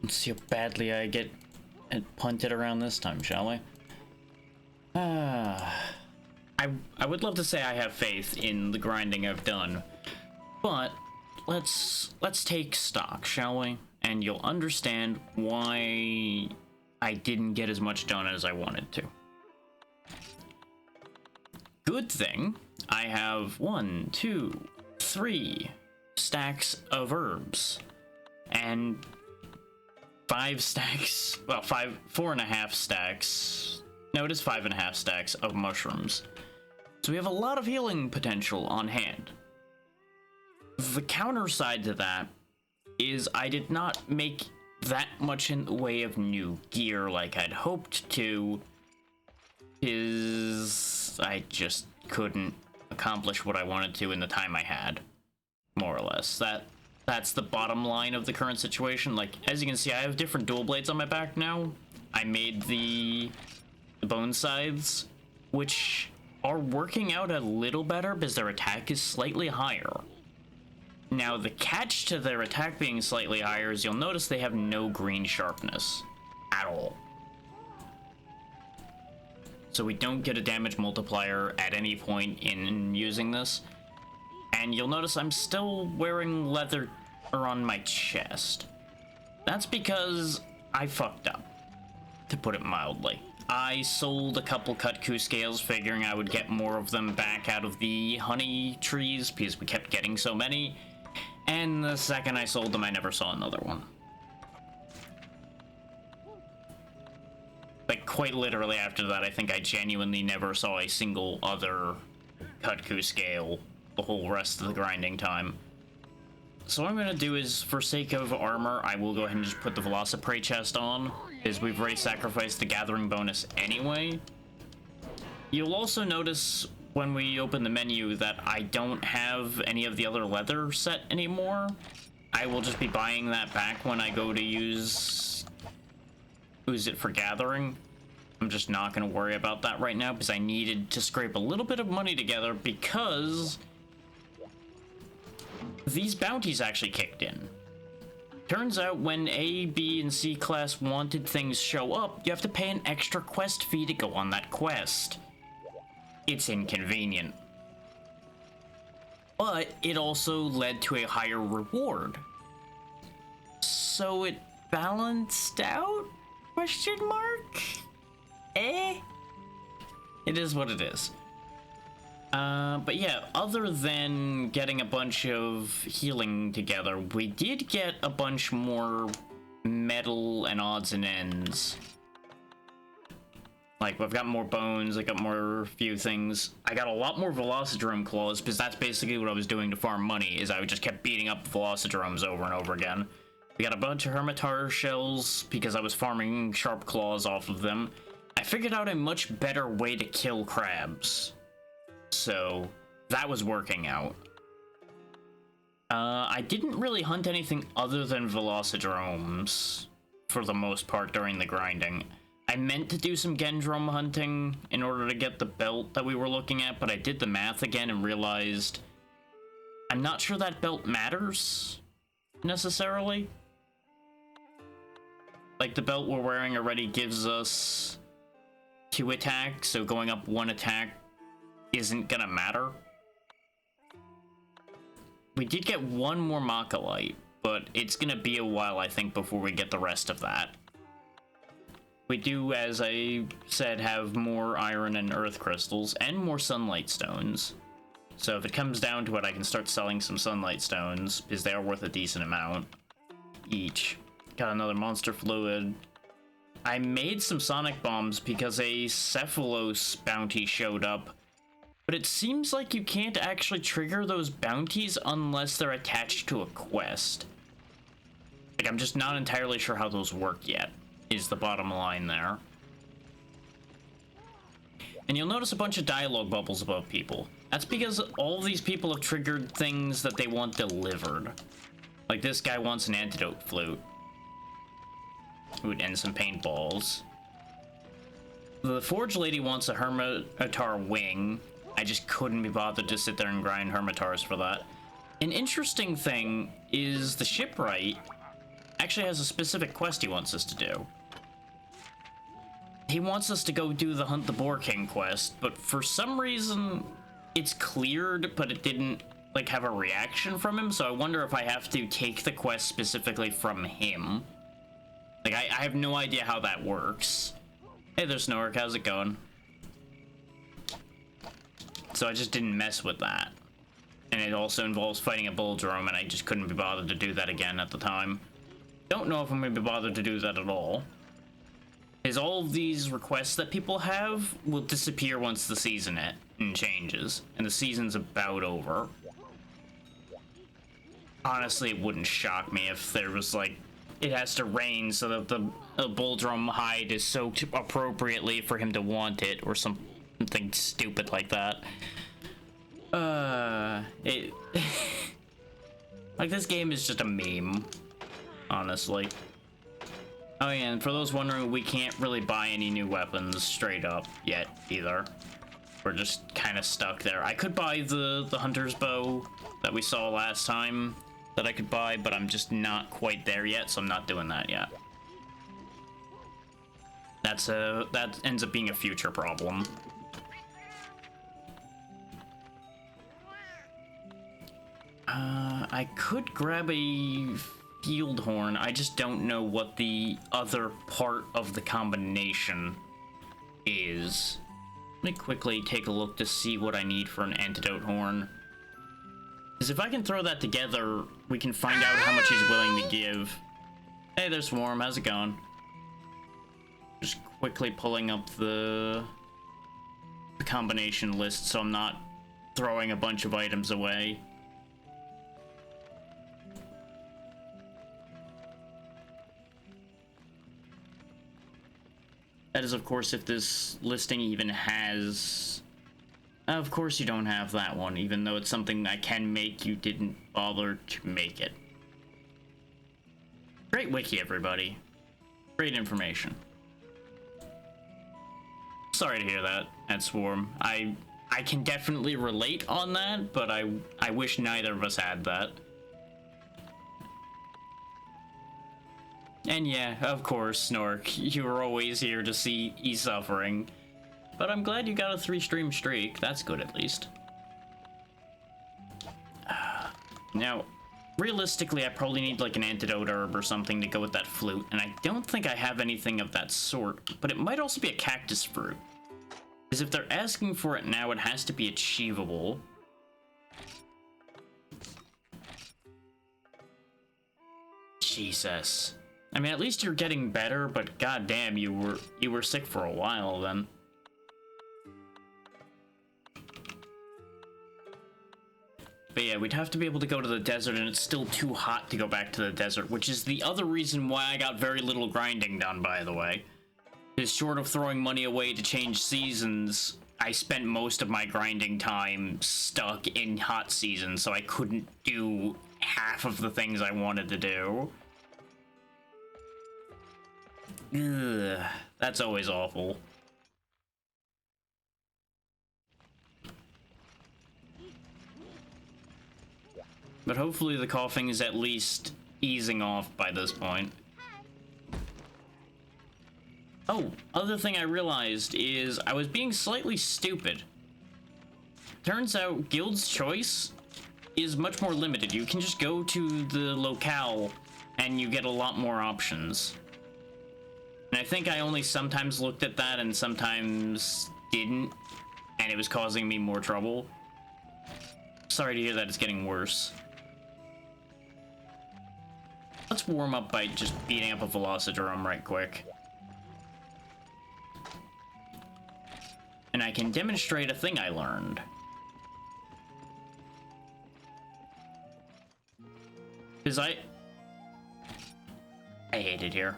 Let's see how badly I get punted around this time, shall we? I would love to say I have faith in the grinding I've done, but let's take stock, shall we? And you'll understand why I didn't get as much done as I wanted to. Good thing I have 1, 2, 3 stacks of herbs and 5 stacks, well, 4.5 stacks. No, it is 5.5 stacks of mushrooms. So we have a lot of healing potential on hand. The counter side to that is I did not make that much in the way of new gear like I'd hoped to, is I just couldn't accomplish what I wanted to in the time I had, more or less. That's the bottom line of the current situation. Like, as you can see, I have different dual blades on my back now. I made the bone scythes, which are working out a little better because their attack is slightly higher. Now, the catch to their attack being slightly higher is you'll notice they have no green sharpness at all. So we don't get a damage multiplier at any point in using this. And you'll notice I'm still wearing leather on my chest. That's because I fucked up, to put it mildly. I sold a couple Kutku scales figuring I would get more of them back out of the honey trees because we kept getting so many. And the second I sold them, I never saw another one. Like, quite literally after that, I think I genuinely never saw a single other Kutku scale the whole rest of the grinding time. So what I'm gonna do is, for sake of armor, I will go ahead and just put the Velociprey chest on, because we've already sacrificed the gathering bonus anyway. You'll also notice when we open the menu that I don't have any of the other leather set anymore. I will just be buying that back when I go to use it for gathering. I'm just not going to worry about that right now because I needed to scrape a little bit of money together because these bounties actually kicked in. Turns out when A, B, and C class wanted things show up, you have to pay an extra quest fee to go on that quest. It's inconvenient. But it also led to a higher reward. So it balanced out? Question mark? Eh? It is what it is. But yeah, other than getting a bunch of healing together, we did get a bunch more metal and odds and ends. Like, I've got more bones, I got more few things. I got a lot more Velocidrome claws, because that's basically what I was doing to farm money, is I just kept beating up Velocidromes over and over again. We got a bunch of Hermitar shells, because I was farming sharp claws off of them. I figured out a much better way to kill crabs. So, that was working out. I didn't really hunt anything other than Velocidromes, for the most part, during the grinding. I meant to do some Gendrum hunting in order to get the belt that we were looking at, but I did the math again and realized I'm not sure that belt matters, necessarily. Like, the belt we're wearing already gives us 2 attacks, so going up 1 attack isn't gonna matter. We did get 1 more Machilite, but it's gonna be a while, I think, before we get the rest of that. We do, as I said, have more iron and earth crystals, and more sunlight stones. So if it comes down to it, I can start selling some sunlight stones, because they are worth a decent amount each. Got another monster fluid. I made some sonic bombs because a Cephalos bounty showed up, but it seems like you can't actually trigger those bounties unless they're attached to a quest. Like, I'm just not entirely sure how those work yet, is the bottom line there. And you'll notice a bunch of dialogue bubbles above people. That's because all of these people have triggered things that they want delivered. Like, this guy wants an antidote flute. And some paintballs. The Forge Lady wants a Hermitar wing. I just couldn't be bothered to sit there and grind Hermitars for that. An interesting thing is the shipwright actually has a specific quest he wants us to do. He wants us to go do the Hunt the Boar King quest, but for some reason, it's cleared, but it didn't, like, have a reaction from him, so I wonder if I have to take the quest specifically from him. Like, I have no idea how that works. Hey there, Snork, how's it going? So I just didn't mess with that. And it also involves fighting a bull drum, and I just couldn't be bothered to do that again at the time. Don't know if I'm going to be bothered to do that at all. Is all of these requests that people have will disappear once the season changes, and the season's about over. Honestly, it wouldn't shock me if there was, like, it has to rain so that the bull drum hide is soaked appropriately for him to want it, or something stupid like that. Like, this game is just a meme, honestly. Oh yeah, and for those wondering, we can't really buy any new weapons straight up yet, either. We're just kind of stuck there. I could buy the hunter's bow that we saw last time that I could buy, but I'm just not quite there yet, so I'm not doing that yet. That ends up being a future problem. I could grab a field horn. I just don't know what the other part of the combination is. Let me quickly take a look to see what I need for an antidote horn. Because if I can throw that together, we can find out how much he's willing to give. Hey there, Swarm. How's it going? Just quickly pulling up the combination list so I'm not throwing a bunch of items away. That is, of course, if this listing even has... Of course you don't have that one, even though it's something I can make, you didn't bother to make it. Great wiki, everybody. Great information. Sorry to hear that, Swarm. I can definitely relate on that, but I wish neither of us had that. And yeah, of course, Snork, you were always here to see E suffering. But I'm glad you got a 3-stream streak. That's good, at least. Now, realistically, I probably need like an antidote herb or something to go with that flute, and I don't think I have anything of that sort, but it might also be a cactus fruit. Because if they're asking for it now, it has to be achievable. Jesus. I mean, at least you're getting better, but goddamn, you were sick for a while then. But yeah, we'd have to be able to go to the desert, and it's still too hot to go back to the desert, which is the other reason why I got very little grinding done, by the way. Is short of throwing money away to change seasons, I spent most of my grinding time stuck in hot seasons, so I couldn't do half of the things I wanted to do. Ugh, that's always awful. But hopefully the coughing is at least easing off by this point. Oh, other thing I realized is I was being slightly stupid. Turns out Guild's Choice is much more limited. You can just go to the locale and you get a lot more options. And I think I only sometimes looked at that and sometimes didn't, and it was causing me more trouble. Sorry to hear that it's getting worse. Let's warm up by just beating up a Velocidrome right quick. And I can demonstrate a thing I learned. Because I hate it here.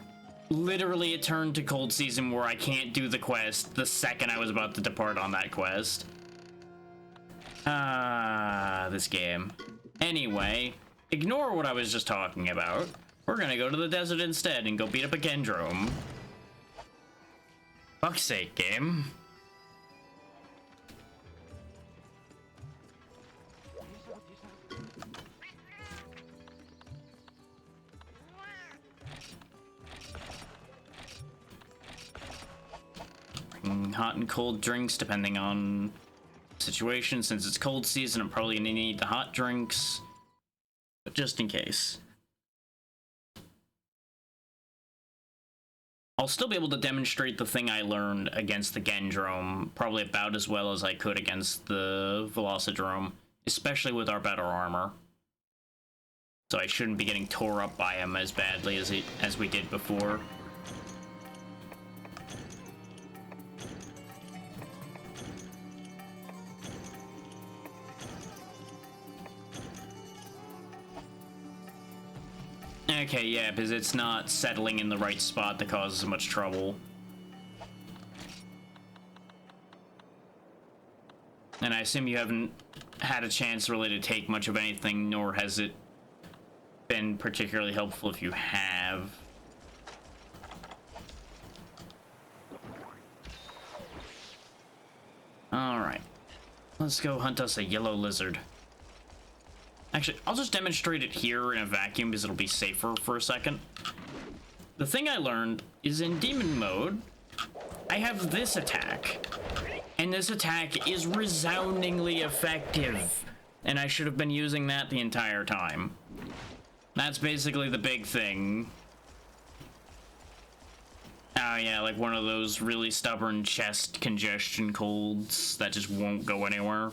Literally, it turned to cold season where I can't do the quest the second I was about to depart on that quest. This game. Anyway, ignore what I was just talking about. We're gonna go to the desert instead and go beat up a Gendrome. Fuck's sake, game. some hot and cold drinks depending on the situation. Since it's cold season, I'm probably gonna need the hot drinks, but just in case. I'll still be able to demonstrate the thing I learned against the Gendrome probably about as well as I could against the Velocidrome, especially with our better armor. So I shouldn't be getting tore up by him as badly as we did before. Okay, yeah, because it's not settling in the right spot to cause as much trouble. And I assume you haven't had a chance really to take much of anything, nor has it been particularly helpful if you have. Alright. Let's go hunt us a yellow lizard. Actually, I'll just demonstrate it here in a vacuum because it'll be safer for a second. The thing I learned is in demon mode, I have this attack. And this attack is resoundingly effective. And I should have been using that the entire time. That's basically the big thing. Oh yeah, like one of those really stubborn chest congestion colds that just won't go anywhere.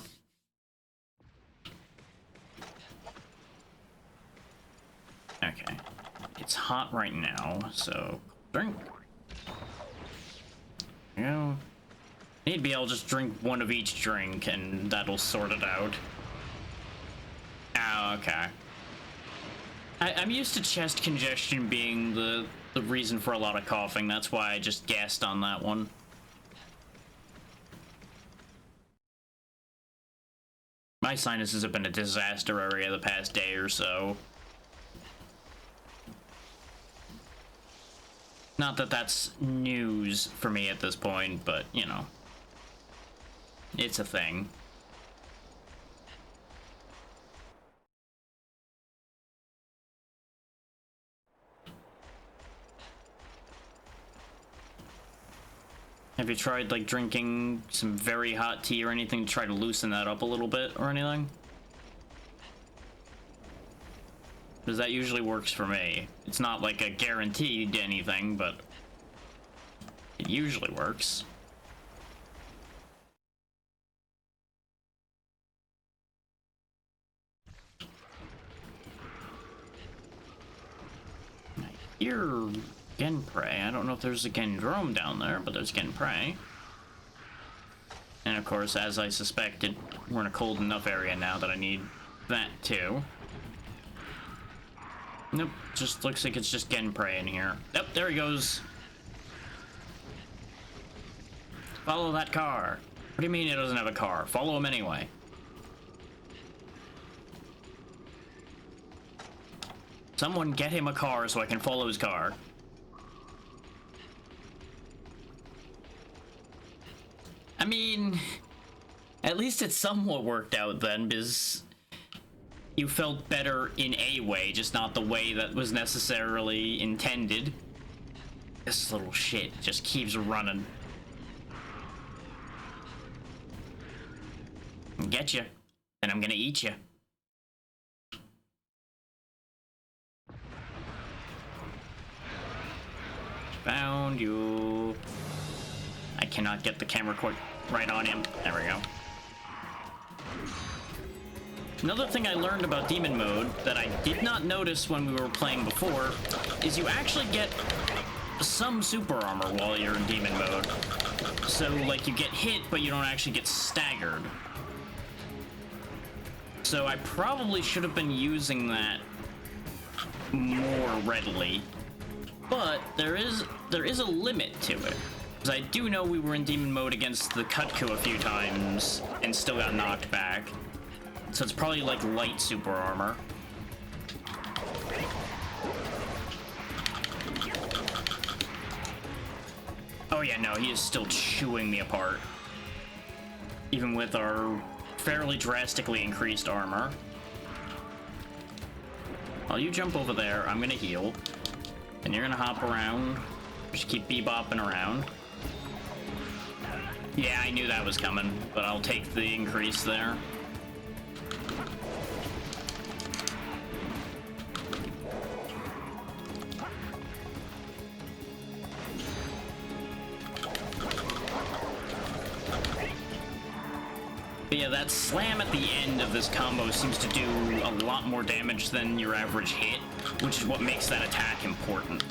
Okay. It's hot right now, so drink. You know, maybe I'll just drink one of each drink and that'll sort it out. Oh, okay. I'm used to chest congestion being the reason for a lot of coughing. That's why I just guessed on that one. My sinuses have been a disaster area the past day or so. Not that that's news for me at this point, but, you know, it's a thing. Have you tried, like, drinking some very hot tea or anything to try to loosen that up a little bit or anything? Because that usually works for me. It's not like a guaranteed anything, but it usually works. I hear Genprey. I don't know if there's a Gendrome down there, but there's Genprey. And of course, as I suspected, we're in a cold enough area now that I need that too. Nope, just looks like it's just Genprey in here. Yep, there he goes. Follow that car. What do you mean it doesn't have a car? Follow him anyway. Someone get him a car so I can follow his car. I mean, at least it somewhat worked out then, because you felt better in a way, just not the way that was necessarily intended. This little shit just keeps running. Get you, and I'm gonna eat you. Found you. I cannot get the camera quite right on him. There we go. Another thing I learned about demon mode that I did not notice when we were playing before is you actually get some super armor while you're in demon mode. So, like, you get hit, but you don't actually get staggered. So I probably should have been using that more readily. But there is a limit to it. Because I do know we were in demon mode against the Cutco a few times and still got knocked back. So it's probably like light super armor. Oh yeah, no, he is still chewing me apart. Even with our fairly drastically increased armor. While you jump over there, I'm gonna heal. And you're gonna hop around. Just keep bebopping around. Yeah, I knew that was coming, but I'll take the increase there. But yeah, that slam at the end of this combo seems to do a lot more damage than your average hit, which is what makes that attack important.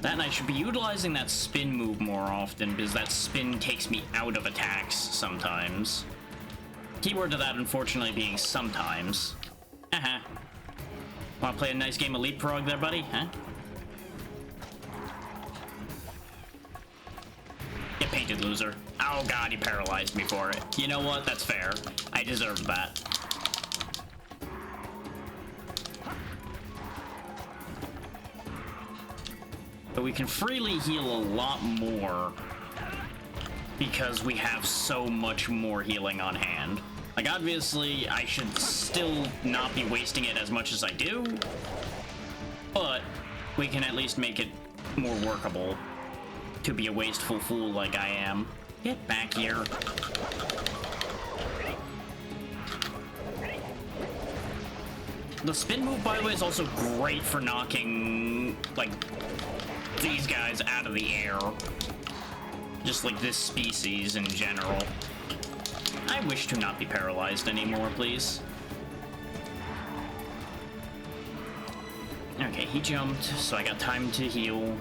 That, and I should be utilizing that spin move more often, because that spin takes me out of attacks sometimes. Keyword to that, unfortunately, being sometimes. Wanna play a nice game of Leapfrog there, buddy? Huh? Get painted, loser. Oh god, he paralyzed me for it. You know what? That's fair. I deserved that. But we can freely heal a lot more because we have so much more healing on hand. Like, obviously, I should still not be wasting it as much as I do, but we can at least make it more workable to be a wasteful fool like I am. Get back here. The spin move, by the way, is also great for knocking, like, these guys out of the air. Just like this species in general. I wish to not be paralyzed anymore, please. Okay, he jumped, so I got time to heal.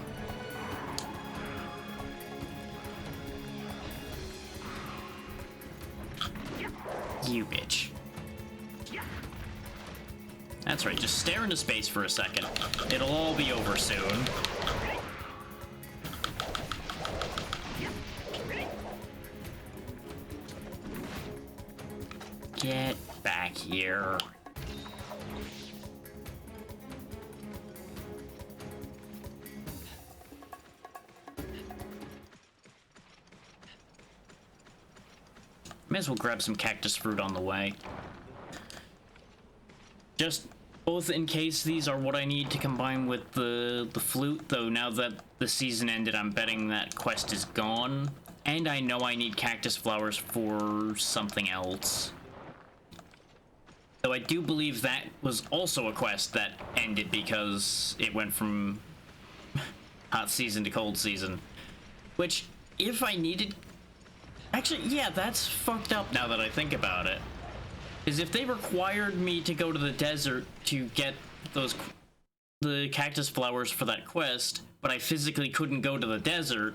You bitch. That's right, just stare into space for a second. It'll all be over soon. Get back here. May as well grab some cactus fruit on the way. Just both in case these are what I need to combine with the flute, though now that the season ended, I'm betting that quest is gone. And I know I need cactus flowers for something else. Though I do believe that was also a quest that ended because it went from hot season to cold season. Which, if I needed... Actually, yeah, that's fucked up now that I think about it. Is if they required me to go to the desert to get the cactus flowers for that quest, but I physically couldn't go to the desert,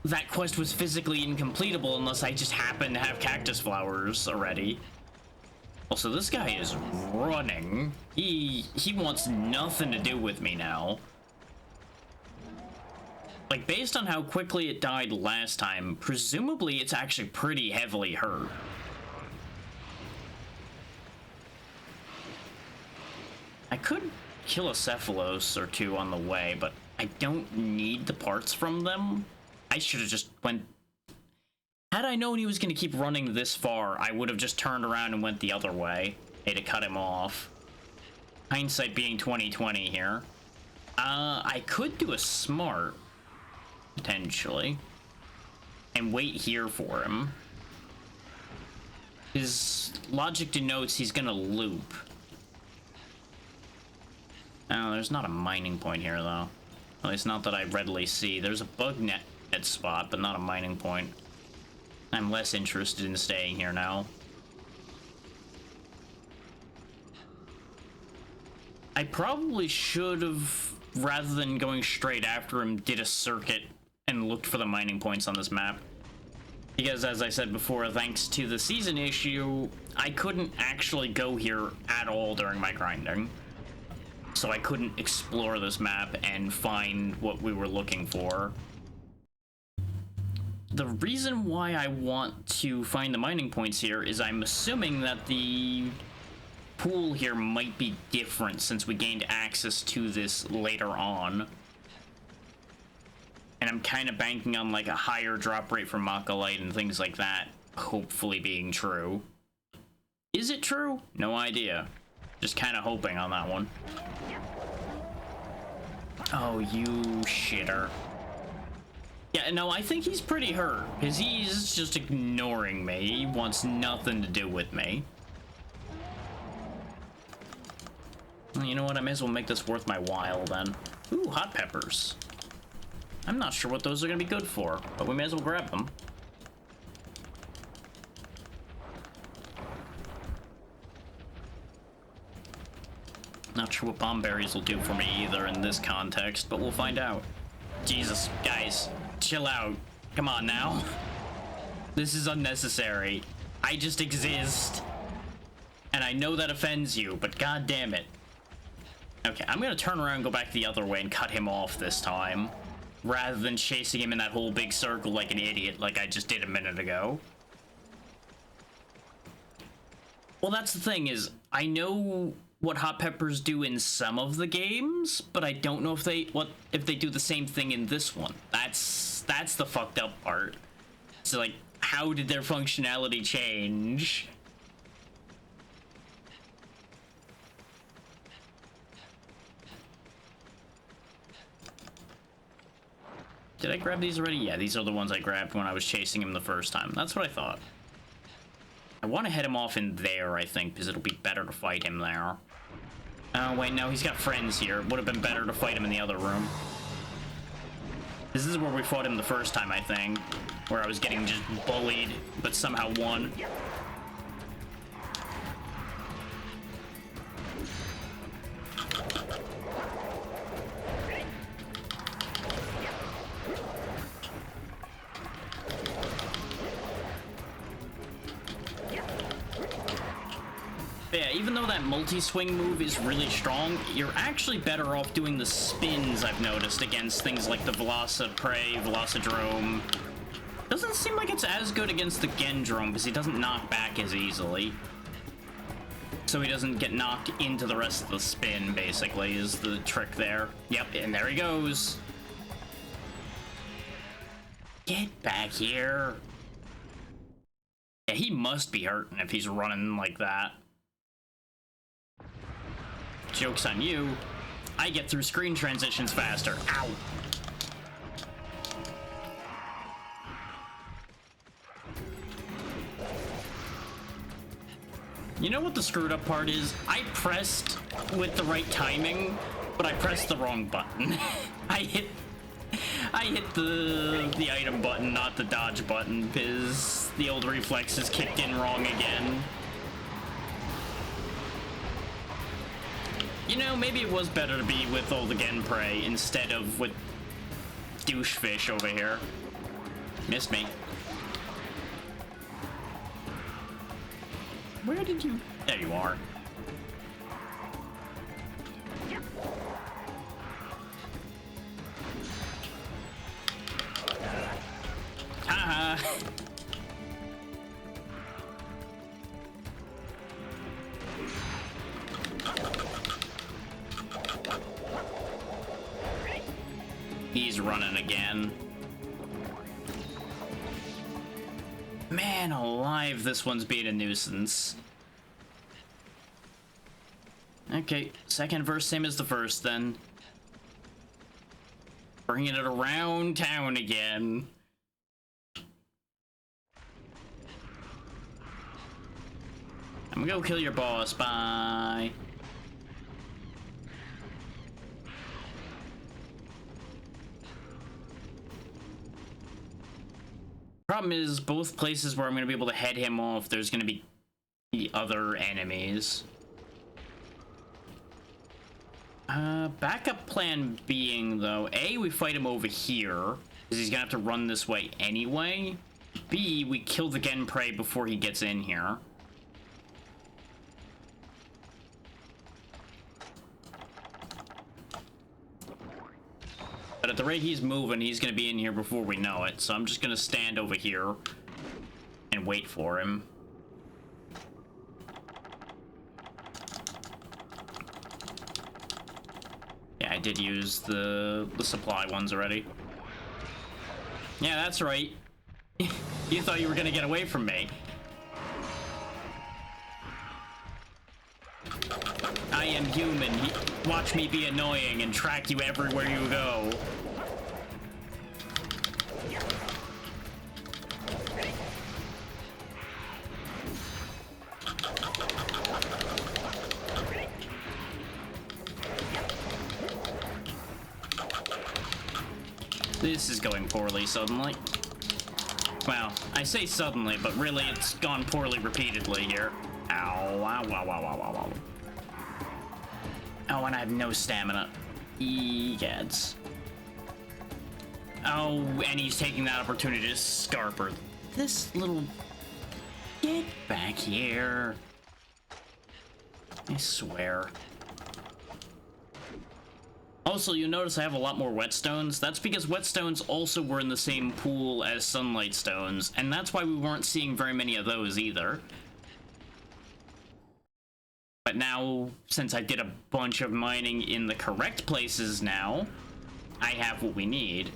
that quest was physically incompletable unless I just happened to have cactus flowers already. Also, this guy is running. He wants nothing to do with me now. Like, based on how quickly it died last time, presumably it's actually pretty heavily hurt. I could kill a Cephalos or two on the way, but I don't need the parts from them. I should have just went... Had I known he was going to keep running this far, I would have just turned around and went the other way. To cut him off. Hindsight being 20/20 here. I could do a smart, potentially, and wait here for him. His logic denotes he's going to loop. Oh, there's not a mining point here, though. At least not that I readily see. There's a bug net spot, but not a mining point. I'm less interested in staying here now. I probably should have, rather than going straight after him, did a circuit and looked for the mining points on this map. Because, as I said before, thanks to the season issue, I couldn't actually go here at all during my grinding. So I couldn't explore this map and find what we were looking for. The reason why I want to find the mining points here is I'm assuming that the pool here might be different since we gained access to this later on. And I'm kind of banking on like a higher drop rate for Machilite and things like that hopefully being true. Is it true? No idea. Just kind of hoping on that one. Oh, you shitter. Yeah, no, I think he's pretty hurt, because he's just ignoring me. He wants nothing to do with me. Well, you know what? I may as well make this worth my while, then. Ooh, hot peppers. I'm not sure what those are going to be good for, but we may as well grab them. Not sure what bomb berries will do for me either in this context, but we'll find out. Jesus, guys, chill out. Come on now. This is unnecessary. I just exist. And I know that offends you, but god damn it. Okay, I'm gonna turn around and go back the other way and cut him off this time, rather than chasing him in that whole big circle like an idiot like I just did a minute ago. Well, that's the thing is, I know what hot peppers do in some of the games, but I don't know if they do the same thing in this one. That's the fucked up part. So like, how did their functionality change? Did I grab these already? Yeah, these are the ones I grabbed when I was chasing him the first time. That's what I thought. I want to head him off in there, I think, because it'll be better to fight him there. Oh, wait, no, he's got friends here. Would have been better to fight him in the other room. This is where we fought him the first time, I think. Where I was getting just bullied, but somehow won. Yeah, even though that multi-swing move is really strong, you're actually better off doing the spins, I've noticed, against things like the Velociprey, Velocidrome. Doesn't seem like it's as good against the Gendrome, because he doesn't knock back as easily. So he doesn't get knocked into the rest of the spin, basically, is the trick there. Yep, and there he goes. Get back here. Yeah, he must be hurting if he's running like that. Joke's on you. I get through screen transitions faster. Ow. You know what the screwed up part is? I pressed with the right timing, but I pressed the wrong button. I hit the item button, not the dodge button, because the old reflexes kicked in wrong again. You know, maybe it was better to be with old Genprey instead of with douchefish over here. Missed me. Where did you... There you are. Haha. He's running again. Man alive, this one's being a nuisance. Okay, second verse, same as the first then. Bringing it around town again. I'm gonna go kill your boss, bye. Problem is, both places where I'm going to be able to head him off, there's going to be other enemies. Backup plan being, though, A, we fight him over here, because he's going to have to run this way anyway. B, we kill the Genprey before he gets in here. But at the rate he's moving, he's going to be in here before we know it. So I'm just going to stand over here and wait for him. Yeah, I did use the supply ones already. Yeah, that's right. You thought you were going to get away from me. I am human. Watch me be annoying and track you everywhere you go. This is going poorly suddenly. Well, I say suddenly, but really it's gone poorly repeatedly here. Ow, ow, ow, ow, ow, ow, ow. Oh, and I have no stamina. Egads. Oh, and he's taking that opportunity to scarp her. This little... Get back here. I swear. Also, you'll notice I have a lot more whetstones. That's because whetstones also were in the same pool as sunlight stones, and that's why we weren't seeing very many of those either. But now, since I did a bunch of mining in the correct places now, I have what we need.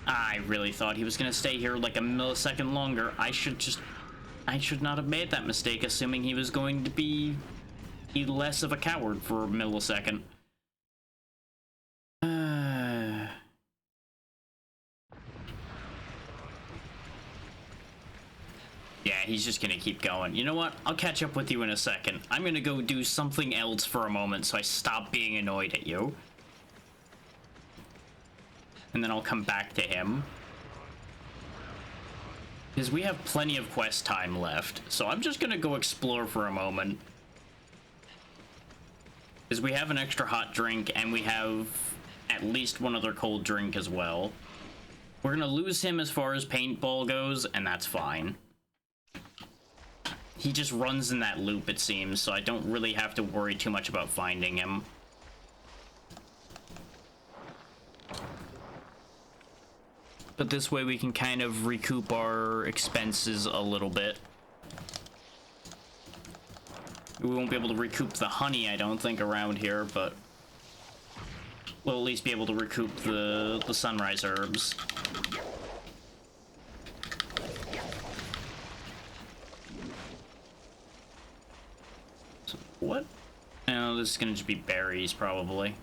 I really thought he was gonna stay here like a millisecond longer. I should not have made that mistake, assuming he was going to be less of a coward for a millisecond. Yeah, he's just gonna keep going. You know what? I'll catch up with you in a second. I'm gonna go do something else for a moment so I stop being annoyed at you. And then I'll come back to him. Because we have plenty of quest time left. So I'm just gonna go explore for a moment. Because we have an extra hot drink and we have at least one other cold drink as well. We're gonna lose him as far as paintball goes, and that's fine. He just runs in that loop, it seems, so I don't really have to worry too much about finding him. But this way we can kind of recoup our expenses a little bit. We won't be able to recoup the honey, I don't think, around here, but we'll at least be able to recoup the sunrise herbs. So what? No, this is gonna just be berries, probably.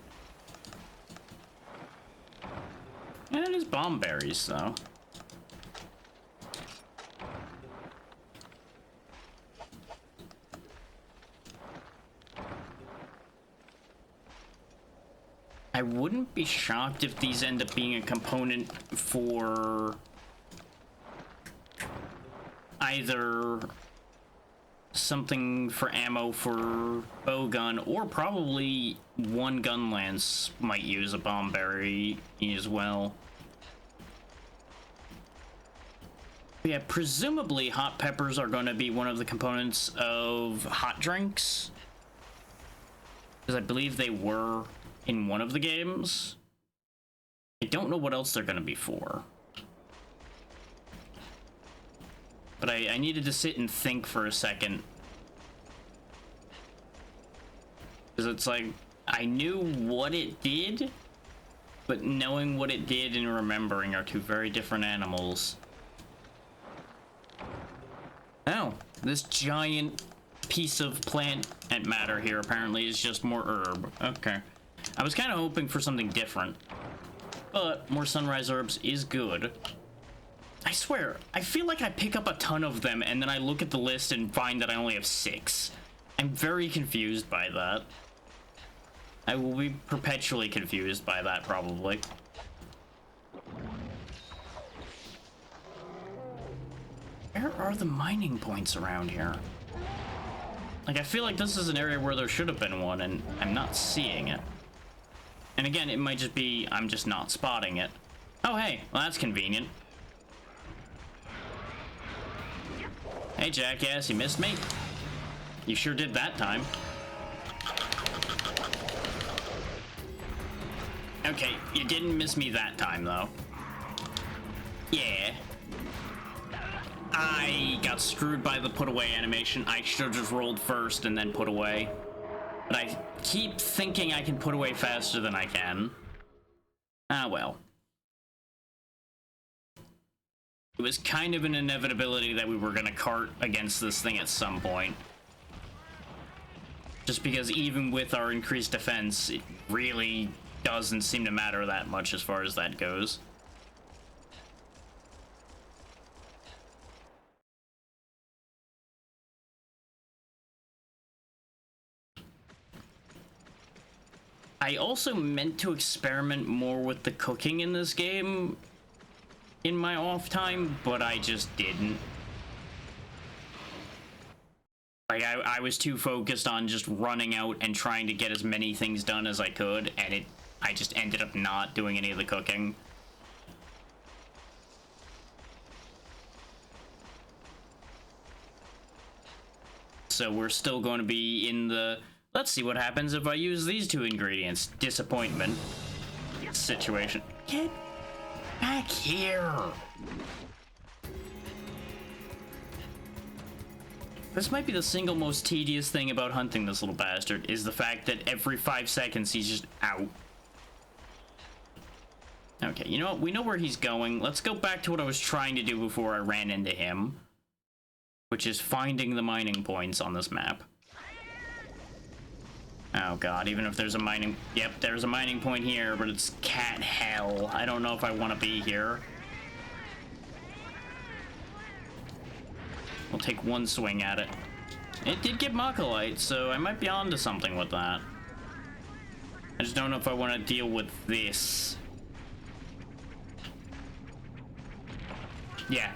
And it is bomb berries, though. I wouldn't be shocked if these end up being a component for either something for ammo for bowgun, or probably one gun lance might use a bomb berry as well. But yeah, presumably hot peppers are going to be one of the components of hot drinks, because I believe they were in one of the games. I don't know what else they're going to be for. But I needed to sit and think for a second. Because it's like, I knew what it did, but knowing what it did and remembering are two very different animals. Oh, this giant piece of plant and matter here apparently is just more herb. Okay. I was kind of hoping for something different, but more sunrise herbs is good. I swear, I feel like I pick up a ton of them and then I look at the list and find that I only have 6. I'm very confused by that. I will be perpetually confused by that, probably. Where are the mining points around here? Like, I feel like this is an area where there should have been one, and I'm not seeing it. And again, it might just be I'm just not spotting it. Oh, hey, well, that's convenient. Hey, jackass, you missed me? You sure did that time. Okay, you didn't miss me that time, though. Yeah. I got screwed by the put away animation. I should have just rolled first and then put away. But I keep thinking I can put away faster than I can. Ah, well. It was kind of an inevitability that we were gonna cart against this thing at some point. Just because even with our increased defense, it really doesn't seem to matter that much as far as that goes. I also meant to experiment more with the cooking in this game in my off time, but I just didn't. Like, I was too focused on just running out and trying to get as many things done as I could, and I just ended up not doing any of the cooking. So we're still going to be in the, let's see what happens if I use these two ingredients, disappointment situation. Get back here! This might be the single most tedious thing about hunting this little bastard, is the fact that every 5 seconds he's just out. Okay, you know what? We know where he's going. Let's go back to what I was trying to do before I ran into him, which is finding the mining points on this map. Oh god, even if there's a mining... Yep, there's a mining point here, but it's cat hell. I don't know if I want to be here. We'll take one swing at it. It did get Mockolite, so I might be onto something with that. I just don't know if I want to deal with this. Yeah.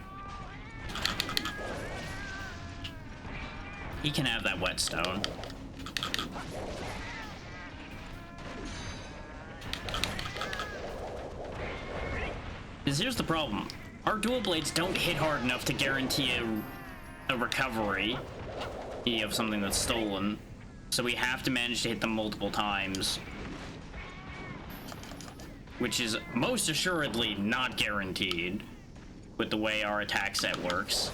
He can have that whetstone. Because here's the problem. Our dual blades don't hit hard enough to guarantee a recovery of something that's stolen. So we have to manage to hit them multiple times. Which is most assuredly not guaranteed with the way our attack set works.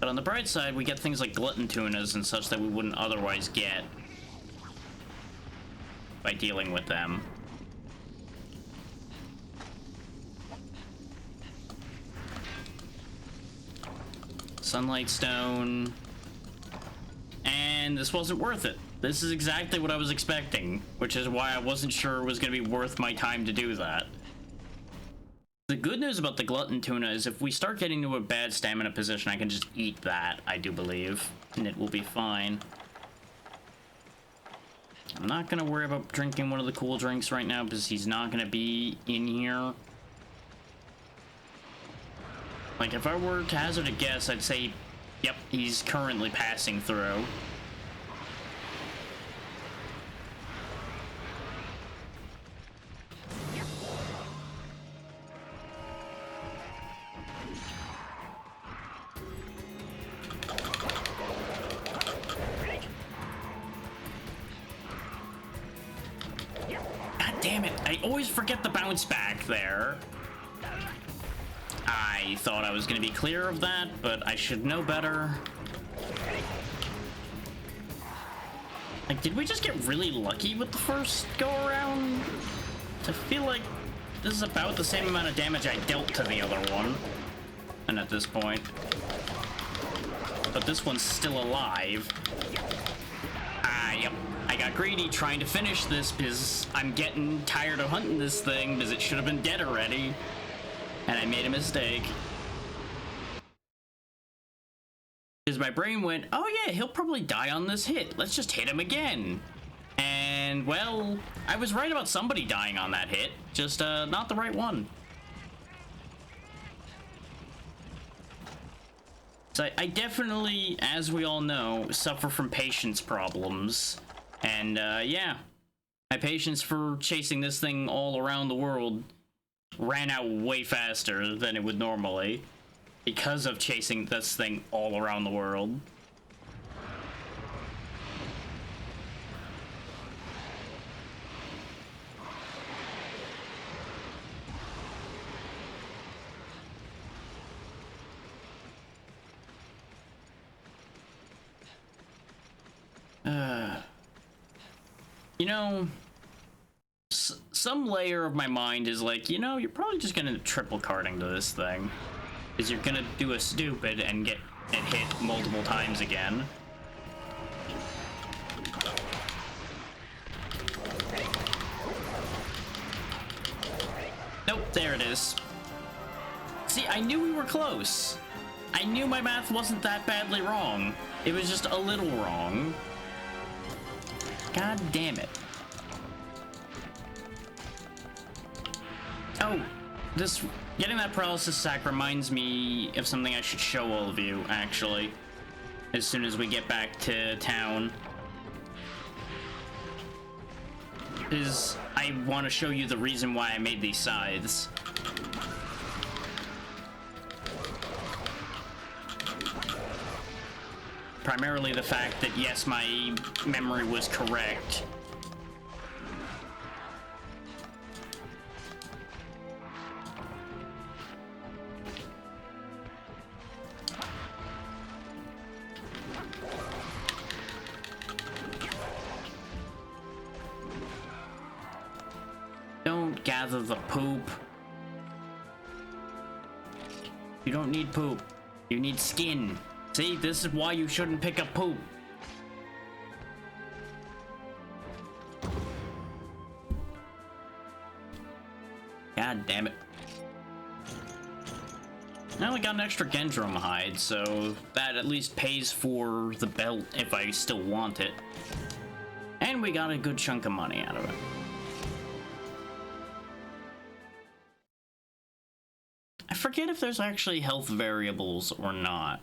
But on the bright side, we get things like glutton tunas and such that we wouldn't otherwise get by dealing with them. Sunlight stone. And this wasn't worth it. This is exactly what I was expecting, which is why I wasn't sure it was going to be worth my time to do that. The good news about the glutton tuna is if we start getting to a bad stamina position, I can just eat that, I do believe, and it will be fine. I'm not going to worry about drinking one of the cool drinks right now because he's not going to be in here. Like, if I were to hazard a guess, I'd say, yep, he's currently passing through. God damn it, I always forget the bounce back there. I thought I was going to be clear of that, but I should know better. Like, did we just get really lucky with the first go-around? I feel like this is about the same amount of damage I dealt to the other one. And at this point. But this one's still alive. Yep. I got greedy trying to finish this because I'm getting tired of hunting this thing because it should have been dead already. And I made a mistake. Because my brain went, oh yeah, he'll probably die on this hit. Let's just hit him again. And, well, I was right about somebody dying on that hit. Just, not the right one. So I definitely, as we all know, suffer from patience problems. And, yeah. My patience for chasing this thing all around the world ran out way faster than it would normally because of chasing this thing all around the world. You know, some layer of my mind is like, you know, you're probably just gonna triple carding to this thing. Because you're gonna do a stupid and get it hit multiple times again. Nope, there it is. See, I knew we were close. I knew my math wasn't that badly wrong. It was just a little wrong. God damn it. Oh, getting that paralysis sack reminds me of something I should show all of you, actually, as soon as we get back to town. I want to show you the reason why I made these scythes. Primarily the fact that, yes, my memory was correct. Don't gather the poop. You don't need poop. You need skin. See, this is why you shouldn't pick up poop. God damn it. I only got an extra Gendrum hide, so that at least pays for the belt if I still want it. And we got a good chunk of money out of it. I forget if there's actually health variables or not.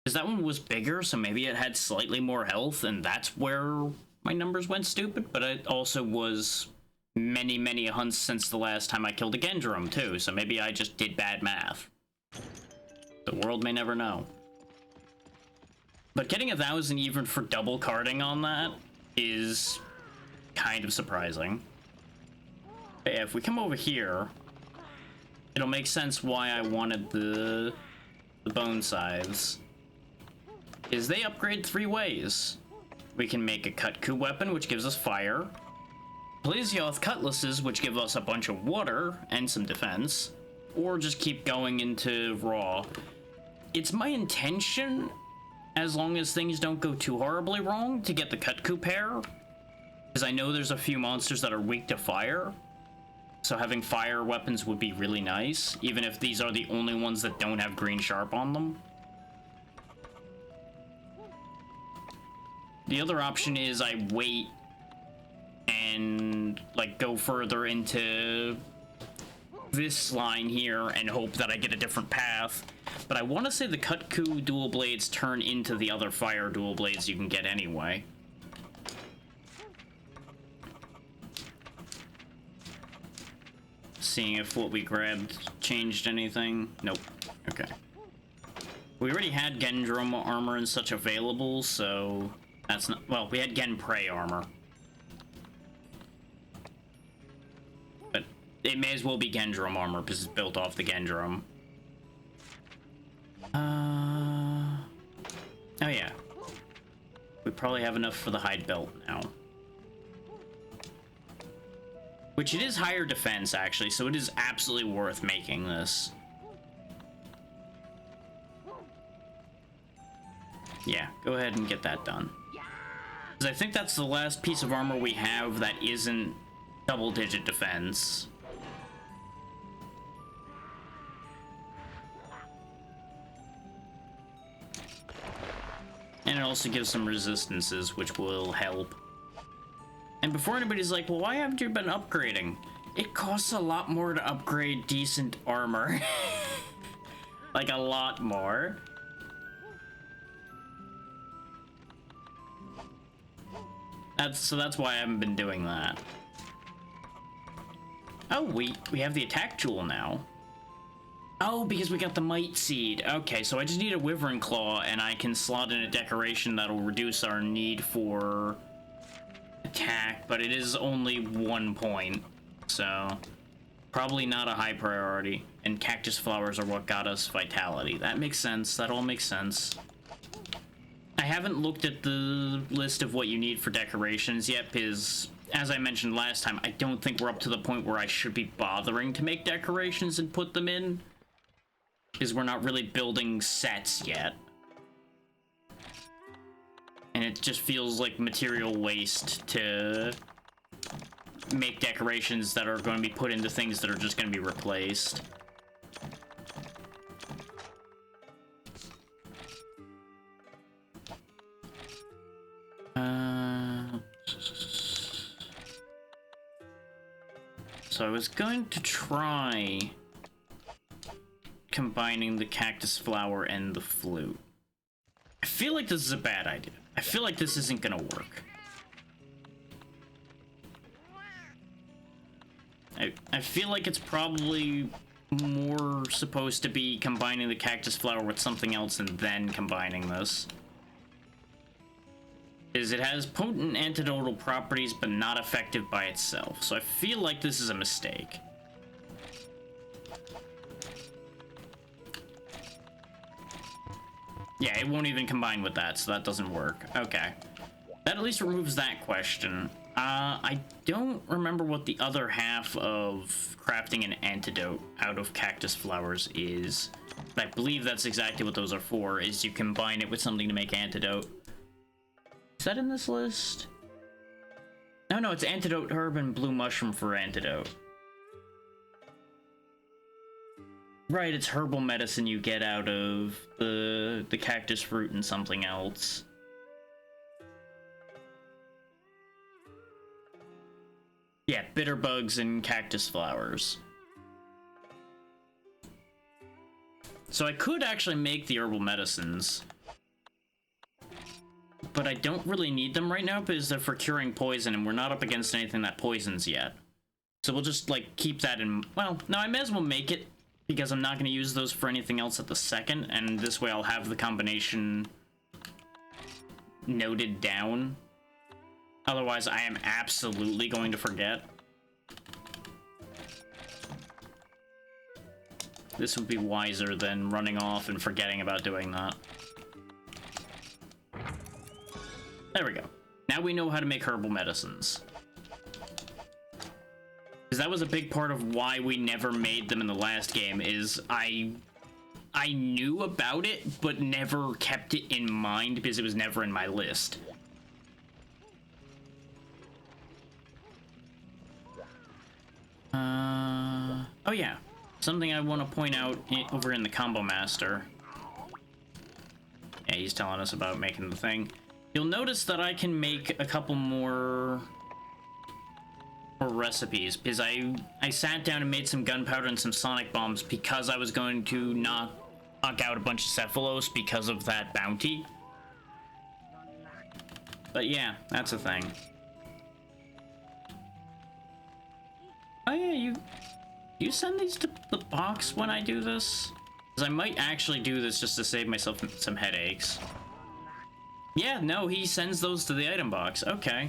Because that one was bigger, so maybe it had slightly more health, and that's where my numbers went stupid. But it also was many, many hunts since the last time I killed a Gendrum, too. So maybe I just did bad math. The world may never know. But getting 1,000 even for double carding on that is kind of surprising. But yeah, if we come over here, it'll make sense why I wanted the bone scythes. Is they upgrade 3 ways. We can make a Kutku weapon, which gives us fire. Plesioth cutlasses, which give us a bunch of water and some defense. Or just keep going into raw. It's my intention, as long as things don't go too horribly wrong, to get the Kutku pair. Because I know there's a few monsters that are weak to fire. So having fire weapons would be really nice, even if these are the only ones that don't have green sharp on them. The other option is I wait and, like, go further into this line here and hope that I get a different path. But I want to say the Kutku dual blades turn into the other fire dual blades you can get anyway. Seeing if what we grabbed changed anything. Nope. Okay. We already had Gendrum armor and such available, so that's not... Well, we had Gen Prey armor. But it may as well be Gendrum armor because it's built off the Gendrum. Oh yeah. We probably have enough for the hide belt now. Which it is higher defense, actually, so it is absolutely worth making this. Yeah, go ahead and get that done. Because I think that's the last piece of armor we have that isn't double-digit defense. And it also gives some resistances, which will help. And before anybody's like, well, why haven't you been upgrading? It costs a lot more to upgrade decent armor. Like, a lot more. So that's why I haven't been doing that. Oh, we have the attack jewel now. Oh, because we got the Might Seed. Okay, so I just need a Wyvern Claw, and I can slot in a decoration that'll reduce our need for attack, but it is only 1 point, so probably not a high priority. And cactus flowers are what got us vitality. That makes sense. That all makes sense. I haven't looked at the list of what you need for decorations yet, because, as I mentioned last time, I don't think we're up to the point where I should be bothering to make decorations and put them in, because we're not really building sets yet. And it just feels like material waste to make decorations that are going to be put into things that are just going to be replaced. So I was going to try combining the cactus flower and the flute. I feel like this is a bad idea. I feel like this isn't gonna work. I feel like it's probably more supposed to be combining the cactus flower with something else and then combining this. Is it has potent antidotal properties but not effective by itself. So I feel like this is a mistake. Yeah, it won't even combine with that, so that doesn't work. Okay. That at least removes that question. I don't remember what the other half of crafting an antidote out of cactus flowers is. But I believe that's exactly what those are for, is you combine it with something to make antidote. Is that in this list? No, it's antidote herb and blue mushroom for antidote. Right, it's herbal medicine you get out of the cactus fruit and something else. Yeah, bitter bugs and cactus flowers. So I could actually make the herbal medicines. But I don't really need them right now because they're for curing poison and we're not up against anything that poisons yet. So we'll just, like, keep that in... Well, no, I may as well make it because I'm not going to use those for anything else at the second, and this way I'll have the combination noted down. Otherwise, I am absolutely going to forget. This would be wiser than running off and forgetting about doing that. There we go. Now we know how to make herbal medicines. Because that was a big part of why we never made them in the last game, is I knew about it, but never kept it in mind because it was never in my list. Oh yeah. Something I want to point out over in the Combo Master. Yeah, he's telling us about making the thing. You'll notice that I can make a couple more recipes, because I sat down and made some gunpowder and some sonic bombs because I was going to knock out a bunch of Cephalos because of that bounty. But yeah, that's a thing. Oh yeah, you send these to the box when I do this? Because I might actually do this just to save myself some headaches. Yeah, no, he sends those to the item box. Okay.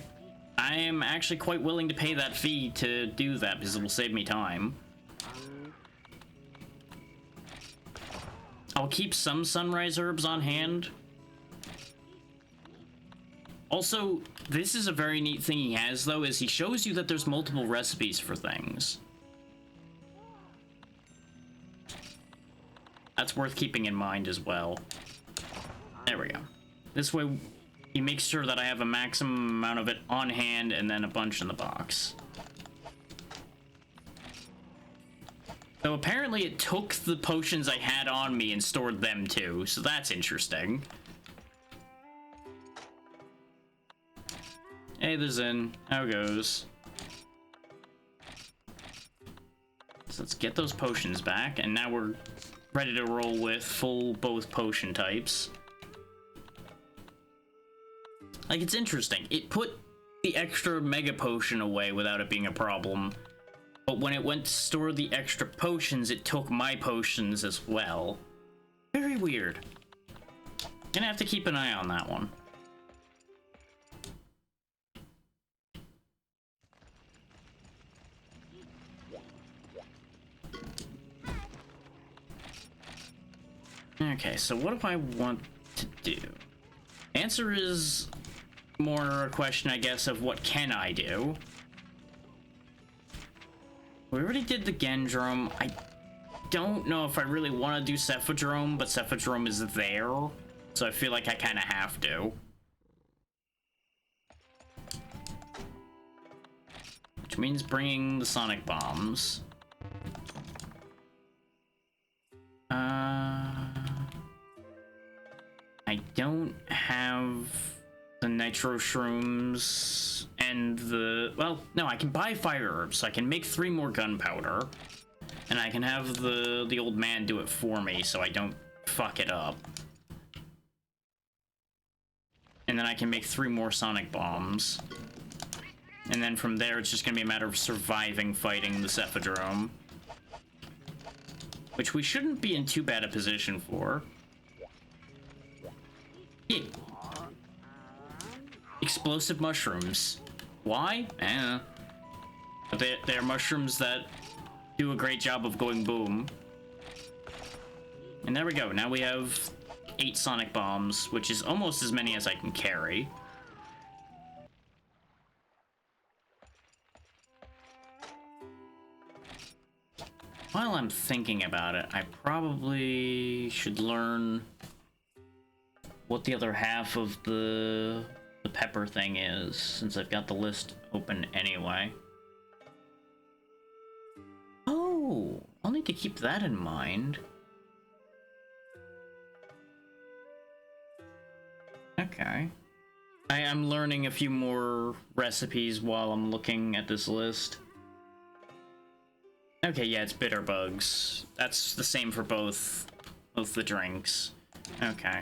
I am actually quite willing to pay that fee to do that because it will save me time. I'll keep some sunrise herbs on hand. Also, this is a very neat thing he has, though, is he shows you that there's multiple recipes for things. That's worth keeping in mind as well. There we go. This way, he makes sure that I have a maximum amount of it on hand and then a bunch in the box. So apparently it took the potions I had on me and stored them too, so that's interesting. Hey, there's in. How goes? So let's get those potions back, and now we're ready to roll with full both potion types. Like, it's interesting. It put the extra mega potion away without it being a problem. But when it went to store the extra potions, it took my potions as well. Very weird. Gonna have to keep an eye on that one. Okay, so what do I want to do? Answer is more a question, I guess, of what can I do? We already did the Gendrome. I don't know if I really want to do Cephadrome, but Cephadrome is there, so I feel like I kind of have to. Which means bringing the Sonic Bombs. I don't have the Nitro Shrooms, and the... Well, no, I can buy fire herbs, so I can make 3 more gunpowder. And I can have the old man do it for me, so I don't fuck it up. And then I can make 3 more sonic bombs. And then from there, it's just gonna be a matter of surviving fighting the Cephadrome. Which we shouldn't be in too bad a position for. Yeah. Explosive mushrooms. Why? But they're mushrooms that do a great job of going boom. And there we go. Now we have 8 sonic bombs, which is almost as many as I can carry. While I'm thinking about it, I probably should learn what the other half of the pepper thing is, since I've got the list open anyway. Oh, I'll need to keep that in mind. Okay. I'm learning a few more recipes while I'm looking at this list. Okay, yeah, it's bitter bugs. That's the same for both the drinks. Okay.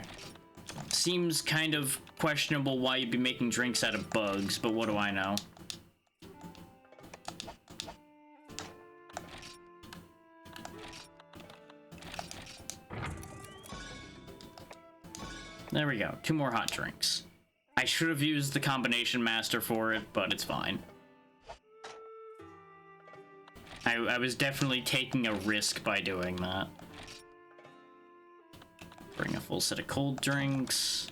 Seems kind of questionable why you'd be making drinks out of bugs, but what do I know? There we go. 2 more hot drinks. I should have used the combination master for it, but it's fine. I was definitely taking a risk by doing that. Bring a full set of cold drinks.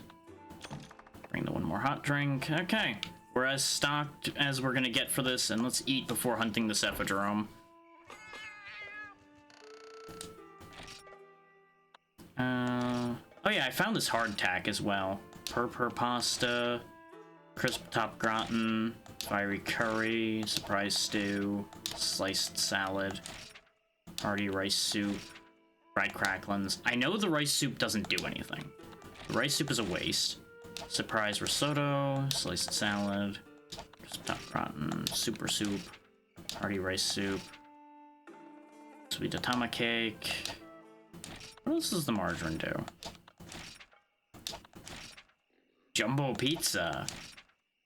Bring the 1 more hot drink. Okay. We're as stocked as we're gonna get for this, and let's eat before hunting the Cephadrome. Oh yeah, I found this hardtack as well. Purpur pasta, crisp top gratin, fiery curry, surprise stew, sliced salad, hearty rice soup, fried cracklins. I know the rice soup doesn't do anything. The rice soup is a waste. Surprise risotto, sliced salad, crisp top gratin, super soup, hearty rice soup, sweet atama cake. What else does the margarine do? Jumbo pizza.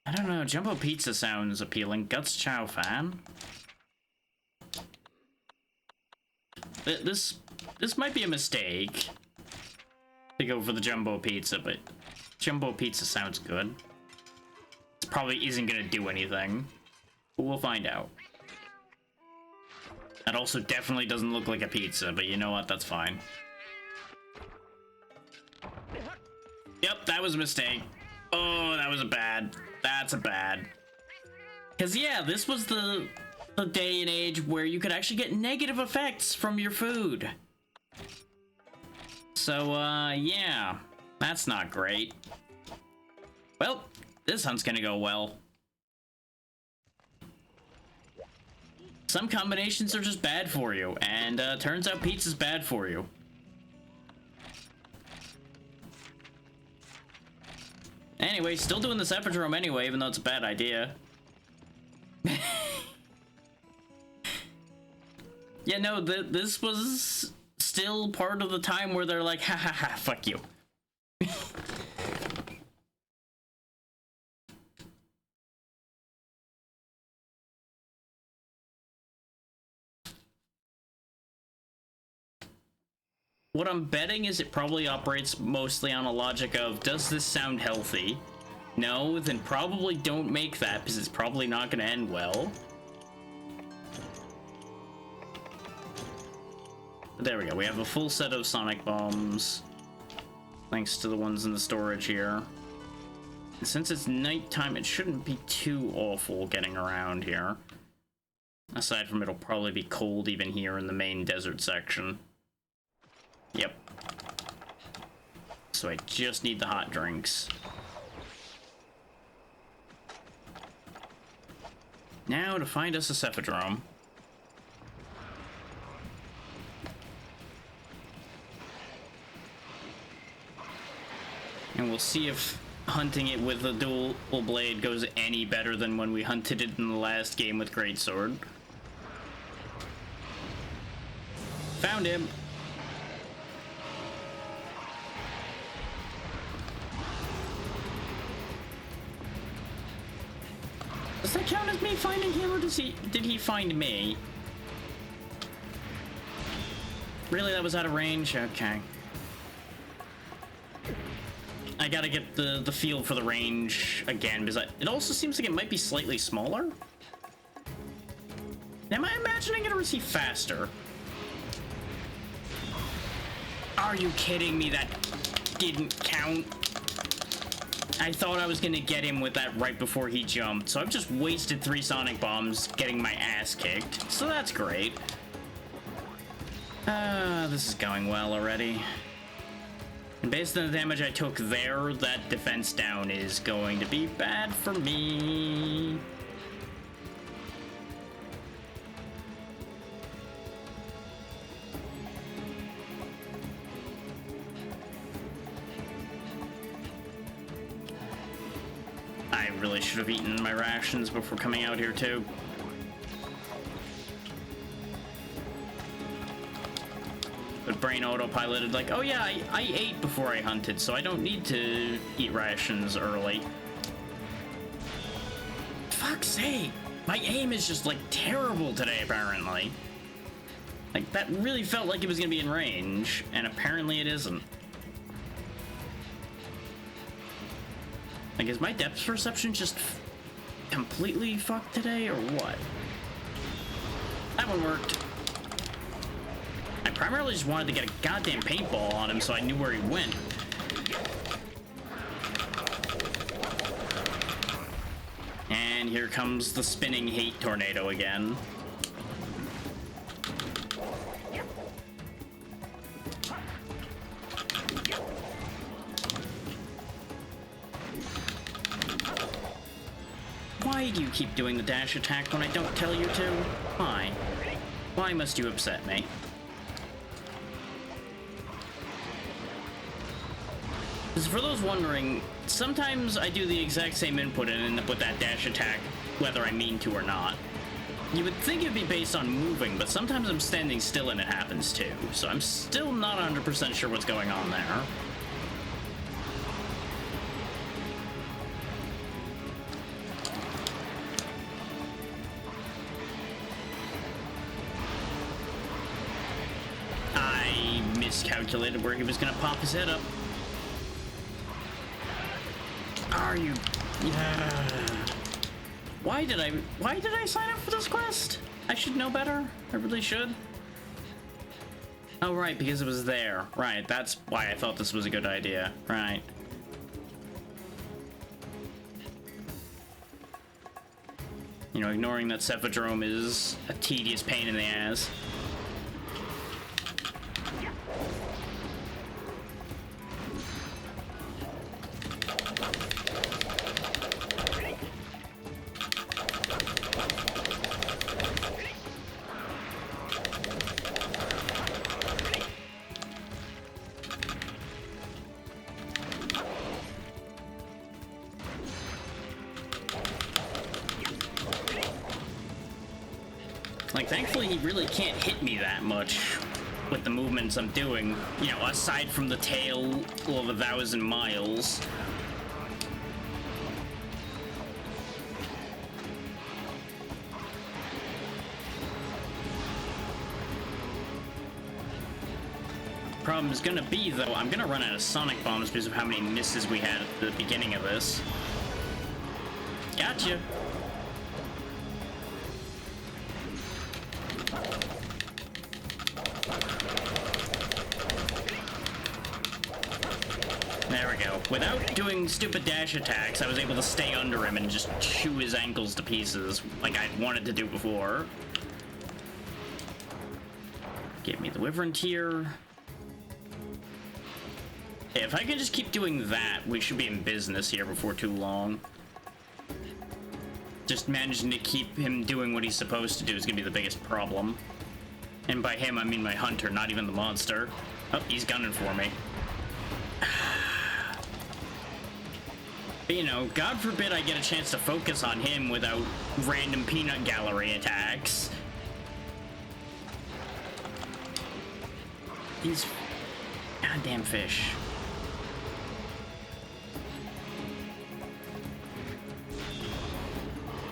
I don't know, jumbo pizza sounds appealing. Guts chow fan. This might be a mistake to go for the jumbo pizza, but jumbo pizza sounds good. It probably isn't gonna do anything, but we'll find out. That also definitely doesn't look like a pizza, but you know what? That's fine. Yep, that was a mistake. Oh, that was a bad. That's a bad. Because, yeah, this was the day and age where you could actually get negative effects from your food. So, yeah. That's not great. Well, this hunt's gonna go well. Some combinations are just bad for you, and turns out pizza's bad for you. Anyway, still doing the Cephadrome anyway, even though it's a bad idea. Yeah, no, this was still part of the time where they're like, ha ha ha, fuck you. What I'm betting is it probably operates mostly on a logic of, does this sound healthy? No? Then probably don't make that, because it's probably not going to end well. But there we go. We have a full set of sonic bombs, thanks to the ones in the storage here. And since it's nighttime, it shouldn't be too awful getting around here. Aside from it'll probably be cold even here in the main desert section. Yep. So I just need the hot drinks. Now to find us a Cephadrome. And we'll see if hunting it with a dual blade goes any better than when we hunted it in the last game with greatsword. Found him. Does that count as me finding him, or did he find me? Really, that was out of range? Okay. I gotta get the feel for the range again, because it also seems like it might be slightly smaller. Am I imagining it, or is he faster? Are you kidding me? That didn't count. I thought I was gonna get him with that right before he jumped, so I've just wasted 3 sonic bombs getting my ass kicked. So that's great. This is going well already. And based on the damage I took there, that defense down is going to be bad for me. I really should have eaten my rations before coming out here too. But brain autopiloted like, oh yeah, I ate before I hunted, so I don't need to eat rations early. Fuck's sake! My aim is just like terrible today, apparently. Like, that really felt like it was gonna be in range, and apparently it isn't. Like, is my depth perception just completely fucked today, or what? That one worked. I primarily just wanted to get a goddamn paintball on him so I knew where he went. And here comes the spinning hate tornado again. Why do you keep doing the dash attack when I don't tell you to? Why? Why must you upset me? Because for those wondering, sometimes I do the exact same input and end up with that dash attack, whether I mean to or not. You would think it'd be based on moving, but sometimes I'm standing still and it happens too, so I'm still not 100% sure what's going on there. I miscalculated where he was gonna pop his head up. Are you? Yeah. Why did I sign up for this quest? I should know better. I really should. Oh, right, because it was there. Right, that's why I thought this was a good idea. Right. You know, ignoring that Cephadrome is a tedious pain in the ass. Like, thankfully he really can't hit me that much with the movements I'm doing, you know, aside from the tail of 1,000 miles. Problem is gonna be, though, I'm gonna run out of sonic bombs because of how many misses we had at the beginning of this. Gotcha. There we go. Without doing stupid dash attacks, I was able to stay under him and just chew his ankles to pieces, like I wanted to do before. Give me the Wyvern tier. Yeah, if I can just keep doing that, we should be in business here before too long. Just managing to keep him doing what he's supposed to do is gonna be the biggest problem. And by him, I mean my hunter, not even the monster. Oh, he's gunning for me. You know, God forbid I get a chance to focus on him without random peanut gallery attacks. These goddamn fish.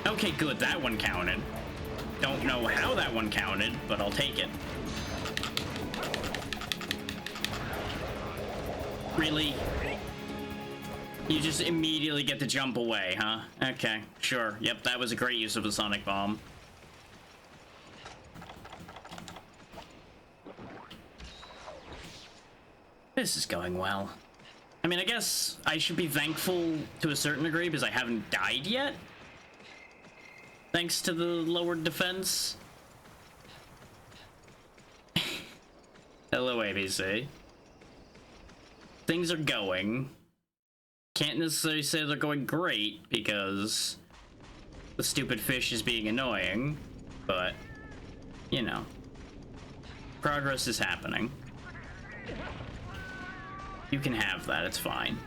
Okay, good, that one counted. Don't know how that one counted, but I'll take it. Really? You just immediately get to jump away, huh? Okay, sure. Yep, that was a great use of a sonic bomb. This is going well. I mean, I guess I should be thankful to a certain degree because I haven't died yet. Thanks to the lowered defense. Hello, ABC. Things are going. Can't necessarily say they're going great because the stupid fish is being annoying, but, you know, progress is happening. You can have that, it's fine.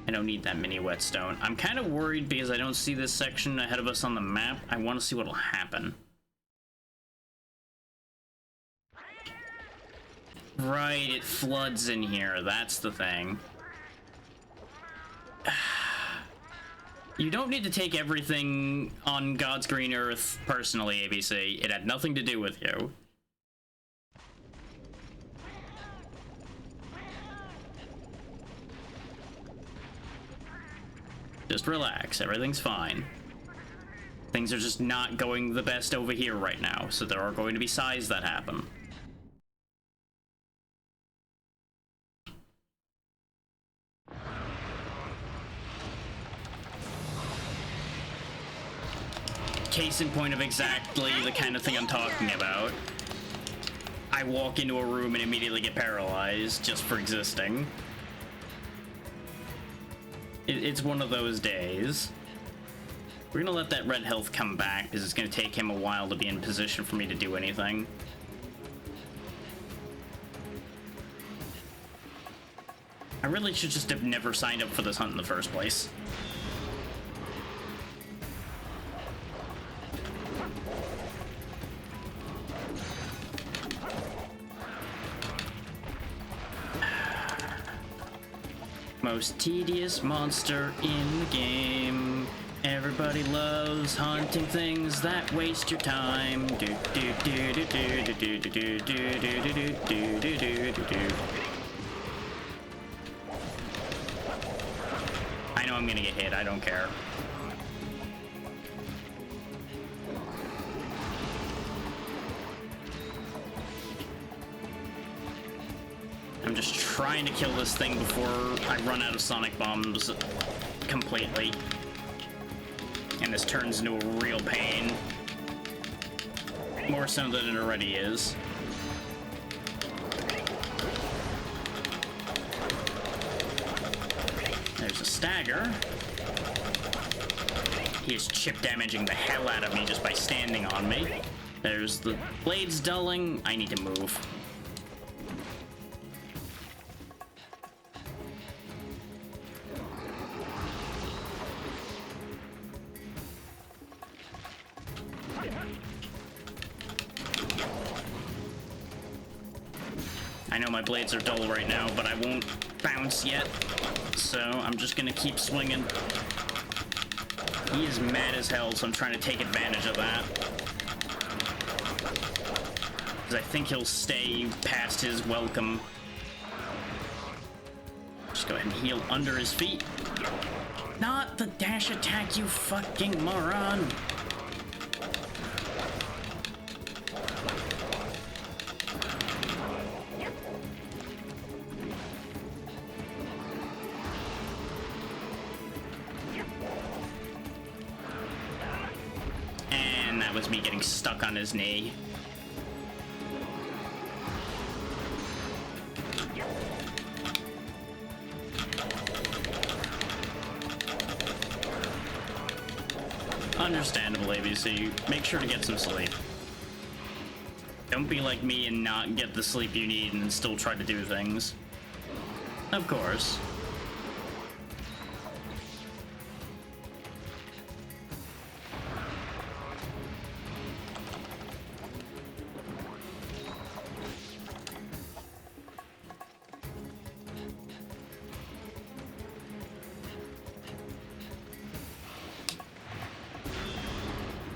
I don't need that mini whetstone. I'm kind of worried because I don't see this section ahead of us on the map. I want to see what'll happen. Right, it floods in here, that's the thing. You don't need to take everything on God's green earth personally, ABC. It had nothing to do with you. Just relax, everything's fine. Things are just not going the best over here right now, so there are going to be sighs that happen. Case in point of exactly the kind of thing I'm talking about. I walk into a room and immediately get paralyzed just for existing. It's one of those days. We're gonna let that red health come back because it's gonna take him a while to be in position for me to do anything. I really should just have never signed up for this hunt in the first place. Most tedious monster in the game. Everybody loves hunting things that waste your time. Do do do do do do do do do do do do do do do. I know I'm gonna get hit, I don't care. I'm just trying to kill this thing before I run out of sonic bombs completely. And this turns into a real pain. More so than it already is. There's a stagger. He is chip damaging the hell out of me just by standing on me. There's the blades dulling. I need to move. I know my blades are dull right now, but I won't bounce yet, so I'm just gonna keep swinging. He is mad as hell, so I'm trying to take advantage of that. Because I think he'll stay past his welcome. Just go ahead and heal under his feet. Not the dash attack, you fucking moron! Was me getting stuck on his knee. Understandable, ABC. Make sure to get some sleep. Don't be like me and not get the sleep you need and still try to do things. Of course.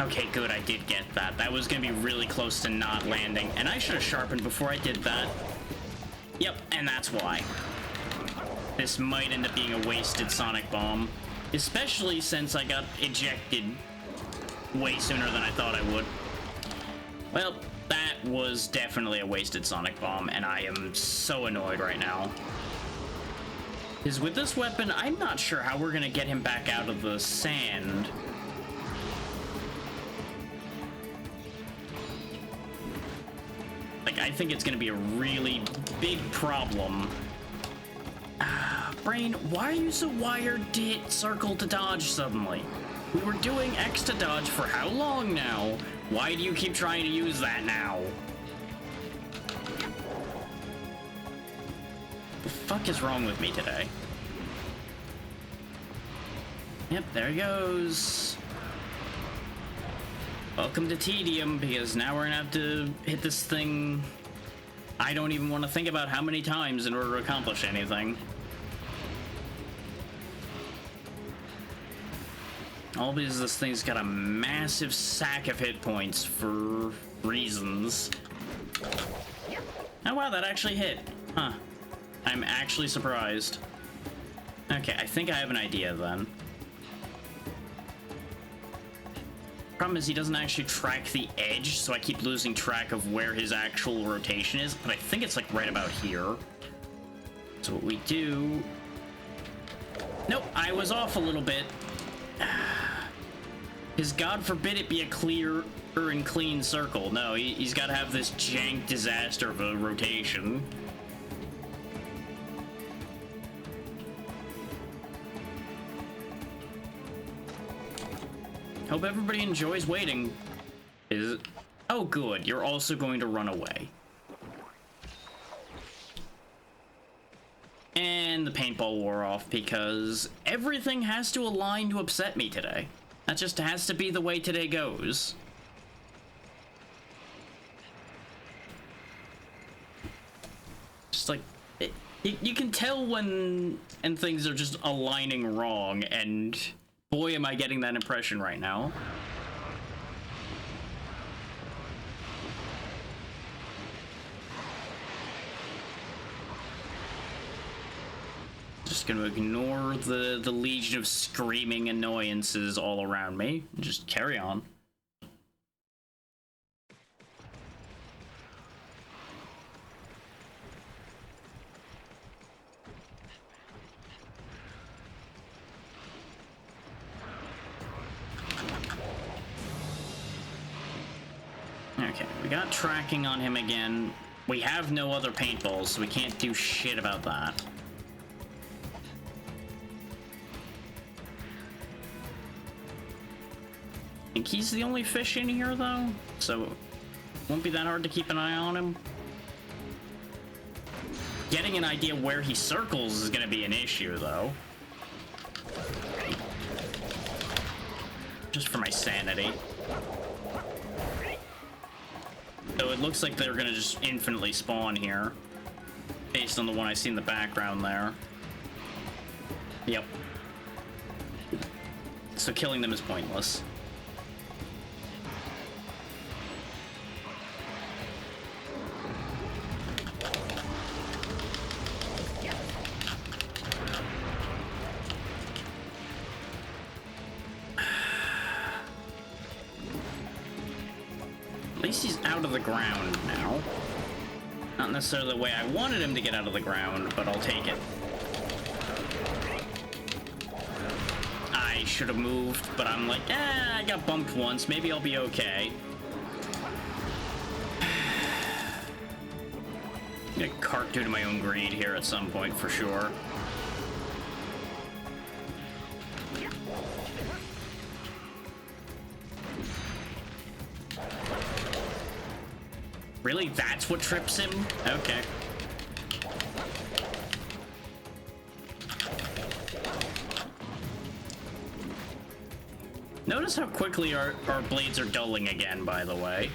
Okay, good, I did get that. That was gonna be really close to not landing, and I should have sharpened before I did that. Yep, and that's why. This might end up being a wasted Sonic Bomb, especially since I got ejected way sooner than I thought I would. Well, that was definitely a wasted Sonic Bomb, and I am so annoyed right now. Because with this weapon, I'm not sure how we're gonna get him back out of the sand. Like, I think it's gonna be a really big problem. Brain, why are you so wired to hit circle to dodge suddenly? We were doing X to dodge for how long now? Why do you keep trying to use that now? The fuck is wrong with me today? Yep, there he goes. Welcome to Tedium, because now we're gonna have to hit this thing. I don't even want to think about how many times in order to accomplish anything. All because this thing's got a massive sack of hit points for reasons. Oh wow, that actually hit. Huh. I'm actually surprised. Okay, I think I have an idea then. Problem is he doesn't actually track the edge, so I keep losing track of where his actual rotation is, but I think it's like right about here. So what we do... Nope, I was off a little bit. Because God forbid it be a clear and clean circle. No, he's got to have this jank disaster of a rotation. Hope everybody enjoys waiting. Is it? Oh, good. You're also going to run away. And the paintball wore off because everything has to align to upset me today. That just has to be the way today goes. Just like, you can tell when and things are just aligning wrong, and boy am I getting that impression right now. Just gonna ignore the legion of screaming annoyances all around me. Just carry on. Okay, we got tracking on him again. We have no other paintballs, so we can't do shit about that. I think he's the only fish in here, though, so it won't be that hard to keep an eye on him. Getting an idea where he circles is going to be an issue, though. Just for my sanity. So it looks like they're going to just infinitely spawn here, based on the one I see in the background there. Yep. So killing them is pointless. At least he's out of the ground now. Not necessarily the way I wanted him to get out of the ground, but I'll take it. I should have moved, but I'm like, I got bumped once. Maybe I'll be okay. I'm gonna cart due to my own greed here at some point for sure. Really? That's what trips him? Okay. Notice how quickly our blades are dulling again, by the way.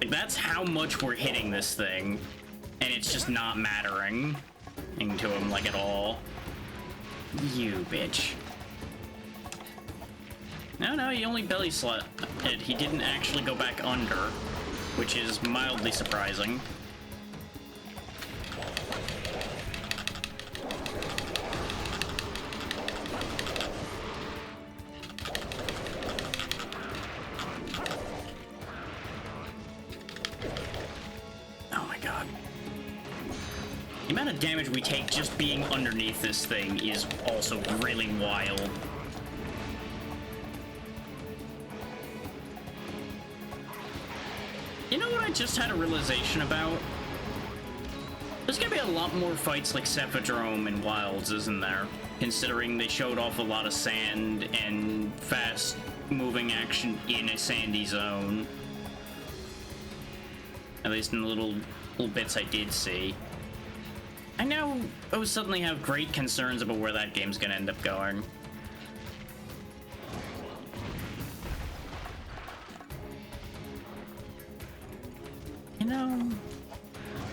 Like, that's how much we're hitting this thing, and it's just not mattering to him, like, at all. You bitch. No, he only belly slat it. He didn't actually go back under, which is mildly surprising. Oh my god. The amount of damage we take just being underneath this thing is also really wild. You know what I just had a realization about? There's gonna be a lot more fights like Cephadrome and Wilds, isn't there? Considering they showed off a lot of sand and fast-moving action in a sandy zone. At least in the little bits I did see. I now suddenly have great concerns about where that game's gonna end up going. You know,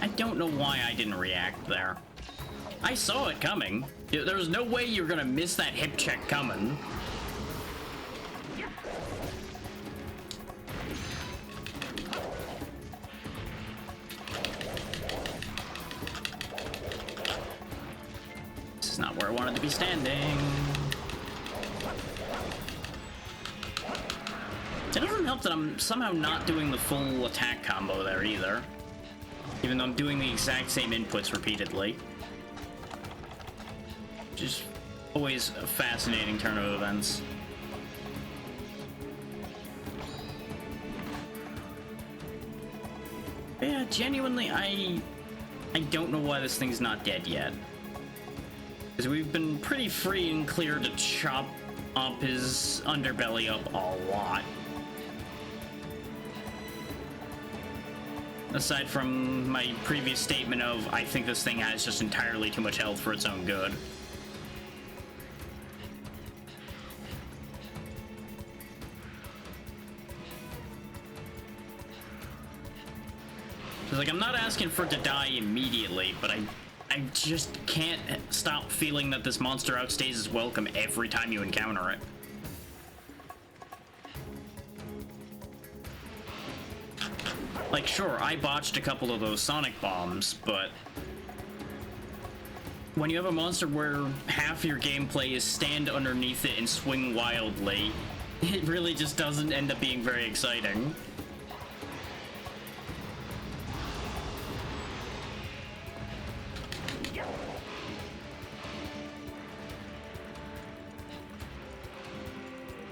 I don't know why I didn't react there. I saw it coming. There was no way you're gonna miss that hip check coming. This is not where I wanted to be standing. It doesn't help that I'm somehow not doing the full attack combo there either. Even though I'm doing the exact same inputs repeatedly. Which is always a fascinating turn of events. But yeah, genuinely, I don't know why this thing's not dead yet. Because we've been pretty free and clear to chop up his underbelly up a lot. Aside from my previous statement of, I think this thing has just entirely too much health for its own good. It's like, I'm not asking for it to die immediately, but I just can't stop feeling that this monster outstays its welcome every time you encounter it. Like, sure, I botched a couple of those sonic bombs, but when you have a monster where half your gameplay is stand underneath it and swing wildly, it really just doesn't end up being very exciting.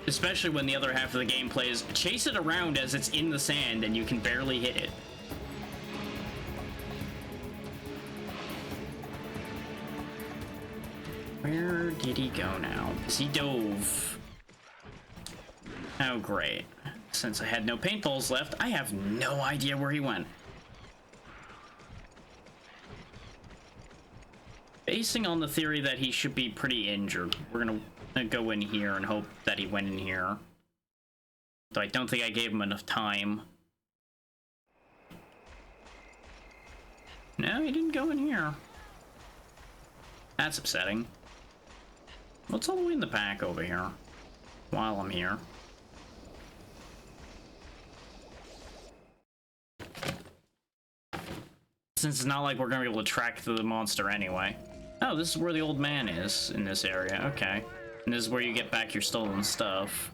Especially when the other half of the gameplay is chase it around as it's in the sand and you can barely hit it. Where did he go now? Because he dove. Oh, great. Since I had no paintballs left, I have no idea where he went. Basing on the theory that he should be pretty injured, we're gonna go in here and hope that he went in here. Though I don't think I gave him enough time. No, he didn't go in here. That's upsetting. What's all the way in the back over here? While I'm here. Since it's not like we're gonna be able to track the monster anyway. Oh, this is where the old man is in this area. Okay. And this is where you get back your stolen stuff.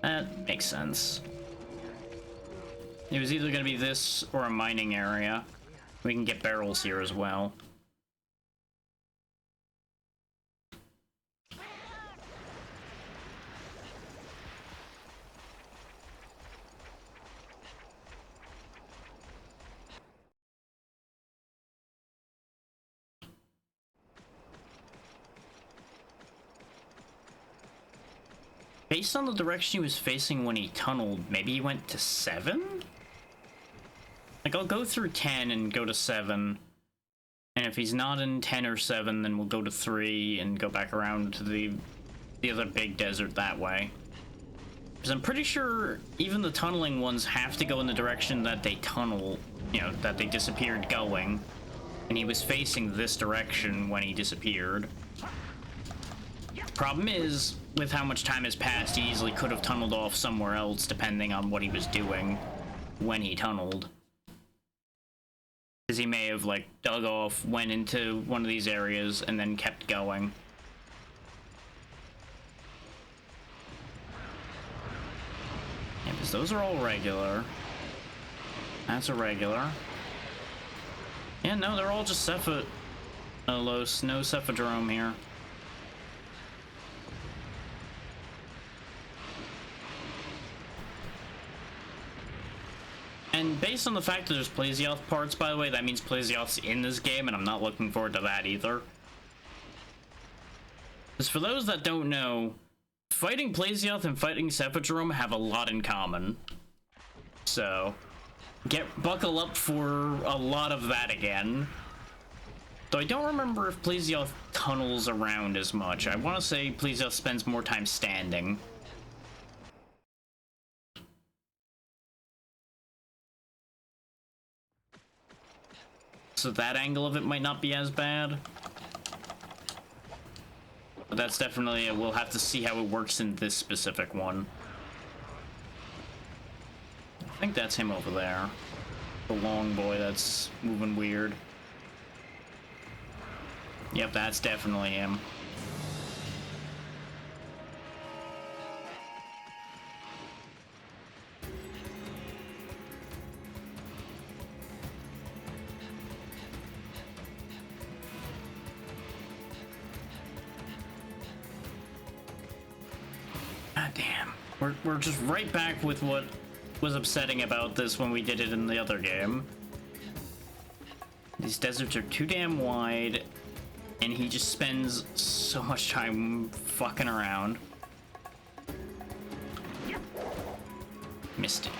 That makes sense. It was either gonna be this or a mining area. We can get barrels here as well. Based on the direction he was facing when he tunneled, maybe he went to 7? Like, I'll go through 10 and go to 7. And if he's not in 10 or 7, then we'll go to 3 and go back around to the other big desert that way. Because I'm pretty sure even the tunneling ones have to go in the direction that they tunnel, you know, that they disappeared going. And he was facing this direction when he disappeared. Problem is, with how much time has passed, he easily could have tunneled off somewhere else, depending on what he was doing when he tunneled. Because he may have, like, dug off, went into one of these areas, and then kept going. Yeah, because those are all regular. That's a regular. Yeah, no, they're all just Cepha... No Cephadrome here. And based on the fact that there's Plesioth parts, by the way, that means Plesioth's in this game, and I'm not looking forward to that either. Because for those that don't know, fighting Plesioth and fighting Cephadrome have a lot in common. So, buckle up for a lot of that again. Though I don't remember if Plesioth tunnels around as much. I want to say Plesioth spends more time standing. So that angle of it might not be as bad. But that's definitely, we'll have to see how it works in this specific one. I think that's him over there. The long boy that's moving weird. Yep, that's definitely him. God damn. We're just right back with what was upsetting about this when we did it in the other game. These deserts are too damn wide, and he just spends so much time fucking around. Missed it.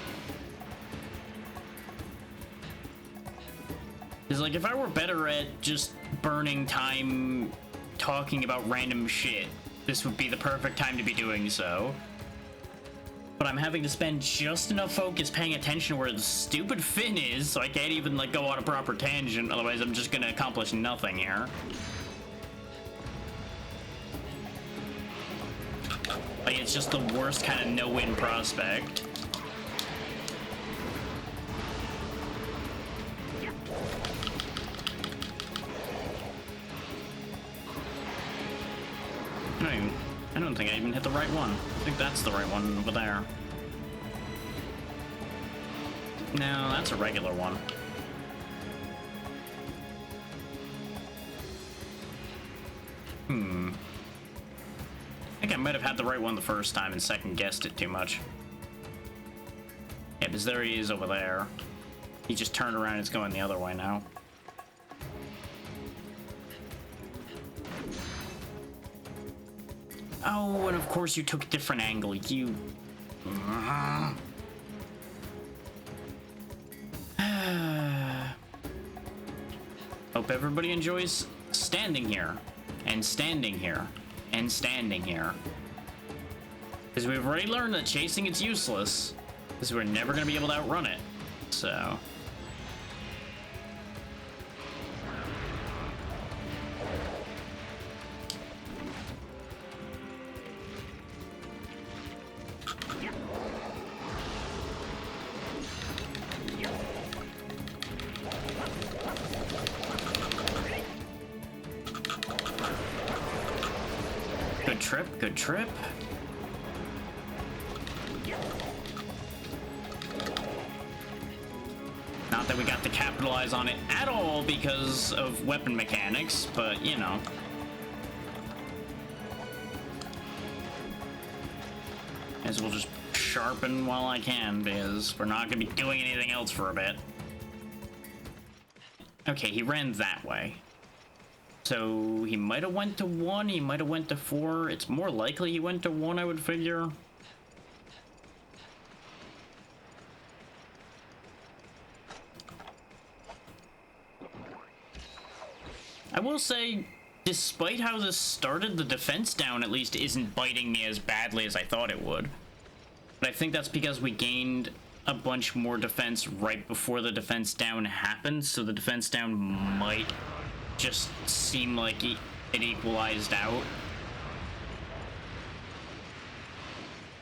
It's like, if I were better at just burning time talking about random shit, this would be the perfect time to be doing so. But I'm having to spend just enough focus paying attention to where the stupid fin is, so I can't even, like, go on a proper tangent, otherwise I'm just gonna accomplish nothing here. Like, it's just the worst kind of no-win prospect. I don't think I even hit the right one. I think that's the right one over there. No, that's a regular one. I think I might have had the right one the first time and second-guessed it too much. Yeah, because there he is over there. He just turned around and it's going the other way now. Oh, and of course you took a different angle, you... Hope everybody enjoys standing here, and standing here, and standing here. Because we've already learned that chasing it's useless, because we're never going to be able to outrun it, so... Good trip. Not that we got to capitalize on it at all because of weapon mechanics, but you know. As we'll just sharpen while I can, because we're not going to be doing anything else for a bit. Okay, he ran that way. So he might have went to 1, he might have went to 4. It's more likely he went to 1, I would figure. I will say, despite how this started, the defense down at least isn't biting me as badly as I thought it would. But I think that's because we gained a bunch more defense right before the defense down happened, so the defense down might just seem like it equalized out.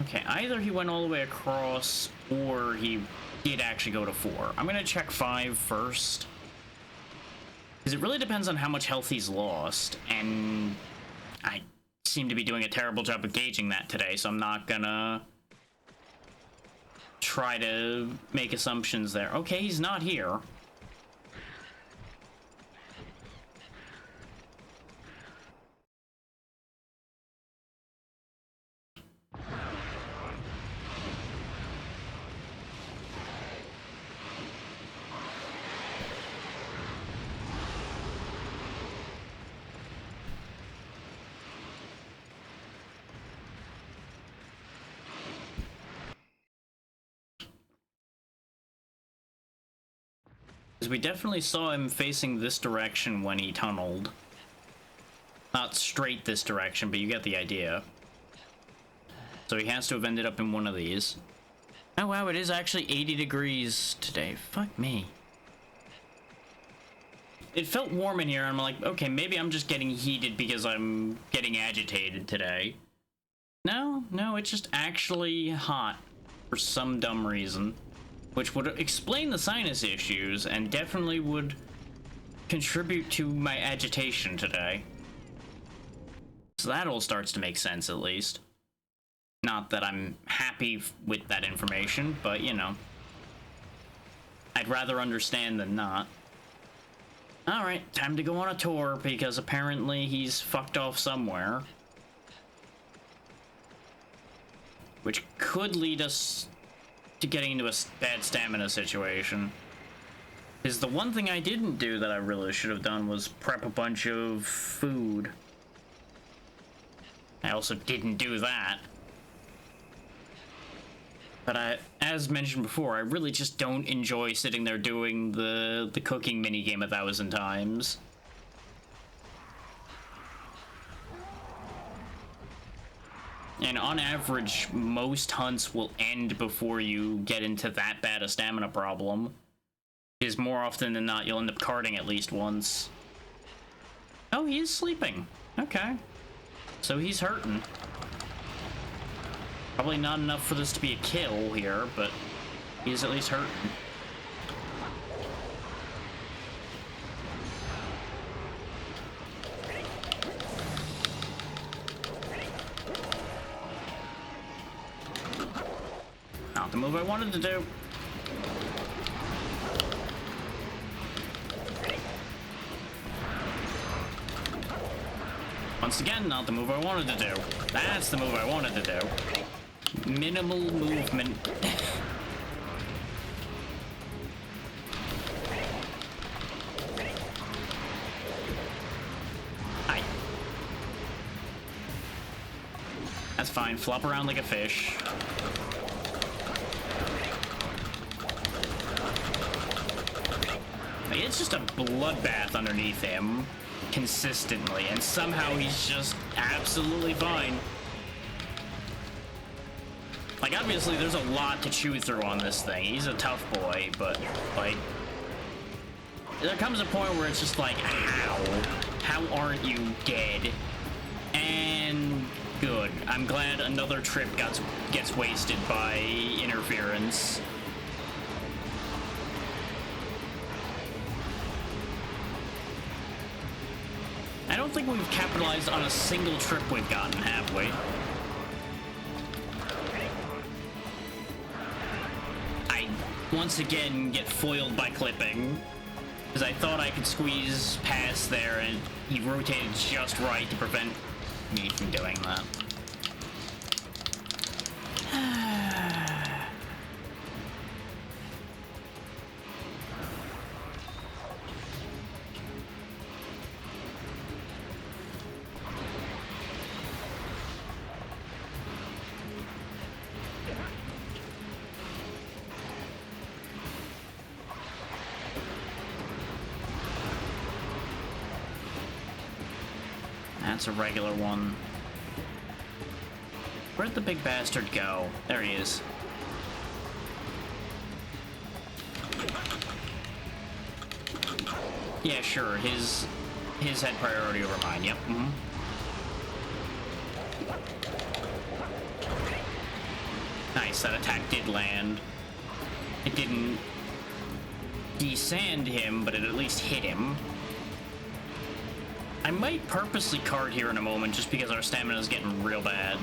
Okay, either he went all the way across, or he did actually go to 4. I'm gonna check 5 first. Because it really depends on how much health he's lost, and I seem to be doing a terrible job of gauging that today, so I'm not gonna try to make assumptions there. Okay, he's not here. We definitely saw him facing this direction when he tunneled. Not straight this direction, but you get the idea. So he has to have ended up in one of these. Oh wow, it is actually 80 degrees today. Fuck me. It felt warm in here, and I'm like, okay, maybe I'm just getting heated because I'm getting agitated today. No, it's just actually hot for some dumb reason. Which would explain the sinus issues, and definitely would contribute to my agitation today. So that all starts to make sense, at least. Not that I'm happy with that information, but, you know. I'd rather understand than not. Alright, time to go on a tour, because apparently he's fucked off somewhere. Which could lead us to getting into a bad stamina situation. Is the one thing I didn't do that I really should have done was prep a bunch of food. I also didn't do that. But as mentioned before, I really just don't enjoy sitting there doing the cooking minigame 1,000 times. And on average, most hunts will end before you get into that bad a stamina problem. Because more often than not, you'll end up carting at least once. Oh, he is sleeping. Okay. So he's hurting. Probably not enough for this to be a kill here, but he's at least hurting. Not the move I wanted to do. Once again, not the move I wanted to do. That's the move I wanted to do. Minimal movement. Hi. That's fine. Flop around like a fish. It's just a bloodbath underneath him consistently, and somehow he's just absolutely fine. Like, obviously there's a lot to chew through on this thing. He's a tough boy, but like there comes a point where it's just like, how aren't you dead? And good. I'm glad another trip gets wasted by interference. I don't think we've capitalized on a single trip we've gotten, have we? I once again get foiled by clipping, because I thought I could squeeze past there, and he rotated just right to prevent me from doing that. That's a regular one. Where'd the big bastard go? There he is. Yeah, sure. His had priority over mine. Yep. Nice, that attack did land. It didn't desand him, but it at least hit him. I might purposely card here in a moment just because our stamina is getting real bad.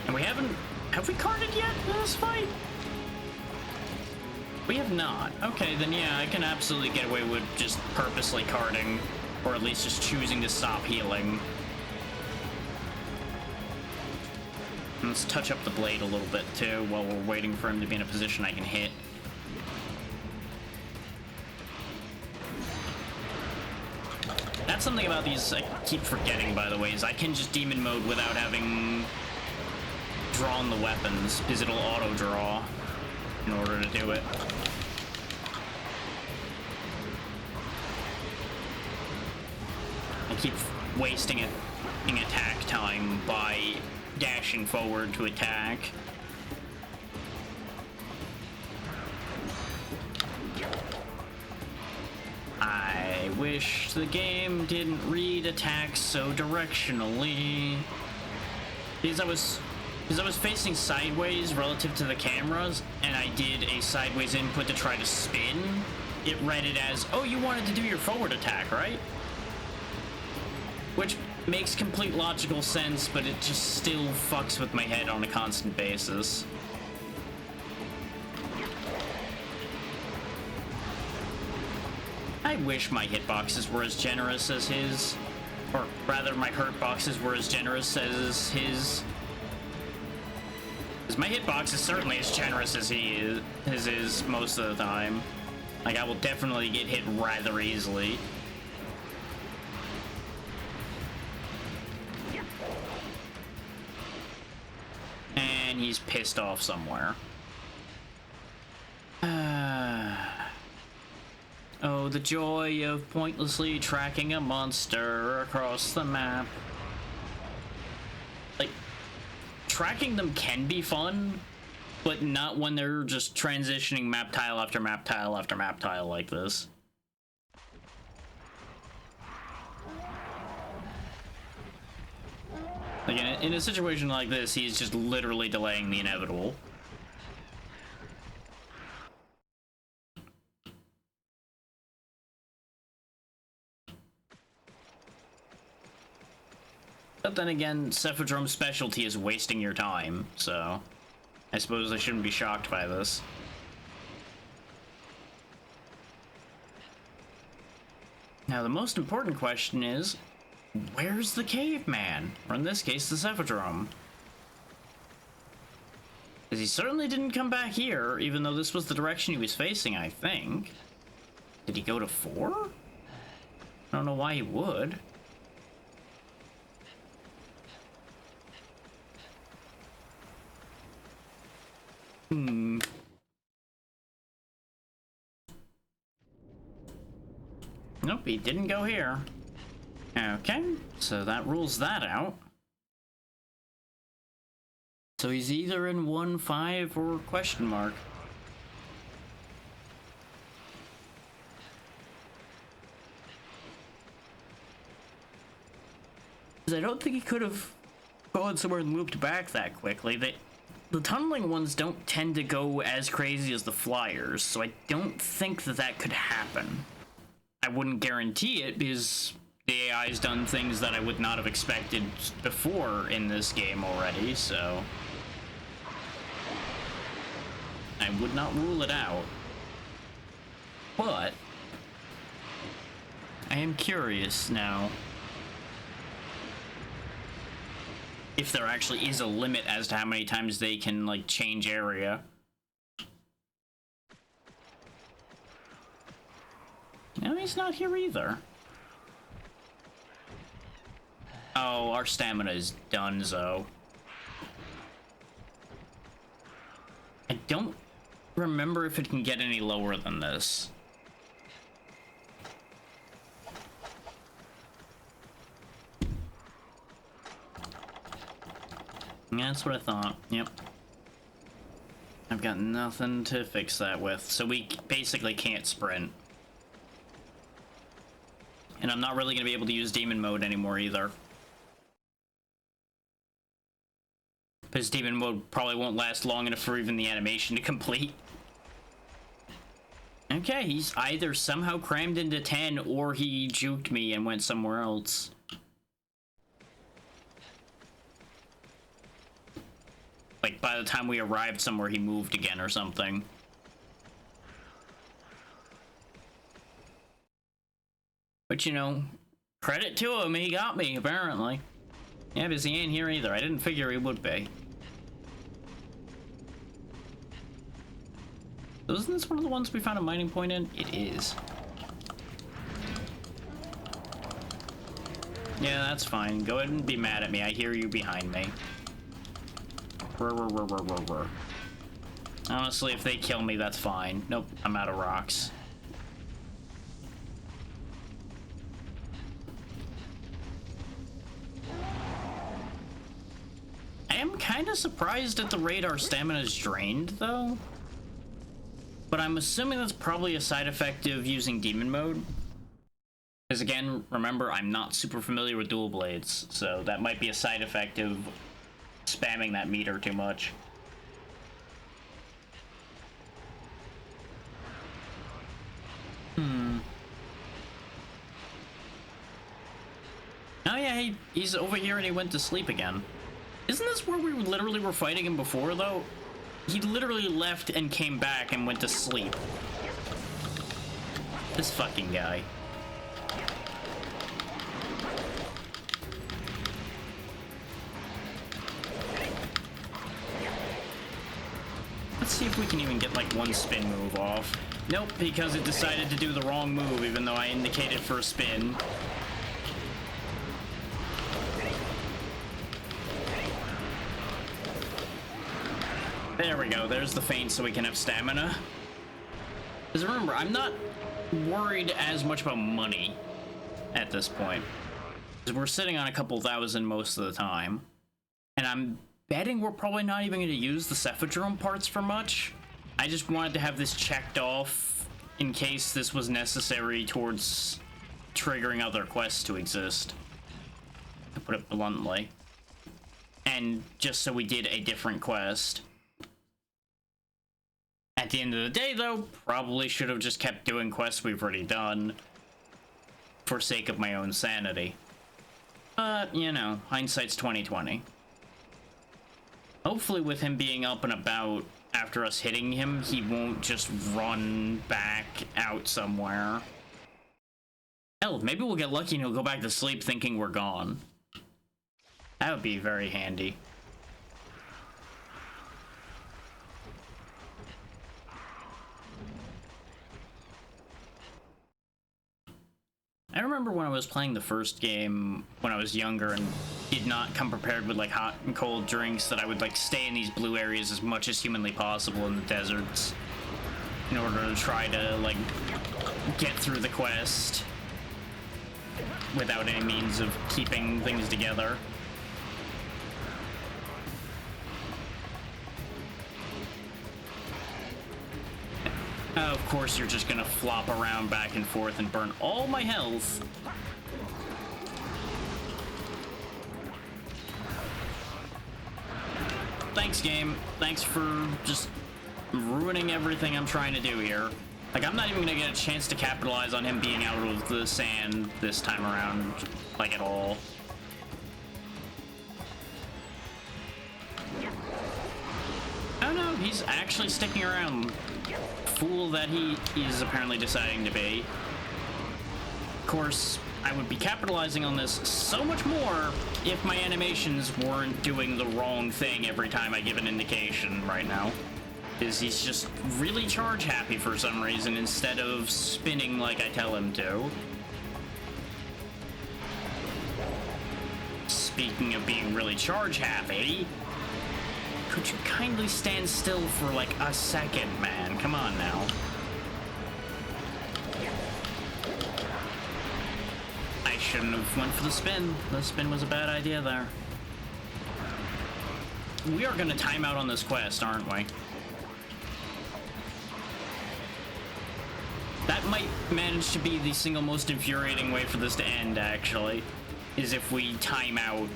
And we haven't... Have we carded yet in this fight? We have not. Okay, then yeah, I can absolutely get away with just purposely carding, or at least just choosing to stop healing. And let's touch up the blade a little bit too while we're waiting for him to be in a position I can hit. That's something about these I keep forgetting, by the way, is I can just demon mode without having drawn the weapons, because it'll auto-draw in order to do it. I keep wasting it in attack time by dashing forward to attack. I wish the game didn't read attacks so directionally. Because I was facing sideways relative to the cameras, and I did a sideways input to try to spin. It read it as, oh, you wanted to do your forward attack, right? Which makes complete logical sense, but it just still fucks with my head on a constant basis. I wish my hitboxes were as generous as his. Or rather, my hurt boxes were as generous as his. Because my hitbox is certainly as generous as his is most of the time. Like, I will definitely get hit rather easily. And he's pissed off somewhere. Oh, the joy of pointlessly tracking a monster across the map. Like, tracking them can be fun, but not when they're just transitioning map tile after map tile after map tile like this. Like, in a situation like this, he's just literally delaying the inevitable. But then again, Cephadrome's specialty is wasting your time, so I suppose I shouldn't be shocked by this. Now, the most important question is, where's the caveman? Or in this case, the Cephadrome. Because he certainly didn't come back here, even though this was the direction he was facing, I think. Did he go to 4? I don't know why he would. Nope, he didn't go here. Okay, so that rules that out. So he's either in 1-5 or question mark. I don't think he could have gone somewhere and looped back that quickly. The tunneling ones don't tend to go as crazy as the flyers, so I don't think that could happen. I wouldn't guarantee it, because the AI's done things that I would not have expected before in this game already, so I would not rule it out. But I am curious now if there actually is a limit as to how many times they can, like, change area. No, he's not here either. Oh, our stamina is donezo. I don't remember if it can get any lower than this. Yeah, that's what I thought. Yep. I've got nothing to fix that with, so we basically can't sprint. And I'm not really going to be able to use demon mode anymore either. Because demon mode probably won't last long enough for even the animation to complete. Okay, he's either somehow crammed into 10 or he juked me and went somewhere else. Like, by the time we arrived somewhere, he moved again or something. But, you know, credit to him, he got me, apparently. Yeah, because he ain't here either. I didn't figure he would be. Isn't this one of the ones we found a mining point in? It is. Yeah, that's fine. Go ahead and be mad at me. I hear you behind me. Honestly, if they kill me, that's fine. Nope, I'm out of rocks. I am kind of surprised at the rate our stamina is drained, though. But I'm assuming that's probably a side effect of using demon mode. Because again, remember, I'm not super familiar with dual blades, so that might be a side effect of spamming that meter too much. Oh yeah, he's over here and he went to sleep again. Isn't this where we literally were fighting him before, though? He literally left and came back and went to sleep. This fucking guy. Let's see if we can even get like one spin move off. Nope, because it decided to do the wrong move even though I indicated for a spin. There we go, there's the feint so we can have stamina. Because remember, I'm not worried as much about money at this point. Because we're sitting on a couple thousand most of the time. And I'm betting we're probably not even going to use the Cephadrome parts for much. I just wanted to have this checked off in case this was necessary towards triggering other quests to exist. To put it bluntly. And just so we did a different quest. At the end of the day, though, probably should have just kept doing quests we've already done for sake of my own sanity. But, you know, hindsight's 20/20. Hopefully with him being up and about after us hitting him, he won't just run back out somewhere. Hell, maybe we'll get lucky and he'll go back to sleep thinking we're gone. That would be very handy. I remember when I was playing the first game when I was younger and did not come prepared with like hot and cold drinks, that I would like stay in these blue areas as much as humanly possible in the deserts in order to try to like get through the quest without any means of keeping things together. Of course, you're just gonna flop around back and forth and burn all my health. Thanks, game. Thanks for just ruining everything I'm trying to do here. Like, I'm not even gonna get a chance to capitalize on him being out of the sand this time around, like, at all. Oh no, he's actually sticking around. Fool that he is apparently deciding to be. Of course, I would be capitalizing on this so much more if my animations weren't doing the wrong thing every time I give an indication right now. Is he's just really charge happy for some reason instead of spinning like I tell him to. Speaking of being really charge happy, could you kindly stand still for like a second, man? Come on now. I shouldn't have went for the spin. The spin was a bad idea there. We are gonna time out on this quest, aren't we? That might manage to be the single most infuriating way for this to end, actually, is if we time out.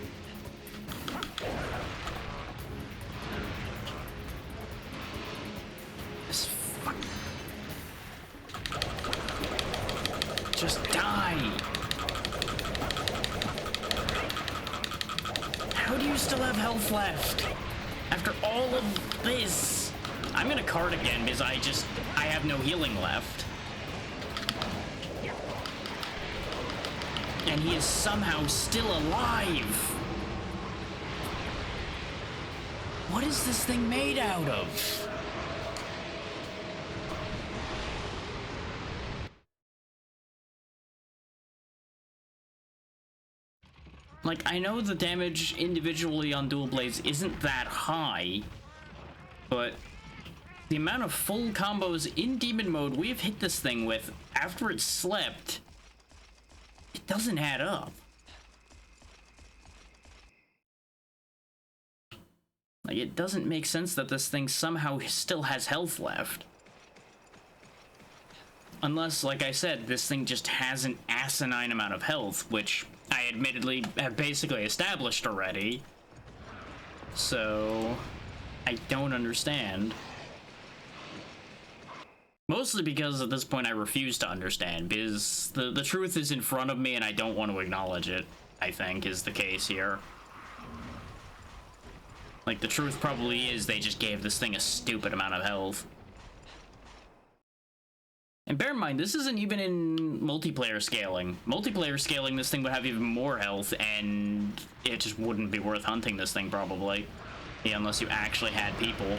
Just die! How do you still have health left? After all of this? I'm gonna card again because I have no healing left. And he is somehow still alive! What is this thing made out of? Like, I know the damage individually on dual blades isn't that high, but the amount of full combos in demon mode we've hit this thing with after it slept, it doesn't add up. Like, it doesn't make sense that this thing somehow still has health left. Unless, like I said, this thing just has an asinine amount of health, which I admittedly have basically established already. So, I don't understand. Mostly because at this point I refuse to understand, because the truth is in front of me and I don't want to acknowledge it, I think, is the case here. Like, the truth probably is they just gave this thing a stupid amount of health. And bear in mind, this isn't even in multiplayer scaling. Multiplayer scaling, this thing would have even more health, and it just wouldn't be worth hunting this thing, probably. Yeah, unless you actually had people.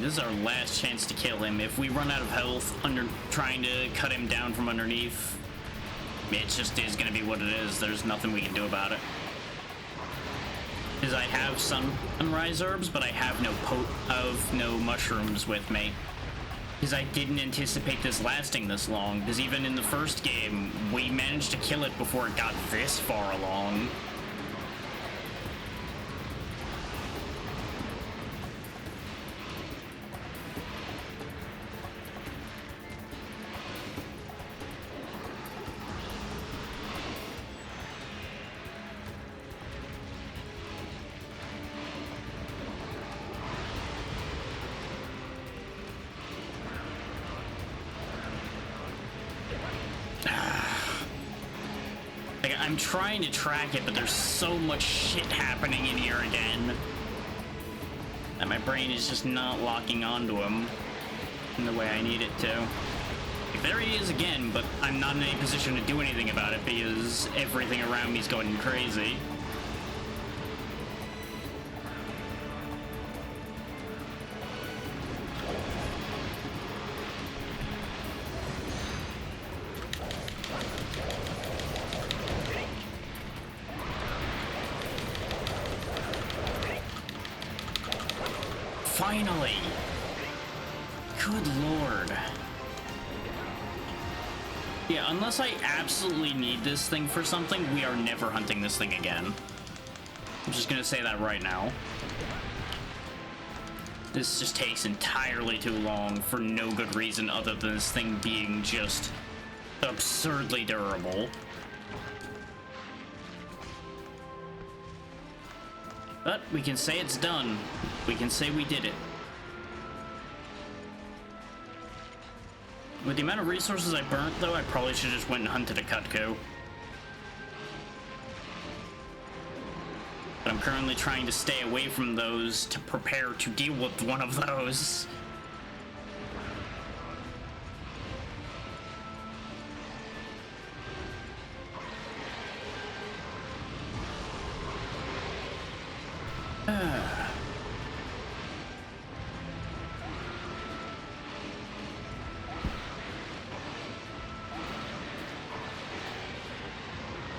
This is our last chance to kill him. If we run out of health trying to cut him down from underneath, it just is going to be what it is. There's nothing we can do about it. Because I have sunrise herbs, but I have no mushrooms with me. Because I didn't anticipate this lasting this long. Because even in the first game, we managed to kill it before it got this far along. I'm trying to track it, but there's so much shit happening in here again that my brain is just not locking onto him in the way I need it to. Like, there he is again, but I'm not in any position to do anything about it because everything around me is going crazy. Finally! Good lord. Yeah, unless I absolutely need this thing for something, we are never hunting this thing again. I'm just gonna say that right now. This just takes entirely too long for no good reason other than this thing being just absurdly durable. But we can say it's done. We can say we did it. With the amount of resources I burnt, though, I probably should just went and hunted a Cutco. But I'm currently trying to stay away from those to prepare to deal with one of those.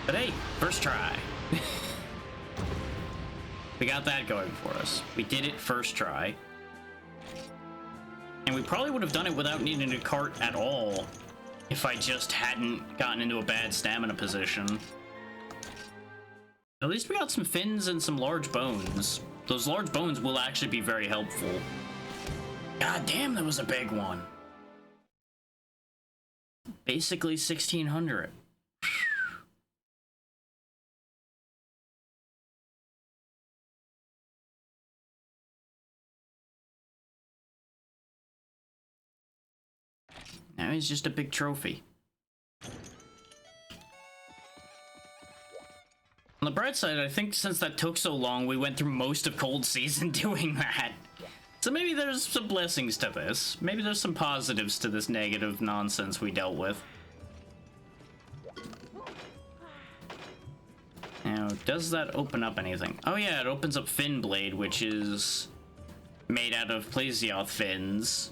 But hey, first try. We got that going for us. We did it first try. And we probably would have done it without needing a cart at all if I just hadn't gotten into a bad stamina position. At least we got some fins and some large bones. Those large bones will actually be very helpful. God damn, that was a big one. basically 1600. Now he's just a big trophy. On the bright side, I think since that took so long, we went through most of Cold Season doing that. So maybe there's some blessings to this. Maybe there's some positives to this negative nonsense we dealt with. Now, does that open up anything? Oh yeah, it opens up Fin Blade, which is made out of Plesioth fins.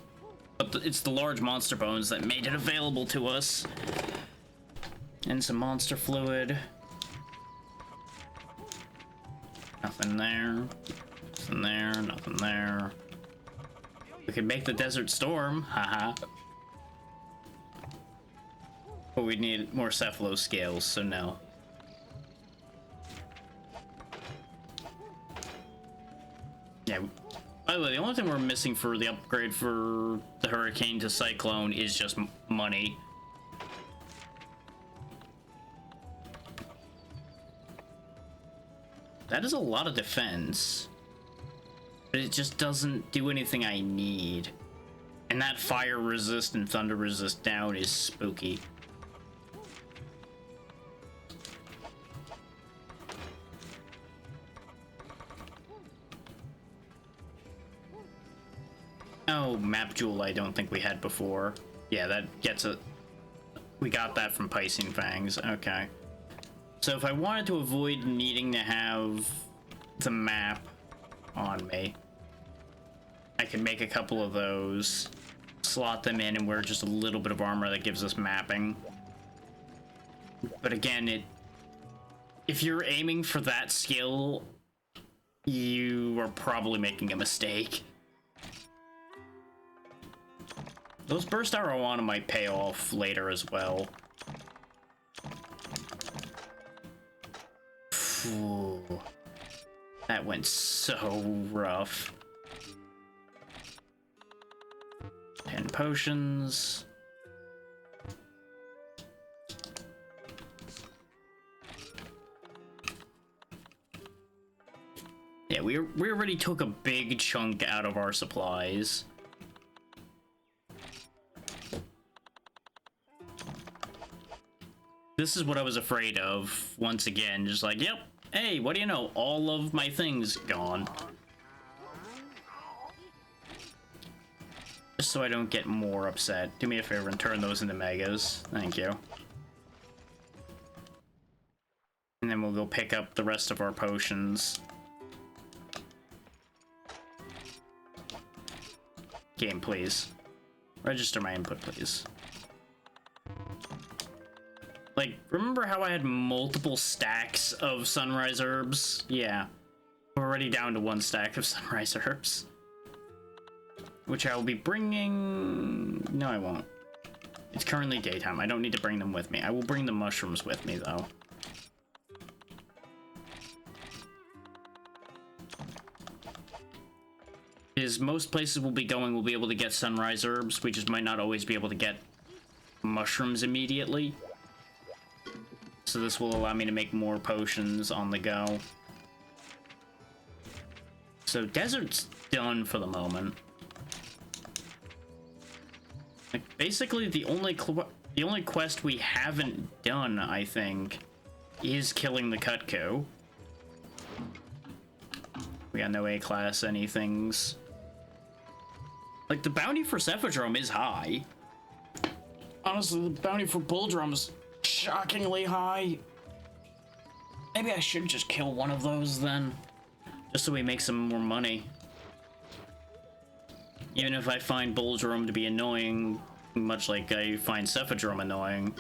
But it's the large monster bones that made it available to us. And some monster fluid. Nothing there. Nothing there. Nothing there. We could make the Desert Storm. Haha. But we'd need more Cephalo scales, so no. Yeah. By the way, the only thing we're missing for the upgrade for the Hurricane to Cyclone is just money. That is a lot of defense. But it just doesn't do anything I need. And that fire resist and thunder resist down is spooky. Oh, map jewel I don't think we had before. Yeah, that gets it. We got that from Piscine Fangs. Okay. So if I wanted to avoid needing to have the map on me, I could make a couple of those, slot them in, and wear just a little bit of armor that gives us mapping. But again, if you're aiming for that skill, you are probably making a mistake. Those burst Arowana might pay off later as well. Ooh, that went so rough. 10 potions. Yeah, we already took a big chunk out of our supplies. This is what I was afraid of, once again, just like, yep, hey, what do you know, all of my things gone. Just so I don't get more upset, do me a favor and turn those into megas, thank you. And then we'll go pick up the rest of our potions. Game, please. Register my input, please. Like, remember how I had multiple stacks of sunrise herbs? Yeah. We're already down to 1 stack of sunrise herbs. Which I will be bringing... No, I won't. It's currently daytime. I don't need to bring them with me. I will bring the mushrooms with me, though. Because most places we'll be going will be able to get sunrise herbs. We just might not always be able to get mushrooms immediately. So this will allow me to make more potions on the go. So desert's done for the moment. Like basically the only quest we haven't done, I think, is killing the Cutco. We got no A-class anythings. Like the bounty for Cephadrome is high. Honestly, the bounty for Bulldrum's shockingly high. Maybe I should just kill one of those then, just so we make some more money. Even if I find Bulldrum to be annoying, much like I find Cephadrome annoying.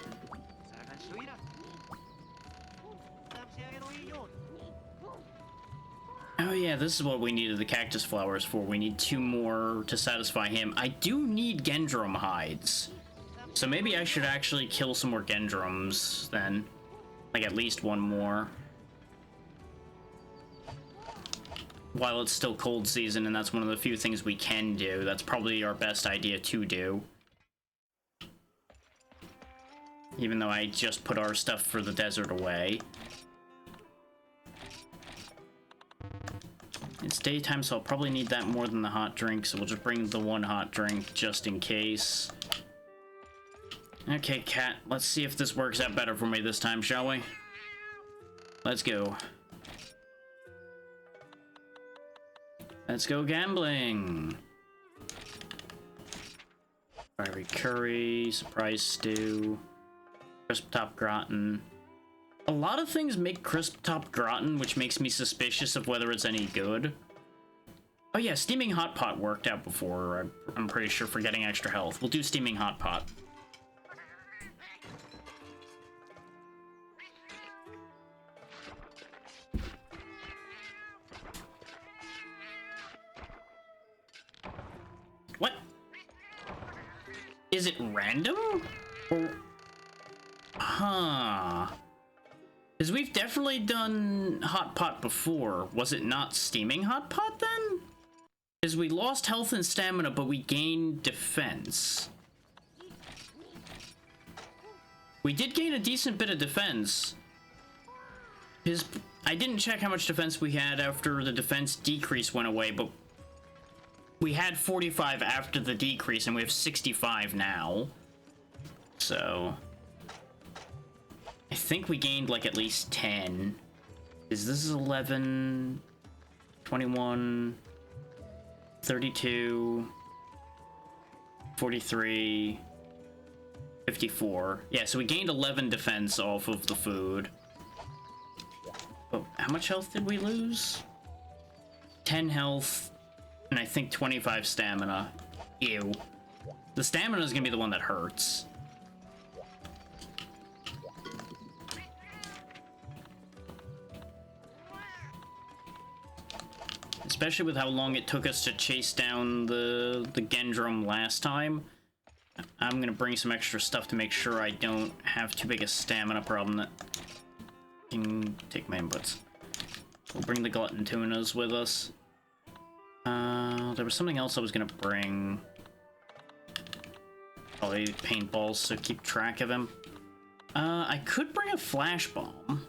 Oh yeah, this is what we needed the cactus flowers for. We need 2 more to satisfy him. I do need Gendrum hides. So maybe I should actually kill some more Gendrums then. Like at least 1 more. While it's still cold season, and that's one of the few things we can do. That's probably our best idea to do. even though I just put our stuff for the desert away. It's daytime, so I'll probably need that more than the hot drink, so we'll just bring the one hot drink just in case. Okay, cat, let's see if this works out better for me this time, shall we? Let's go. Let's go gambling. Fiery curry, surprise stew, crisp top gratin. A lot of things make crisp top gratin, which makes me suspicious of whether it's any good. Oh yeah, steaming hot pot worked out before, I'm pretty sure, for getting extra health. We'll do steaming hot pot. What? Is it random? Or... Huh. Because we've definitely done hot pot before. Was it not steaming hot pot then? Because we lost health and stamina, but we gained defense. We did gain a decent bit of defense. I didn't check how much defense we had after the defense decrease went away, but we had 45 after the decrease, and we have 65 now. So... I think we gained, like, at least 10. This is 11... 21... 32... 43... 54. Yeah, so we gained 11 defense off of the food. Oh, how much health did we lose? 10 health, and I think 25 stamina. Ew. The stamina is gonna be the one that hurts. Especially with how long it took us to chase down the Gendrum last time. I'm gonna bring some extra stuff to make sure I don't have too big a stamina problem that can take my inputs. We'll bring the glutton tunas with us. There was something else I was gonna bring. Probably paintballs, so keep track of him. I could bring a flash bomb.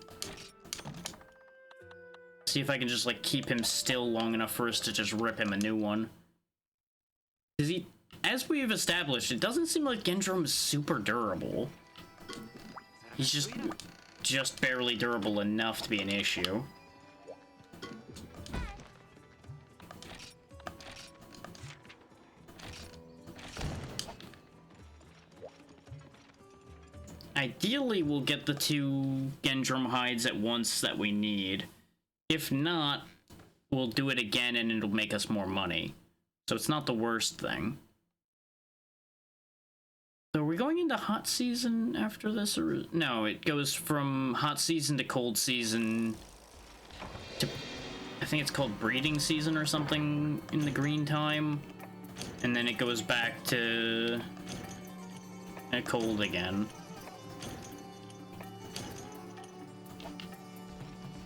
See if I can just, like, keep him still long enough for us to just rip him a new one. Because he, as we've established, it doesn't seem like Gendrum is super durable. He's just barely durable enough to be an issue. Ideally, we'll get the 2 Gendrum hides at once that we need. If not, we'll do it again and it'll make us more money. So it's not the worst thing. So are we going into hot season after this, or... No, it goes from hot season to cold season to... I think it's called breeding season or something in the green time. And then it goes back to... cold again.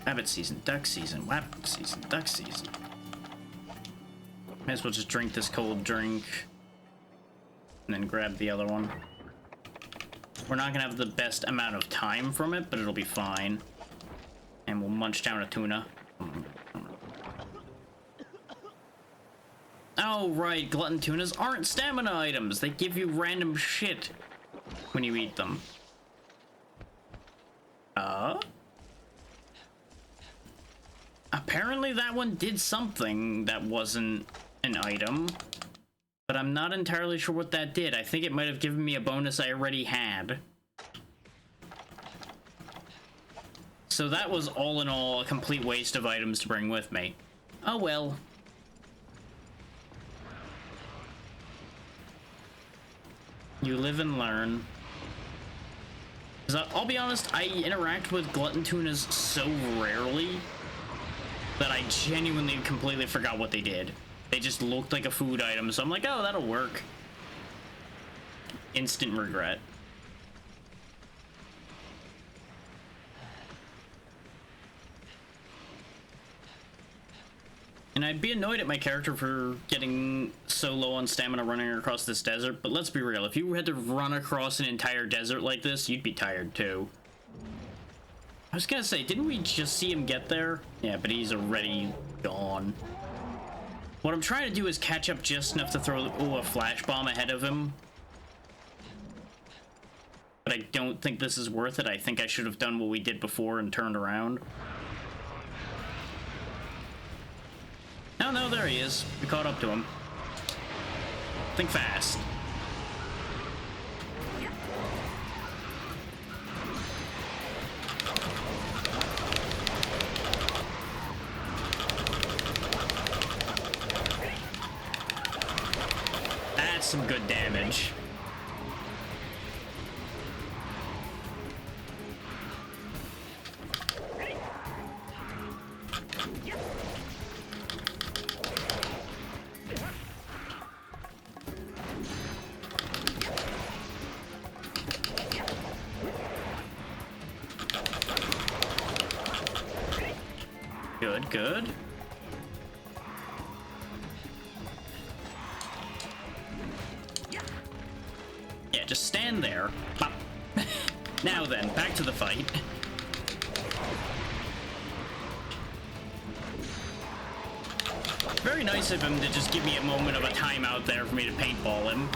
Rabbit season, duck season, wabbit season, duck season. May as well just drink this cold drink. And then grab the other one. We're not gonna have the best amount of time from it, but it'll be fine. And we'll munch down a tuna. Oh, right, glutton tunas aren't stamina items. They give you random shit when you eat them. Apparently that one did something that wasn't an item, but I'm not entirely sure what that did. I think it might have given me a bonus I already had. So that was all in all a complete waste of items to bring with me. Oh well. You live and learn. 'Cause I'll be honest, I interact with glutton tunas so rarely that I genuinely completely forgot what they did. They just looked like a food item, so I'm like, oh, that'll work. Instant regret. And I'd be annoyed at my character for getting so low on stamina running across this desert, but let's be real, if you had to run across an entire desert like this, you'd be tired too. I was gonna say, didn't we just see him get there? Yeah, but he's already gone. What I'm trying to do is catch up just enough to throw a flash bomb ahead of him. But I don't think this is worth it. I think I should have done what we did before and turned around. No, there he is. We caught up to him. Think fast. That's some good damage. Good. Yeah, just stand there. Pop. Now then, back to the fight. Very nice of him to just give me a moment of a timeout there for me to paintball him.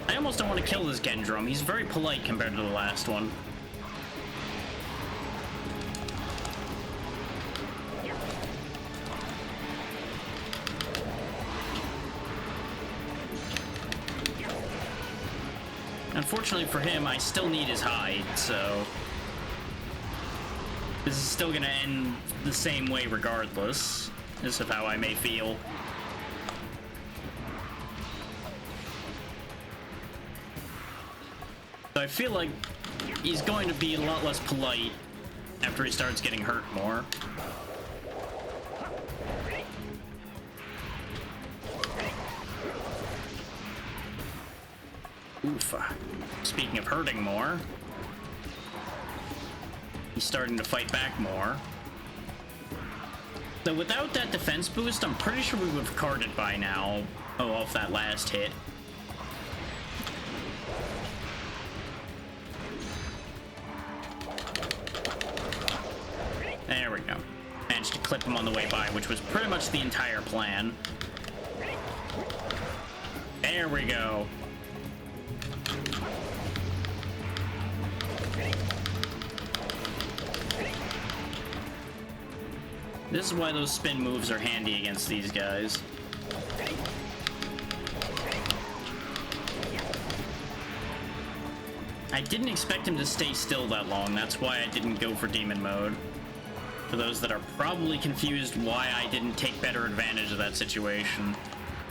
I almost don't want to kill this Gendrum. He's very polite compared to the last one. Unfortunately for him, I still need his hide, so this is still gonna end the same way regardless, as of how I may feel. So I feel like he's going to be a lot less polite after he starts getting hurt more. Oof. Speaking of hurting more, he's starting to fight back more. So without that defense boost, I'm pretty sure we would have carded by now. Oh, off that last hit. There we go. Managed to clip him on the way by, which was pretty much the entire plan. There we go. This is why those spin moves are handy against these guys. I didn't expect him to stay still that long. That's why I didn't go for demon mode. For those that are probably confused why I didn't take better advantage of that situation.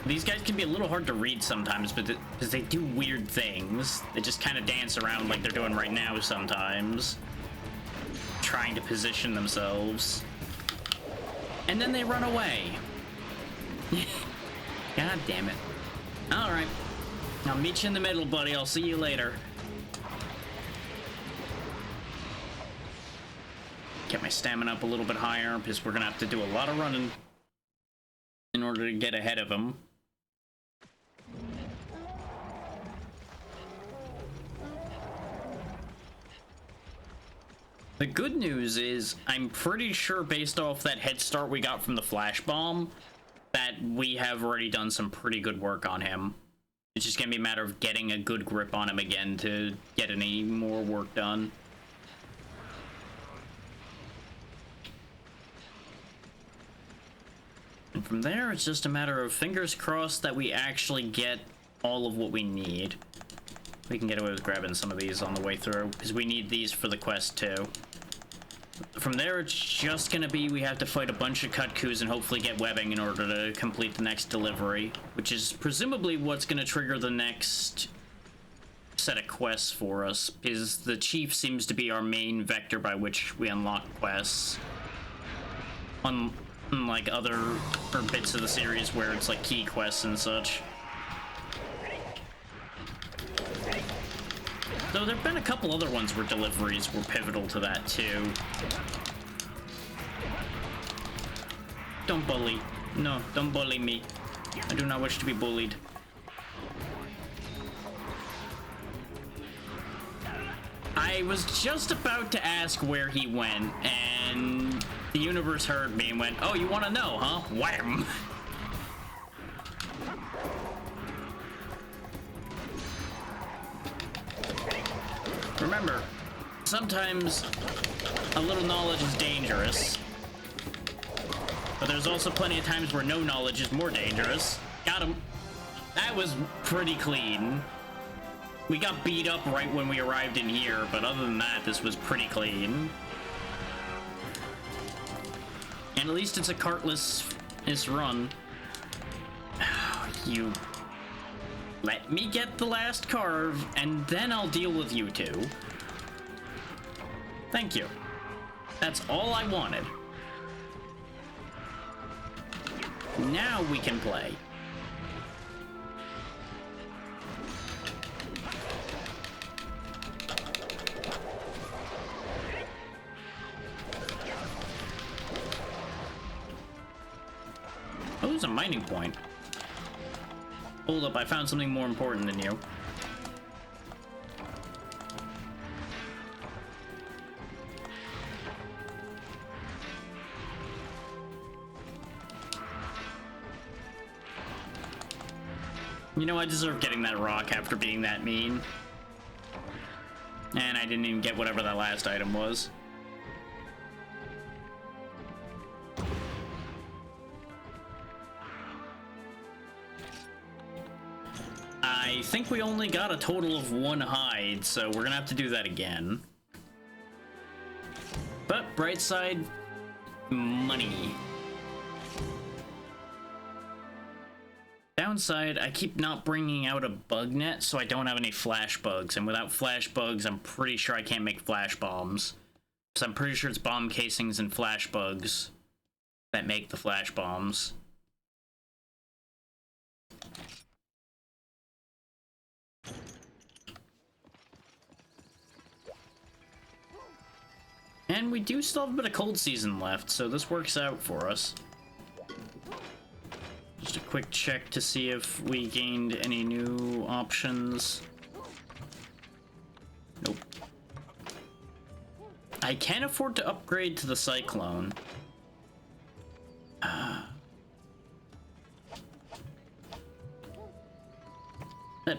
These guys can be a little hard to read sometimes, but because they do weird things. They just kind of dance around like they're doing right now sometimes. Trying to position themselves. And then they run away. God damn it. Alright. I'll meet you in the middle, buddy. I'll see you later. Get my stamina up a little bit higher, because we're gonna have to do a lot of running in order to get ahead of him. The good news is, I'm pretty sure based off that head start we got from the flash bomb, that we have already done some pretty good work on him. It's just gonna be a matter of getting a good grip on him again to get any more work done. And from there, it's just a matter of fingers crossed that we actually get all of what we need. We can get away with grabbing some of these on the way through, because we need these for the quest too. From there, it's just gonna be we have to fight a bunch of Kutkus and hopefully get webbing in order to complete the next delivery, which is presumably what's gonna trigger the next set of quests for us, because the Chief seems to be our main vector by which we unlock quests. Unlike other bits of the series where it's like key quests and such. Though there've been a couple other ones where deliveries were pivotal to that too. Don't bully. No, don't bully me. I do not wish to be bullied. I was just about to ask where he went, and the universe heard me and went, "Oh, you want to know, huh?" Wham! Remember, sometimes a little knowledge is dangerous, but there's also plenty of times where no knowledge is more dangerous. Got him. That was pretty clean. We got beat up right when we arrived in here, but other than that, this was pretty clean. And at least it's a cartless run. You let me get the last carve, and then I'll deal with you two. Thank you. That's all I wanted. Now we can play. Oh, there's a mining point. Hold up, I found something more important than you. You know, I deserve getting that rock after being that mean. And I didn't even get whatever that last item was. I think we only got a total of 1 hide, so we're gonna have to do that again. But bright side, money. Downside, I keep not bringing out a bug net, so I don't have any flash bugs, and without flash bugs, I'm pretty sure I can't make flash bombs. So I'm pretty sure it's bomb casings and flash bugs that make the flash bombs. And we do still have a bit of cold season left, so this works out for us. Just a quick check to see if we gained any new options. Nope. I can't afford to upgrade to the Cyclone. That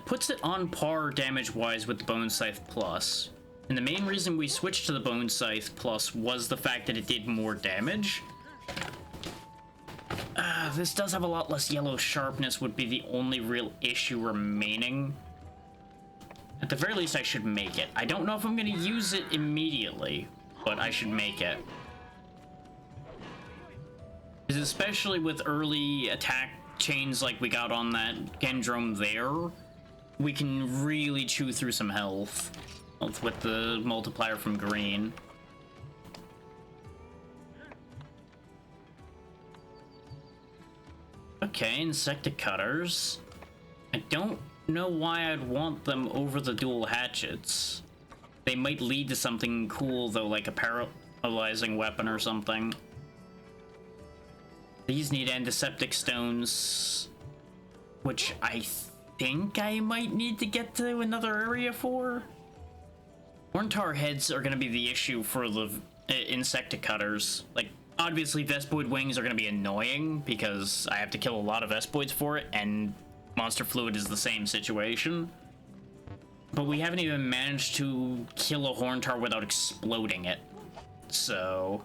puts it on par damage-wise with the Bone Scythe Plus. And the main reason we switched to the Bone Scythe Plus was the fact that it did more damage. This does have a lot less yellow sharpness, would be the only real issue remaining. At the very least, I should make it. I don't know if I'm going to use it immediately, but I should make it. Because especially with early attack chains like we got on that Gendrome there, we can really chew through some health with the multiplier from green. Okay, insecticutters. I don't know why I'd want them over the dual hatchets. They might lead to something cool though, like a paralyzing weapon or something. These need antiseptic stones, which I think I might need to get to another area for. Horntar heads are going to be the issue for the insecticutters. Like, obviously Vespoid wings are going to be annoying because I have to kill a lot of Vespoids for it, and Monster Fluid is the same situation. But we haven't even managed to kill a Horntar without exploding it. So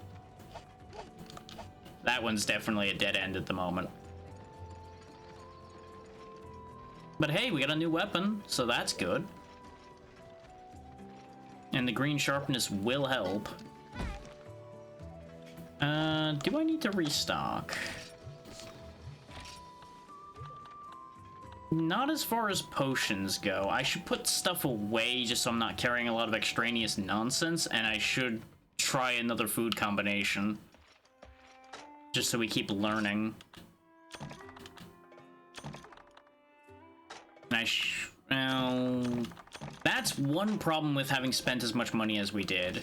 that one's definitely a dead end at the moment. But hey, we got a new weapon, so that's good. And the green sharpness will help. Do I need to restock? Not as far as potions go. I should put stuff away just so I'm not carrying a lot of extraneous nonsense, and I should try another food combination. Just so we keep learning. And well, That's one problem with having spent as much money as we did,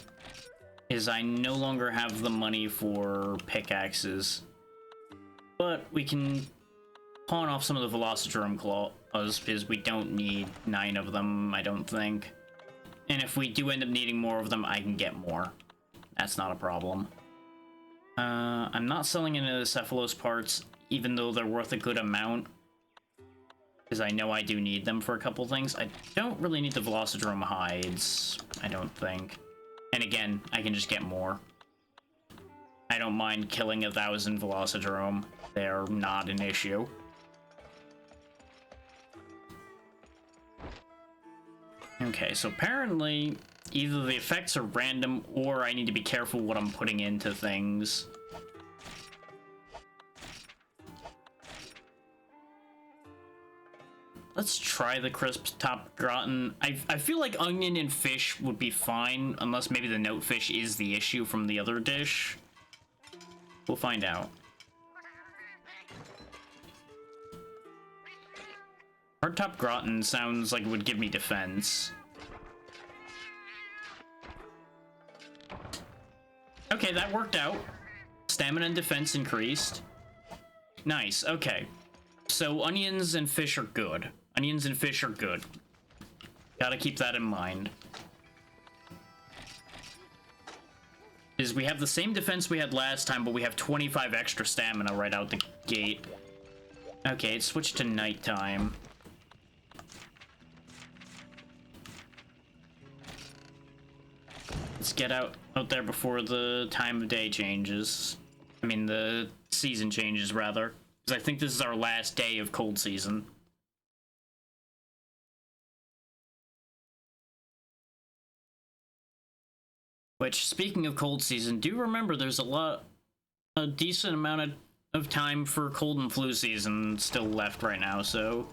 is I no longer have the money for pickaxes. But we can pawn off some of the Velocidrome claws, because we don't need 9 of them, I don't think. And if we do end up needing more of them, I can get more. That's not a problem. I'm not selling any of the Cephalos parts, even though they're worth a good amount, because I know I do need them for a couple things. I don't really need the Velocidrome hides, I don't think. And again, I can just get more. I don't mind killing 1,000 Velocidrome. They're not an issue. Okay, so apparently either the effects are random or I need to be careful what I'm putting into things. Let's try the crisp top gratin. I feel like onion and fish would be fine, unless maybe the note fish is the issue from the other dish. We'll find out. Hardtop gratin sounds like it would give me defense. Okay, that worked out. Stamina and defense increased. Nice, okay. So onions and fish are good. Onions and fish are good. Gotta keep that in mind. Is we have the same defense we had last time, but we have 25 extra stamina right out the gate. Okay, it switched to nighttime. Let's get out there before the time of day changes. I mean, the season changes, rather. Because I think this is our last day of cold season. Which, speaking of cold season, do remember there's a decent amount of time for cold and flu season still left right now, so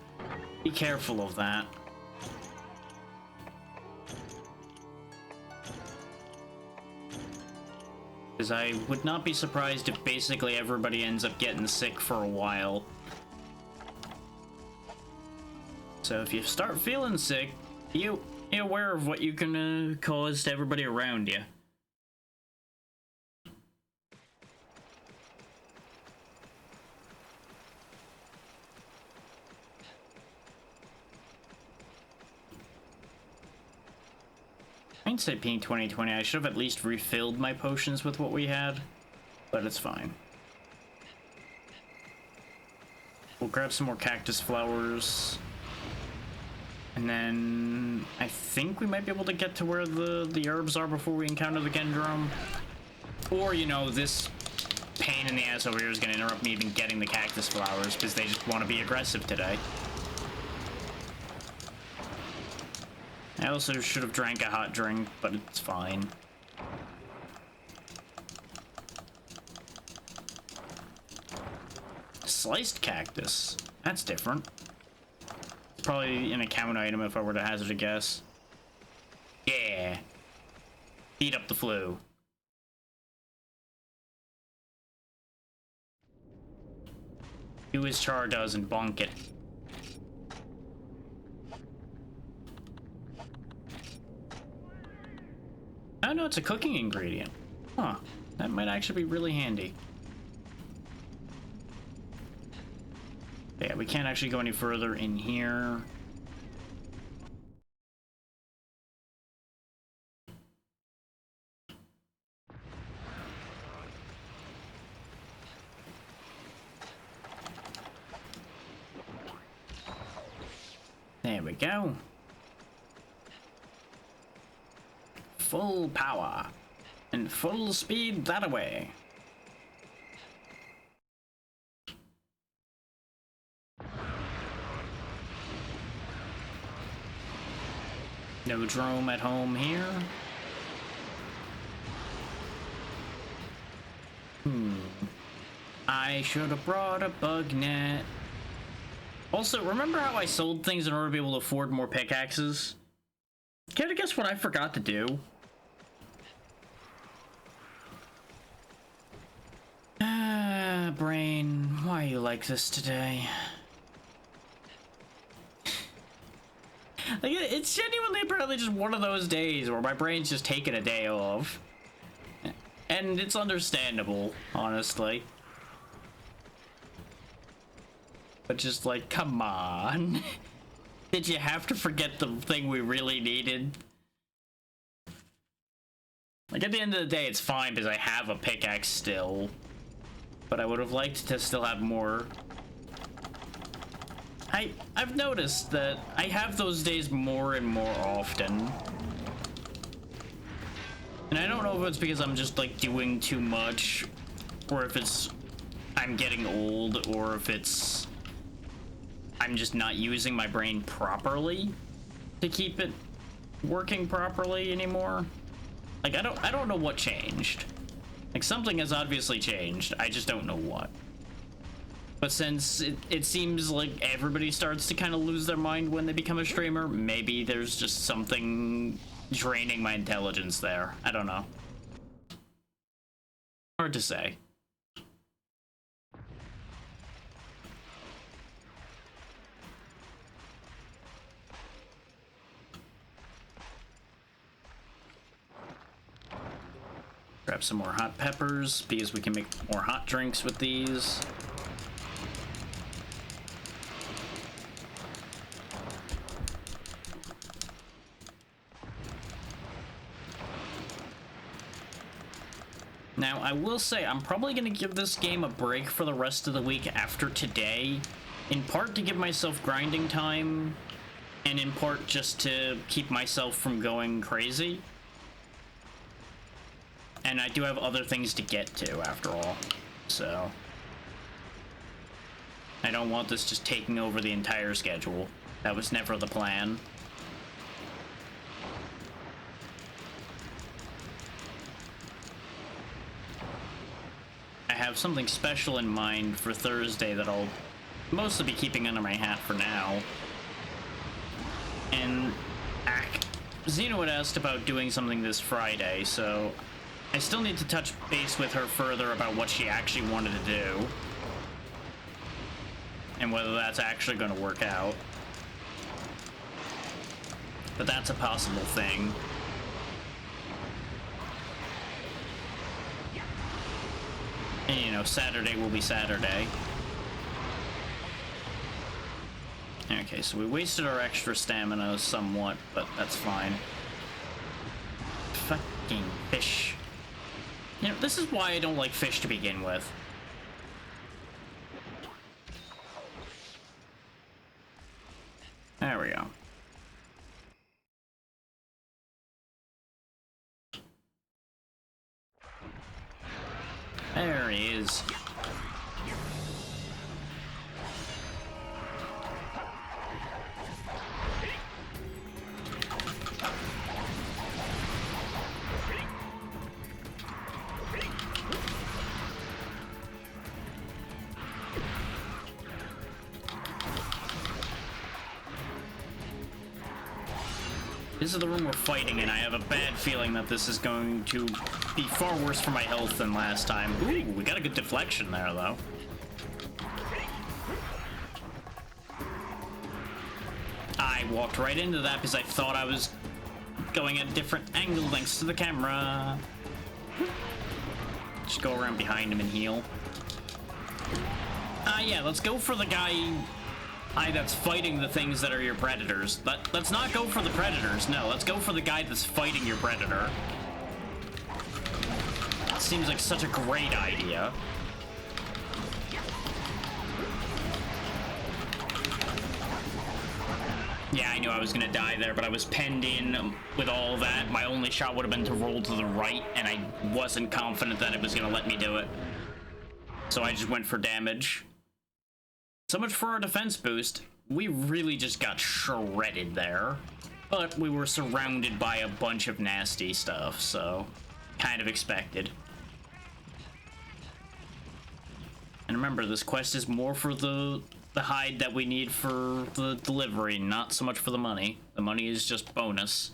be careful of that. Because I would not be surprised if basically everybody ends up getting sick for a while. So if you start feeling sick, be aware of what you can cause to everybody around you. Hindsight being 2020, I should have at least refilled my potions with what we had, but it's fine. We'll grab some more cactus flowers, and then I think we might be able to get to where the herbs are before we encounter the Gendrome. Or, you know, this pain in the ass over here is going to interrupt me even getting the cactus flowers because they just want to be aggressive today. I also should have drank a hot drink, but it's fine. Sliced cactus. That's different. It's probably an account item if I were to hazard a guess. Yeah. Beat up the flu. Do as Char does and bonk it. Oh no, it's a cooking ingredient. Huh. That might actually be really handy. Yeah, we can't actually go any further in here. There we go. Full power and full speed that away. No drone at home here. I should have brought a bug net. Also, remember how I sold things in order to be able to afford more pickaxes? Care to guess what I forgot to do? Brain, why are you like this today? Like, it's genuinely apparently just one of those days where my brain's just taking a day off. And it's understandable, honestly. But just like, come on. Did you have to forget the thing we really needed? Like, at the end of the day, it's fine because I have a pickaxe still. But I would have liked to still have more. I've noticed that I have those days more and more often. And I don't know if it's because I'm just, like, doing too much, or if it's I'm getting old, or if it's I'm just not using my brain properly to keep it working properly anymore. Like, I don't know what changed. Like, something has obviously changed. I just don't know what. But since it seems like everybody starts to kind of lose their mind when they become a streamer, maybe there's just something draining my intelligence there. I don't know. Hard to say. Grab some more hot peppers because we can make more hot drinks with these. Now, I will say, I'm probably going to give this game a break for the rest of the week after today, in part to give myself grinding time, and in part just to keep myself from going crazy. And I do have other things to get to, after all, so I don't want this just taking over the entire schedule. That was never the plan. I have something special in mind for Thursday that I'll mostly be keeping under my hat for now. And Xeno had asked about doing something this Friday, so I still need to touch base with her further about what she actually wanted to do. And whether that's actually going to work out. But that's a possible thing. And, you know, Saturday will be Saturday. Okay, so we wasted our extra stamina somewhat, but that's fine. Fucking fish. You know, this is why I don't like fish to begin with. There we go. There he is. This is the room we're fighting in. I have a bad feeling that this is going to be far worse for my health than last time. Ooh, we got a good deflection there, though. I walked right into that because I thought I was going at a different angle thanks to the camera. Just go around behind him and heal. Yeah, let's go for the guy that's fighting the things that are your predators. Let's not go for the predators. No, let's go for the guy that's fighting your predator. It seems like such a great idea. Yeah, I knew I was gonna die there, but I was penned in with all that. My only shot would have been to roll to the right, and I wasn't confident that it was gonna let me do it. So I just went for damage. So much for our defense boost. We really just got shredded there. But we were surrounded by a bunch of nasty stuff, so kind of expected. And remember, this quest is more for the hide that we need for the delivery, not so much for the money. The money is just bonus.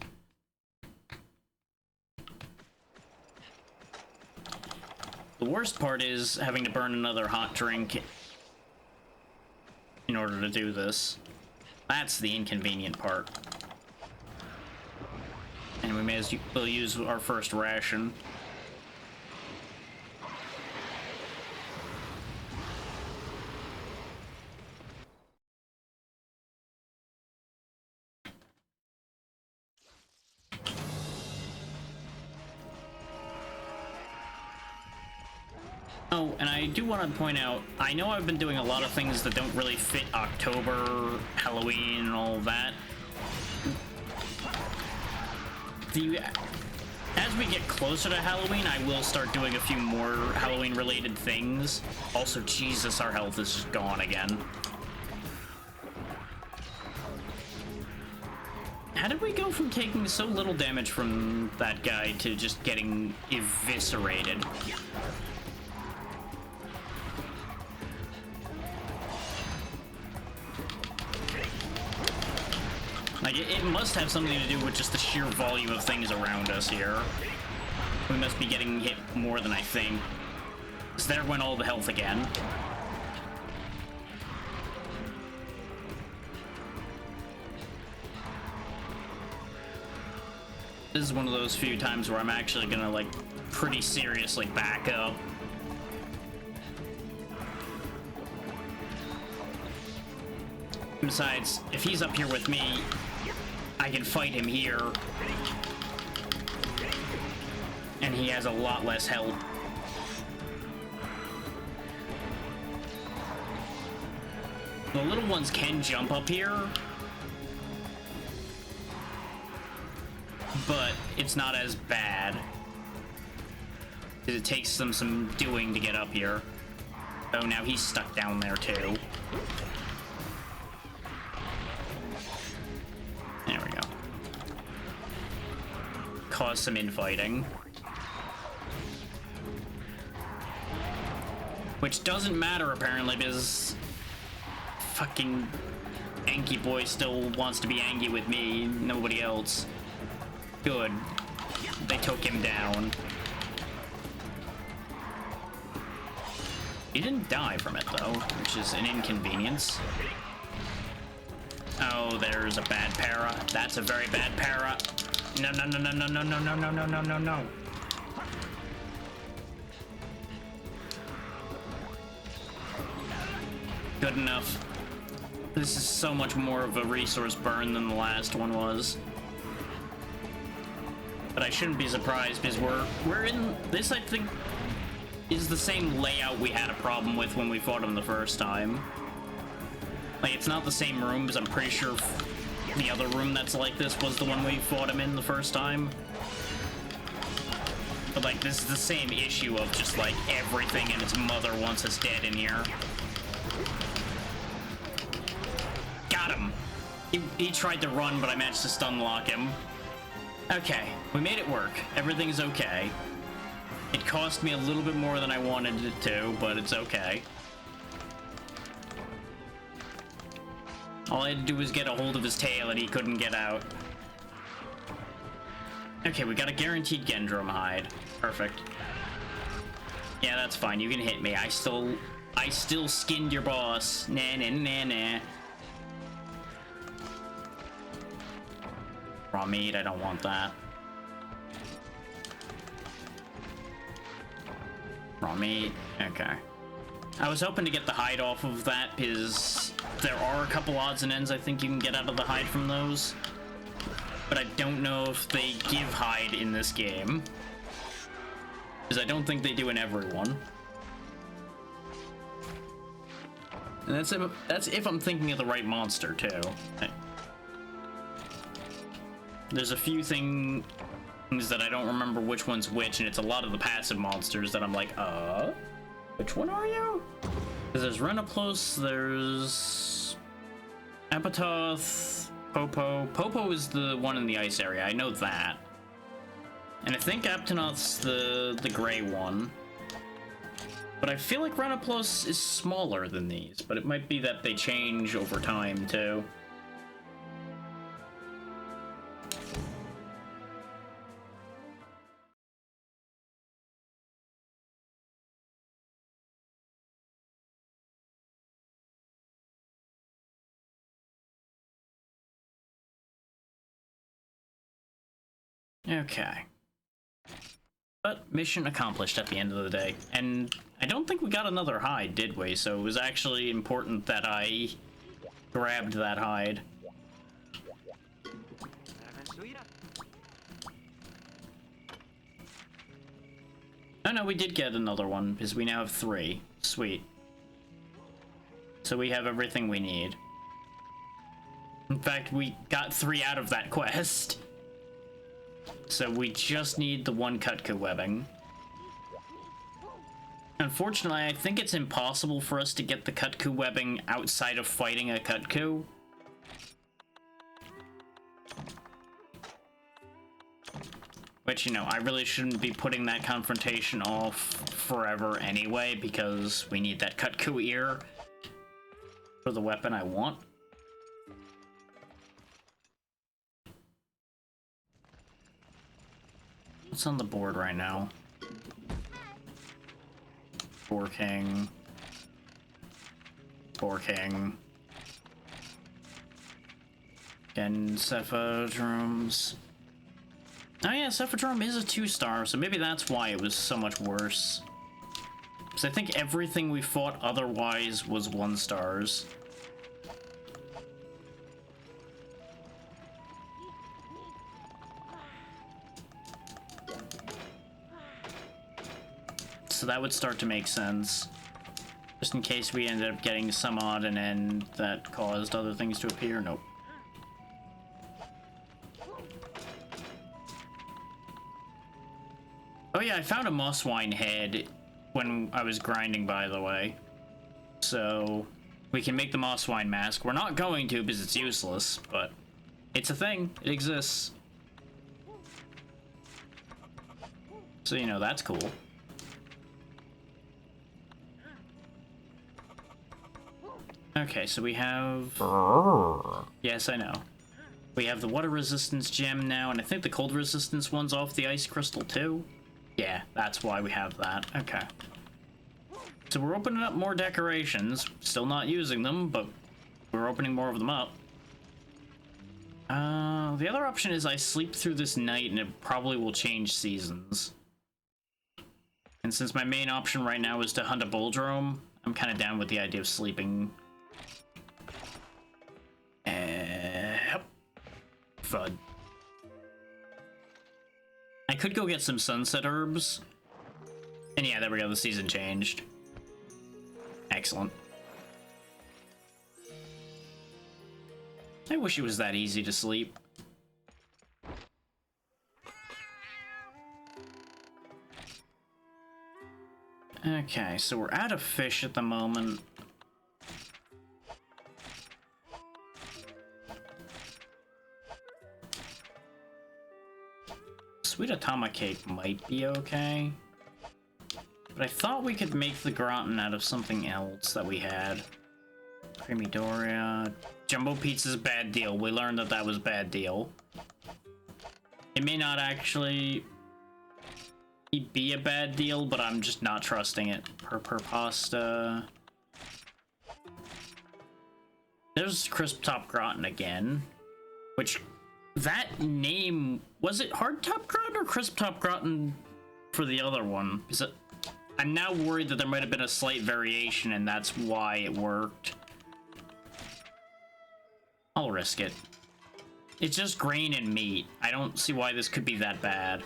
The worst part is having to burn another hot drink in order to do this. That's the inconvenient part. And we may as well use our first ration. Oh, and I do want to point out, I know I've been doing a lot of things that don't really fit October, Halloween, and all that. As we get closer to Halloween, I will start doing a few more Halloween-related things. Also, Jesus, our health is just gone again. How did we go from taking so little damage from that guy to just getting eviscerated? Like, it must have something to do with just the sheer volume of things around us here. We must be getting hit more than I think. So there went all the health again. This is one of those few times where I'm actually gonna, like, pretty seriously back up. Besides, if he's up here with me, I can fight him here. And he has a lot less health. The little ones can jump up here, but it's not as bad. It takes them some doing to get up here. Oh, now he's stuck down there too. There we go. Cause some infighting. Which doesn't matter apparently because fucking Anki boy still wants to be Anki with me, nobody else. Good. They took him down. He didn't die from it though, which is an inconvenience. Oh, there's a bad para. That's a very bad para. No, no, no, no, no, no, no, no, no, no, no, no, no. Good enough. This is so much more of a resource burn than the last one was. But I shouldn't be surprised because we're in this, I think, is the same layout we had a problem with when we fought him the first time. Like, it's not the same room because I'm pretty sure the other room that's like this was the one we fought him in the first time. But like, this is the same issue of just like everything and its mother wants us dead in here. Got him. He tried to run, but I managed to stun lock him. Okay, we made it work. Everything's okay. It cost me a little bit more than I wanted it to, but it's okay. All I had to do was get a hold of his tail and he couldn't get out. Okay, we got a guaranteed Gendrum hide. Perfect. Yeah, that's fine. You can hit me. I still skinned your boss. Nah, nah, nah, nah. Raw meat, I don't want that. Raw meat, okay. I was hoping to get the hide off of that because there are a couple odds and ends I think you can get out of the hide from those. But I don't know if they give hide in this game. Because I don't think they do in everyone. And that's if I'm thinking of the right monster too. There's a few things that I don't remember which one's which, and it's a lot of the passive monsters that I'm like, which one are you? Because there's Renoplos, there's Apatoth, Popo. Popo is the one in the ice area, I know that. And I think Aptonoth's the gray one. But I feel like Renoplos is smaller than these, but it might be that they change over time too. Okay. But mission accomplished at the end of the day. And I don't think we got another hide, did we? So it was actually important that I grabbed that hide. Oh no, we did get another one, because we now have 3. Sweet. So we have everything we need. In fact, we got 3 out of that quest. So we just need the 1 Kutku webbing. Unfortunately, I think it's impossible for us to get the Kutku webbing outside of fighting a Kutku. Which, you know, I really shouldn't be putting that confrontation off forever anyway, because we need that Kutku ear for the weapon I want. What's on the board right now? Borking. Borking. And Cephadrums. Oh yeah, Cephadrum is a 2-star, so maybe that's why it was so much worse. Because I think everything we fought otherwise was 1-stars. So that would start to make sense. Just in case we ended up getting some odd and end that caused other things to appear. Nope. Oh yeah, I found a mosswine head when I was grinding, by the way. So we can make the mosswine mask. We're not going to because it's useless, but it's a thing. It exists. So, you know, that's cool. Okay, so we have... Yes, I know. We have the water resistance gem now, and I think the cold resistance one's off the ice crystal too. Yeah, that's why we have that. Okay. So we're opening up more decorations. Still not using them, but we're opening more of them up. The other option is I sleep through this night, and it probably will change seasons. And since my main option right now is to hunt a Bulldrome, I'm kind of down with the idea of sleeping. Fud. I could go get some sunset herbs. And yeah, there we go, the season changed. Excellent. I wish it was that easy to sleep. Okay, so we're out of fish at the moment. Sweet Atama cake might be okay. But I thought we could make the gratin out of something else that we had. Creamy Doria. Jumbo Pizza's bad deal. We learned that that was bad deal. It may not actually be a bad deal, but I'm just not trusting it. Per pasta. There's Crisp Top Gratin again. Which, that name, was it Hard Top Gratin or Crisp Top Gratin for the other one? Is it? I'm now worried that there might have been a slight variation and that's why it worked. I'll risk it. It's just grain and meat. I don't see why this could be that bad.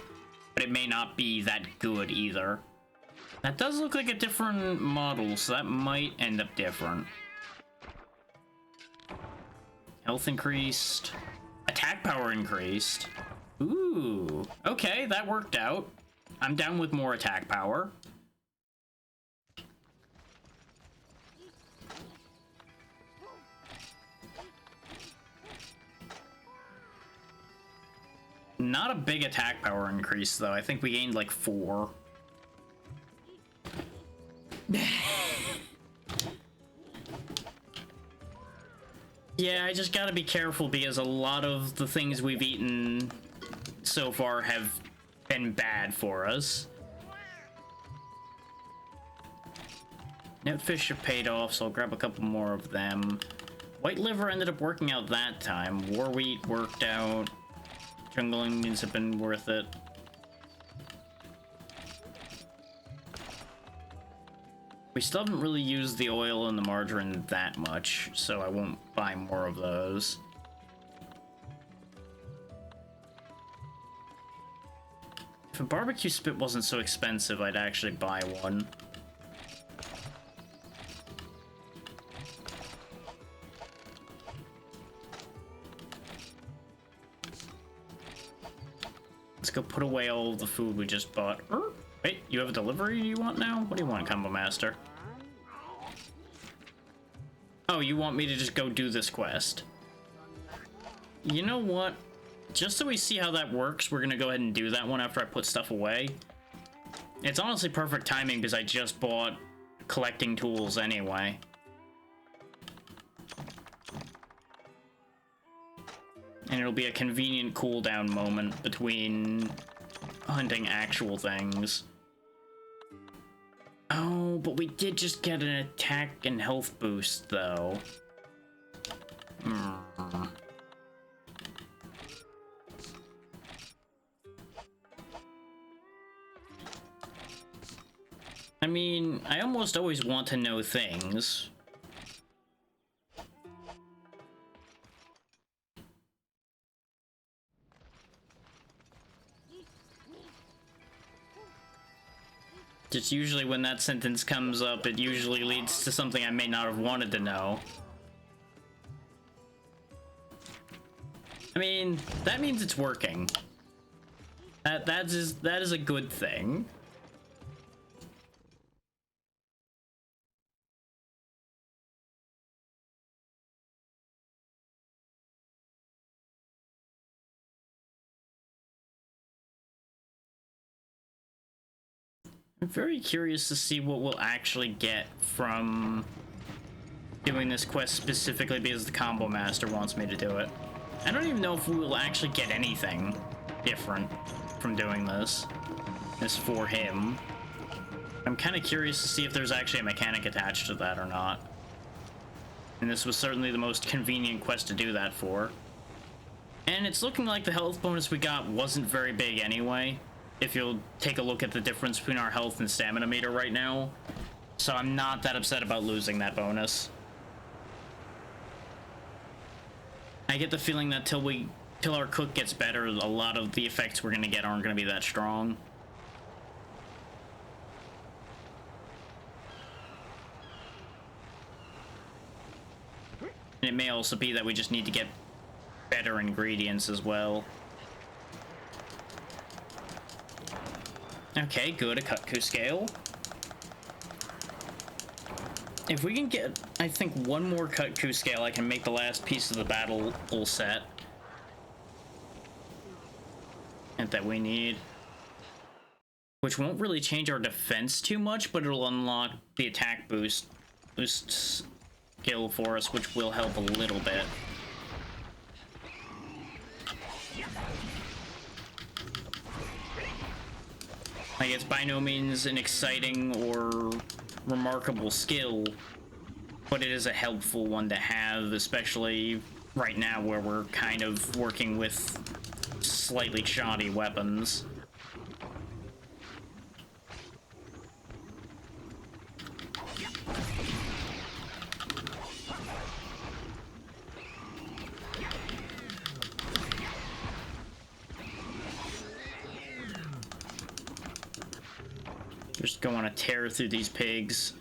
But it may not be that good either. That does look like a different model, so that might end up different. Health increased. Attack power increased. Ooh. Okay, that worked out. I'm down with more attack power. Not a big attack power increase, though. I think we gained like 4. Yeah, I just gotta be careful because a lot of the things we've eaten so far have been bad for us. Nutfish have paid off, so I'll grab a couple more of them. White liver ended up working out that time. War wheat worked out. Jungling means have been worth it. We still haven't really used the oil and the margarine that much, so I won't buy more of those. If a barbecue spit wasn't so expensive, I'd actually buy one. Let's go put away all of the food we just bought. Wait, you have a delivery you want now? What do you want, Combo Master? Oh, you want me to just go do this quest? You know what? Just so we see how that works, we're gonna go ahead and do that one after I put stuff away. It's honestly perfect timing because I just bought collecting tools anyway. And it'll be a convenient cooldown moment between hunting actual things. Oh, but we did just get an attack and health boost, though. I mean, I almost always want to know things. Just usually when that sentence comes up, it usually leads to something I may not have wanted to know. I mean, that means it's working. That is a good thing. I'm very curious to see what we'll actually get from doing this quest specifically because the Combo Master wants me to do it. I don't even know if we will actually get anything different from doing this. This for him. I'm kind of curious to see if there's actually a mechanic attached to that or not. And this was certainly the most convenient quest to do that for. And it's looking like the health bonus we got wasn't very big anyway. If you'll take a look at the difference between our health and stamina meter right now. So I'm not that upset about losing that bonus. I get the feeling that till our cook gets better, a lot of the effects we're gonna get aren't gonna be that strong. And it may also be that we just need to get better ingredients as well. Okay, good, a Kutku scale. If we can get, I think, one more Kutku scale, I can make the last piece of the battle full set. And that we need. Which won't really change our defense too much, but it'll unlock the attack boost skill for us, which will help a little bit. Like, it's by no means an exciting or remarkable skill, but it is a helpful one to have, especially right now where we're kind of working with slightly shoddy weapons. Just go on a tear through these pigs.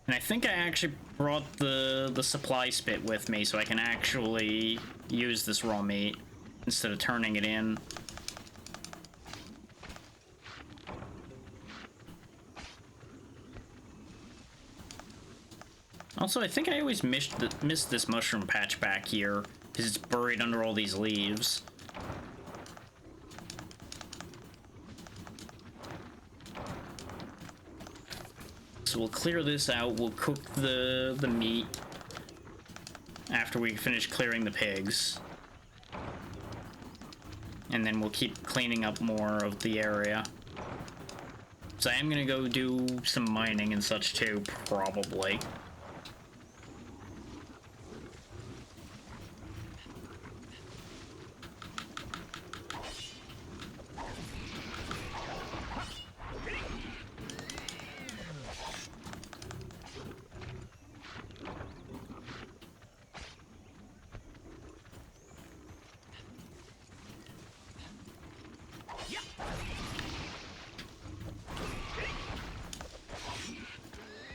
And I think I actually brought the supply spit with me so I can actually use this raw meat instead of turning it in. Also, I think I always missed this mushroom patch back here because it's buried under all these leaves. So we'll clear this out, we'll cook the meat after we finish clearing the pigs. And then we'll keep cleaning up more of the area. So I am gonna go do some mining and such too, probably.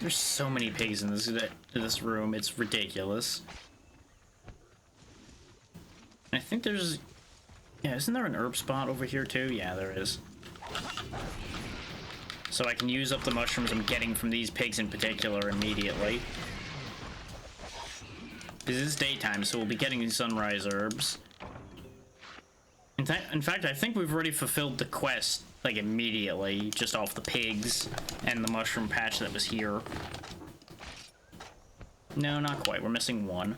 There's so many pigs in this room, it's ridiculous. I think there's... Yeah, isn't there an herb spot over here too? Yeah, there is. So I can use up the mushrooms I'm getting from these pigs in particular immediately. This is daytime, so we'll be getting these sunrise herbs. In fact, I think we've already fulfilled the quest, like, immediately, just off the pigs and the mushroom patch that was here. No, not quite. We're missing one.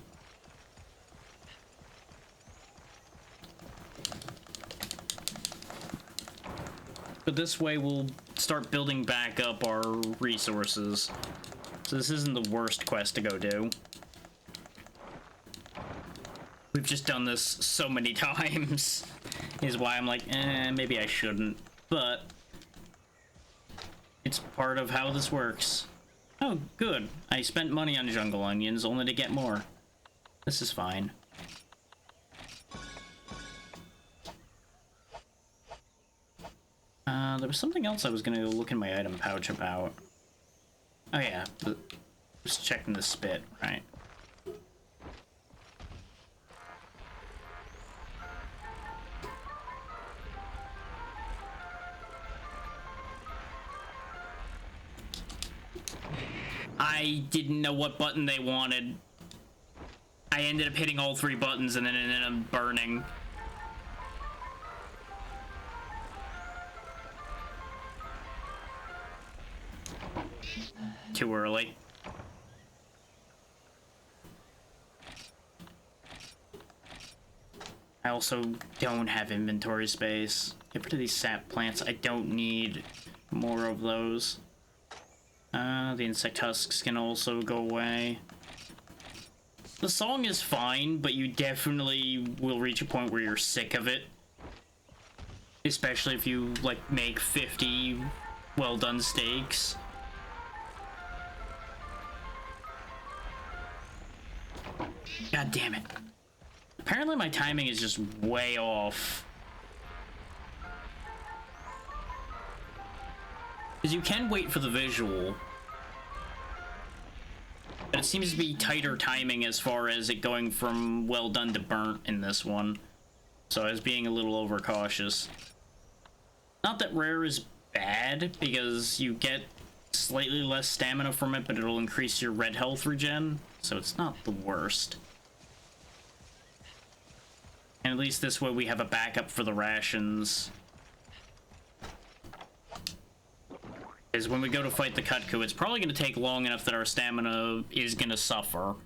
But this way, we'll start building back up our resources. So this isn't the worst quest to go do. We've just done this so many times, is why I'm like, maybe I shouldn't. But it's part of how this works. Oh, good. I spent money on jungle onions only to get more. This is fine. There was something else I was gonna look in my item pouch about. Oh yeah, just checking the spit, right? I didn't know what button they wanted. I ended up hitting all 3 buttons and then it ended up burning. Too early. I also don't have inventory space. Get rid of these sap plants. I don't need more of those. The insect husks can also go away. The song is fine, but you definitely will reach a point where you're sick of it. Especially if you, like, make 50 well-done steaks. God damn it. Apparently my timing is just way off. Because you can wait for the visual. But it seems to be tighter timing as far as it going from well done to burnt in this one. So I was being a little overcautious. Not that rare is bad, because you get slightly less stamina from it, but it'll increase your red health regen. So it's not the worst. And at least this way we have a backup for the rations. Because when we go to fight the Kutku, it's probably going to take long enough that our stamina is going to suffer.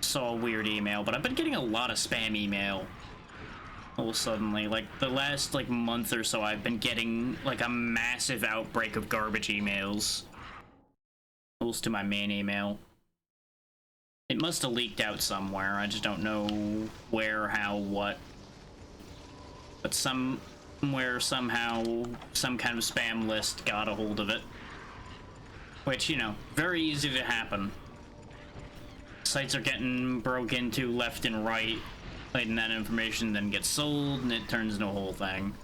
Saw a weird email, but I've been getting a lot of spam email. All suddenly, like the last month or so, I've been getting like a massive outbreak of garbage emails. To my main email. It must have leaked out somewhere. I just don't know where, how, what. But somewhere, somehow, some kind of spam list got a hold of it. Which, you know, very easy to happen. Sites are getting broke into left and right, and that information then gets sold, and it turns into a whole thing.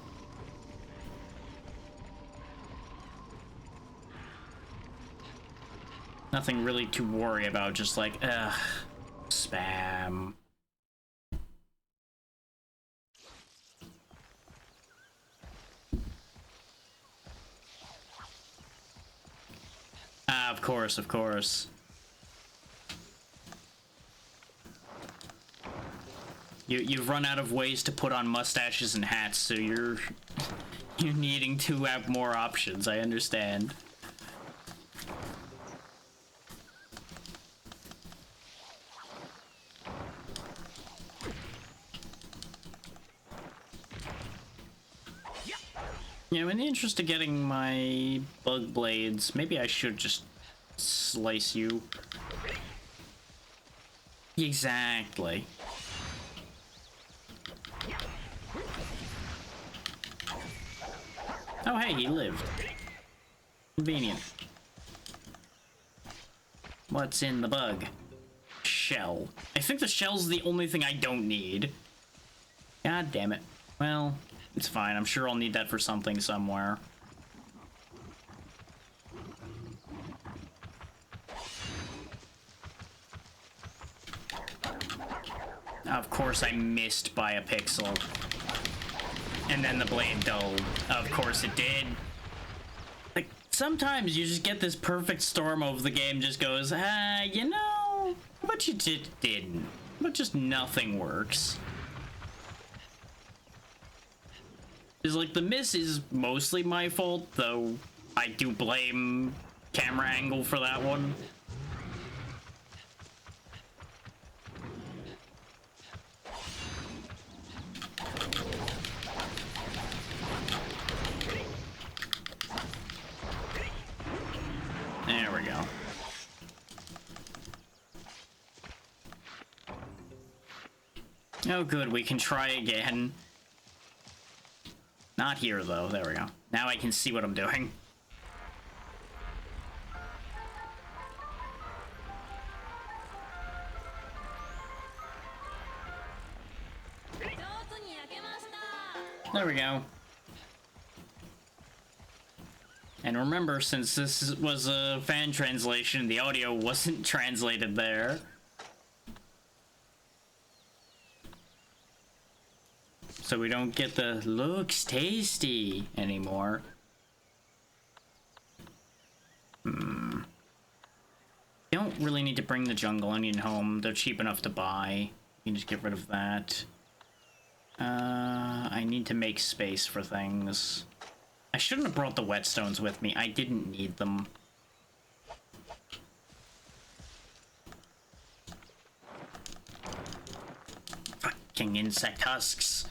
Nothing really to worry about, just like, ugh, spam. Ah, of course, of course. You've run out of ways to put on mustaches and hats, so you're needing to have more options, I understand. You know, in the interest of getting my bug blades, maybe I should just slice you. Exactly. Oh, hey, he lived. Convenient. What's in the bug? shell. I think the shell's the only thing I don't need. God damn it. Well, it's fine. I'm sure I'll need that for something somewhere. Of course I missed by a pixel. And then the blade dulled. Of course it did. Like, sometimes you just get this perfect storm of the game just goes, you know, but you just didn't. But just nothing works. It's like, the miss is mostly my fault, though I do blame camera angle for that one. There we go. Oh good, we can try again. Not here though, there we go. Now I can see what I'm doing. There we go. And remember, since this was a fan translation, the audio wasn't translated there. So we don't get the "looks tasty" anymore. Don't really need to bring the jungle onion home. They're cheap enough to buy. You can just get rid of that. I need to make space for things. I shouldn't have brought the whetstones with me. I didn't need them. Fucking insect husks.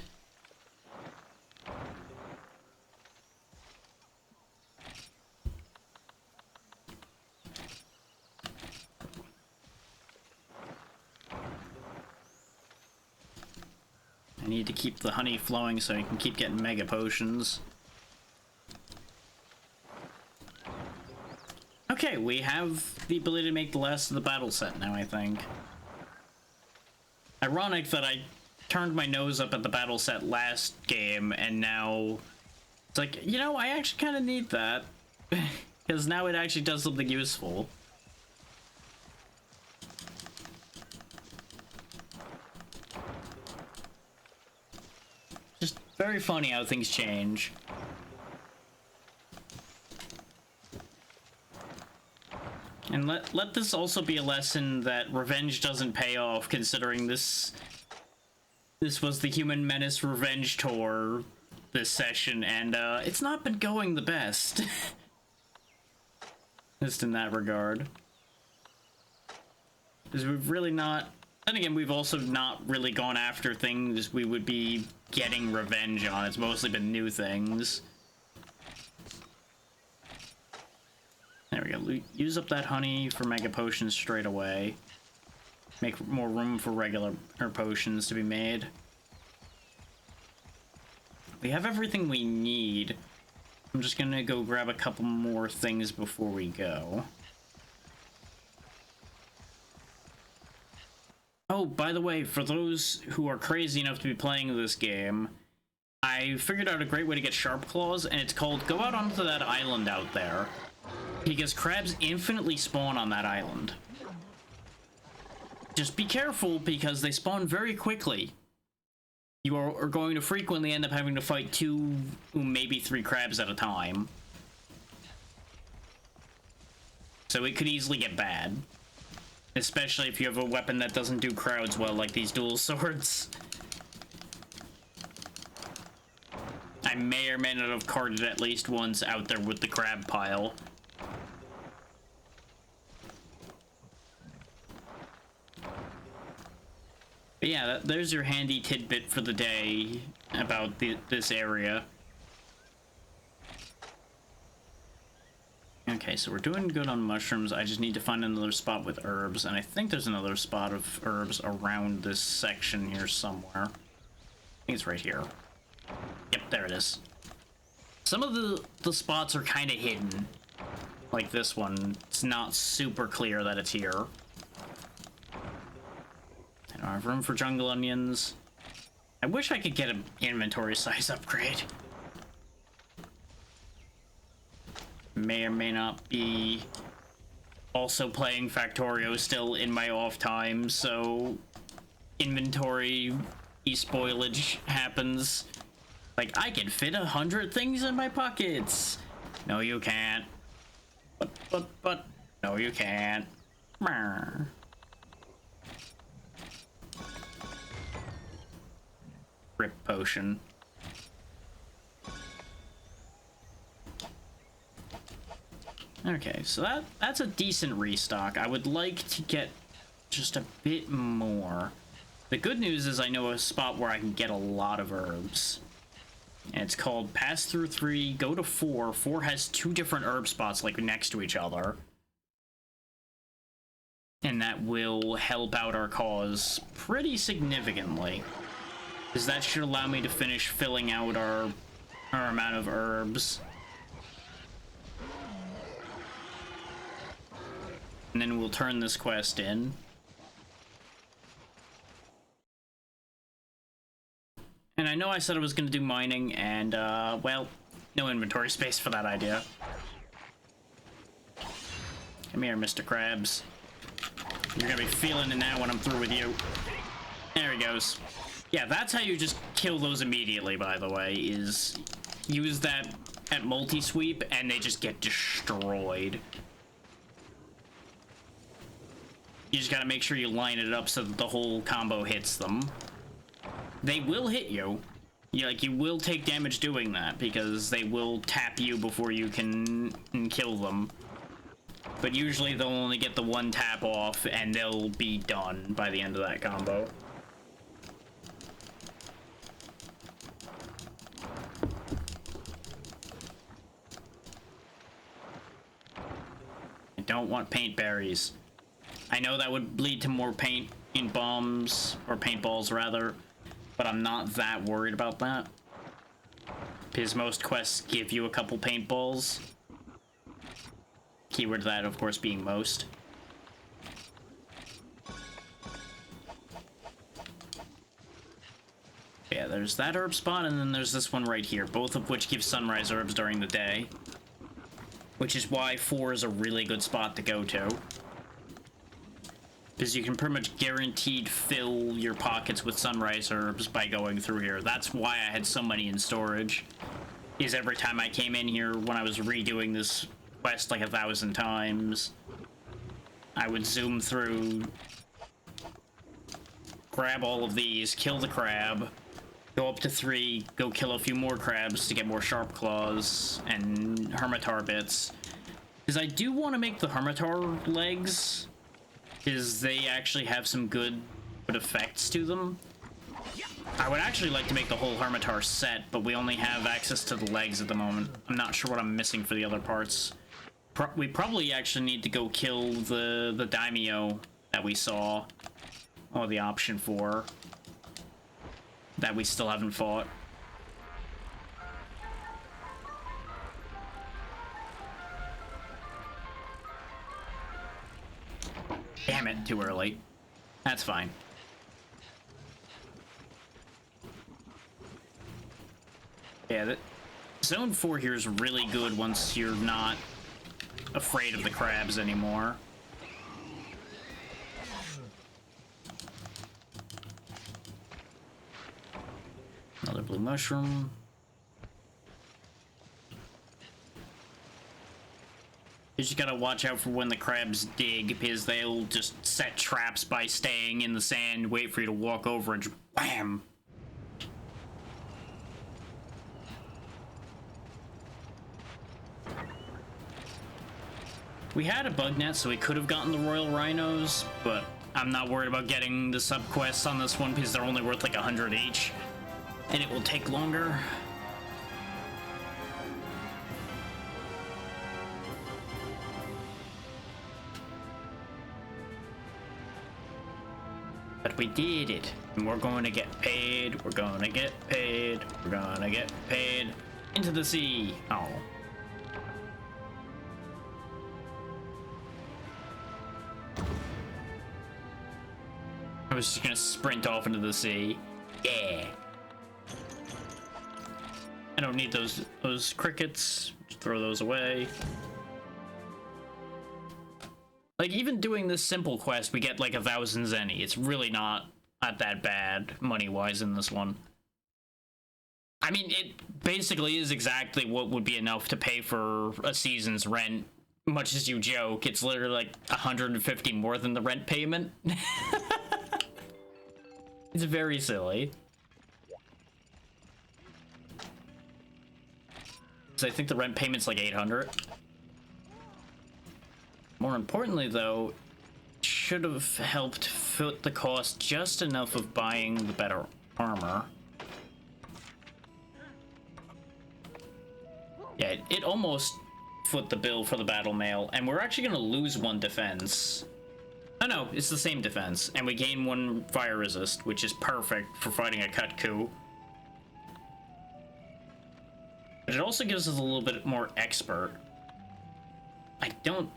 I need to keep the honey flowing so I can keep getting mega potions. Okay, we have the ability to make the last of the battle set now, I think. Ironic that I turned my nose up at the battle set last game, and now it's like, you know, I actually kind of need that. Because now it actually does something useful. Just very funny how things change. And let this also be a lesson that revenge doesn't pay off, considering this was the Human Menace Revenge Tour this session, and it's not been going the best. Just in that regard. Because we've really not... Then again, we've also not really gone after things we would be getting revenge on. It's mostly been new things. There we go. Use up that honey for mega potions straight away. Make more room for regular potions to be made. We have everything we need. I'm just gonna go grab a couple more things before we go. Oh, by the way, for those who are crazy enough to be playing this game, I figured out a great way to get sharp claws, and it's called go out onto that island out there. Because crabs infinitely spawn on that island. Just be careful, because they spawn very quickly. You are going to frequently end up having to fight 2, maybe 3 crabs at a time. So it could easily get bad. Especially if you have a weapon that doesn't do crowds well, like these dual swords. I may or may not have carded at least once out there with the crab pile. But yeah, there's your handy tidbit for the day about this area. Okay, so we're doing good on mushrooms. I just need to find another spot with herbs, and I think there's another spot of herbs around this section here somewhere. I think it's right here. Yep, there it is. Some of the spots are kind of hidden. Like this one. It's not super clear that it's here. I don't have room for jungle onions. I wish I could get an inventory size upgrade. May or may not be also playing Factorio still in my off time, so inventory spoilage happens. Like, I can fit 100 things in my pockets. No, you can't. But, no, you can't. Rip potion. Okay, so that's a decent restock. I would like to get just a bit more. The good news is I know a spot where I can get a lot of herbs. And it's called Pass Through 3, go to 4. 4 has 2 different herb spots, like, next to each other. And that will help out our cause pretty significantly. Because that should allow me to finish filling out our amount of herbs. And then we'll turn this quest in. And I know I said I was going to do mining, and, well, no inventory space for that idea. Come here, Mr. Krabs. You're gonna be feeling it now when I'm through with you. There he goes. Yeah, that's how you just kill those immediately, by the way, is use that at multi-sweep, and they just get destroyed. You just gotta make sure you line it up so that the whole combo hits them. They will hit you. You will take damage doing that, because they will tap you before you can kill them. But usually they'll only get the one tap off, and they'll be done by the end of that combo. I don't want paint berries. I know that would lead to more paint in bombs, or paintballs rather, but I'm not that worried about that. Because most quests give you a couple paintballs. Keyword that, of course, being most. Yeah, there's that herb spot, and then there's this one right here, both of which give sunrise herbs during the day. Which is why 4 is a really good spot to go to. Because you can pretty much guaranteed fill your pockets with sunrise herbs by going through here. That's why I had so many in storage. Is every time I came in here when I was redoing this quest like 1,000 times, I would zoom through, grab all of these, kill the crab, go up to 3, go kill a few more crabs to get more sharp claws and hermitar bits. Because I do want to make the hermitar legs, because they actually have some good effects to them. I would actually like to make the whole hermitar set, but we only have access to the legs at the moment. I'm not sure what I'm missing for the other parts. We probably actually need to go kill the daimyo that we saw, or the option for, that we still haven't fought. Damn it, too early. That's fine. Yeah, Zone 4 here is really good once you're not afraid of the crabs anymore. Another blue mushroom. You just gotta watch out for when the crabs dig, because they'll just set traps by staying in the sand, wait for you to walk over and just wham! We had a bug net, so we could have gotten the royal rhinos, but I'm not worried about getting the subquests on this one because they're only worth like 100 each, and it will take longer. But we did it, and we're going to get paid, we're going to get paid, we're going to get paid. Into the sea. Oh. I was just gonna sprint off into the sea. Yeah. I don't need those crickets. Just throw those away. Like, even doing this simple quest, we get like 1,000 zenny. It's really not that bad money-wise in this one. I mean, it basically is exactly what would be enough to pay for a season's rent. Much as you joke, it's literally like 150 more than the rent payment. It's very silly. So I think the rent payment's like 800. More importantly, though, should have helped foot the cost just enough of buying the better armor. Yeah, it almost foot the bill for the battle mail, and we're actually gonna lose 1 defense. Oh no, it's the same defense, and we gain 1 fire resist, which is perfect for fighting a cut coup. But it also gives us a little bit more expert. I don't...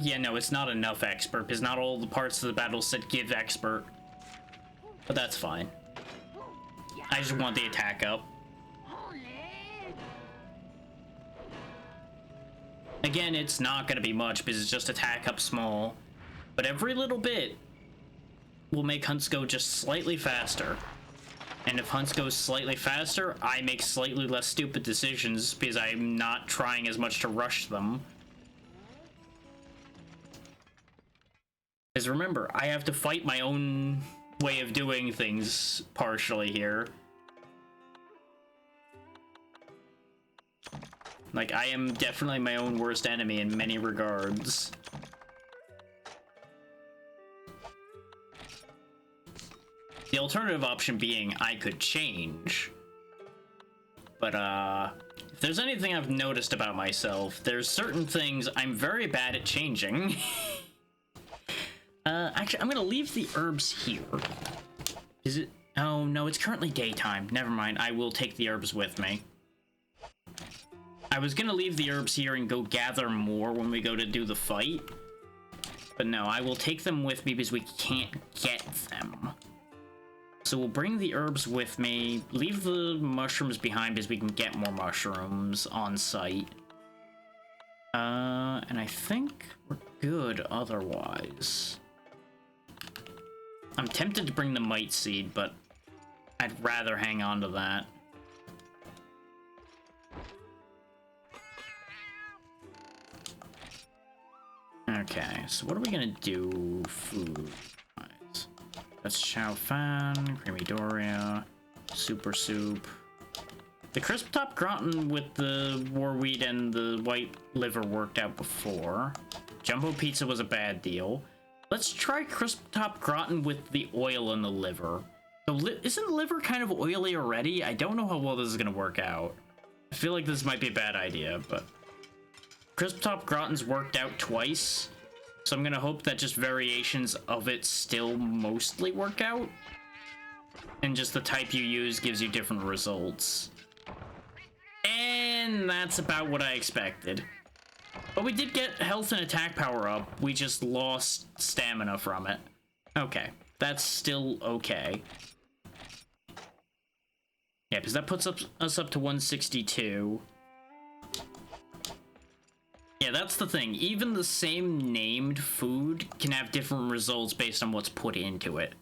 yeah, no, it's not enough expert, because not all the parts of the battle set give expert. But that's fine. I just want the attack up. Again, it's not going to be much because it's just attack up small, but every little bit will make hunts go just slightly faster. And if hunts go slightly faster, I make slightly less stupid decisions because I'm not trying as much to rush them. Because remember, I have to fight my own way of doing things partially here. Like, I am definitely my own worst enemy in many regards. The alternative option being I could change. But, if there's anything I've noticed about myself, there's certain things I'm very bad at changing. Actually, I'm gonna leave the herbs here. Is it? Oh, no, it's currently daytime. Never mind, I will take the herbs with me. I was gonna leave the herbs here and go gather more when we go to do the fight. But no, I will take them with me because we can't get them. So we'll bring the herbs with me, leave the mushrooms behind because we can get more mushrooms on site. And I think we're good otherwise. I'm tempted to bring the mite seed, but I'd rather hang on to that. Okay, so what are we gonna do food-wise? That's chow fan, creamy doria, super soup. The crisp top gratin with the war wheat and the white liver worked out before. Jumbo pizza was a bad deal. Let's try crisp top gratin with the oil and the liver. So isn't liver kind of oily already? I don't know how well this is gonna work out. I feel like this might be a bad idea, but crisp top gratin's worked out twice, so I'm gonna hope that just variations of it still mostly work out, and just the type you use gives you different results. And that's about what I expected. But we did get health and attack power up, we just lost stamina from it. Okay, that's still okay. Yeah, because that puts us up to 162. Yeah, that's the thing. Even the same named food can have different results based on what's put into it.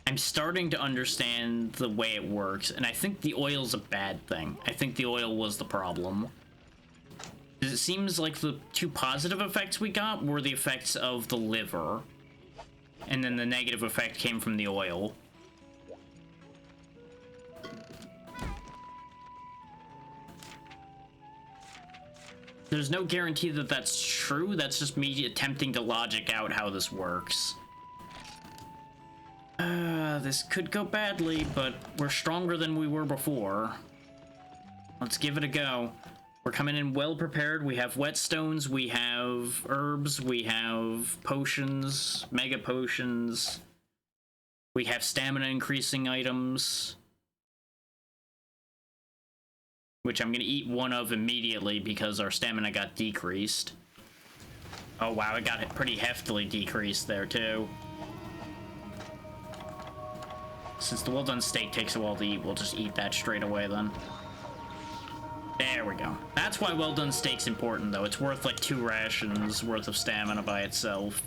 I'm starting to understand the way it works, and I think the oil's a bad thing. I think the oil was the problem. It seems like the 2 positive effects we got were the effects of the liver, and then the negative effect came from the oil. There's no guarantee that that's true, that's just me attempting to logic out how this works. This could go badly, but we're stronger than we were before. Let's give it a go. We're coming in well prepared. We have whetstones, we have herbs, we have potions, mega potions. We have stamina increasing items, which I'm gonna eat one of immediately because our stamina got decreased. Oh wow, it got pretty heftily decreased there too. Since the well-done steak takes a while to eat, we'll just eat that straight away then. There we go. That's why well-done steak's important, though. It's worth, like, 2 rations worth of stamina by itself.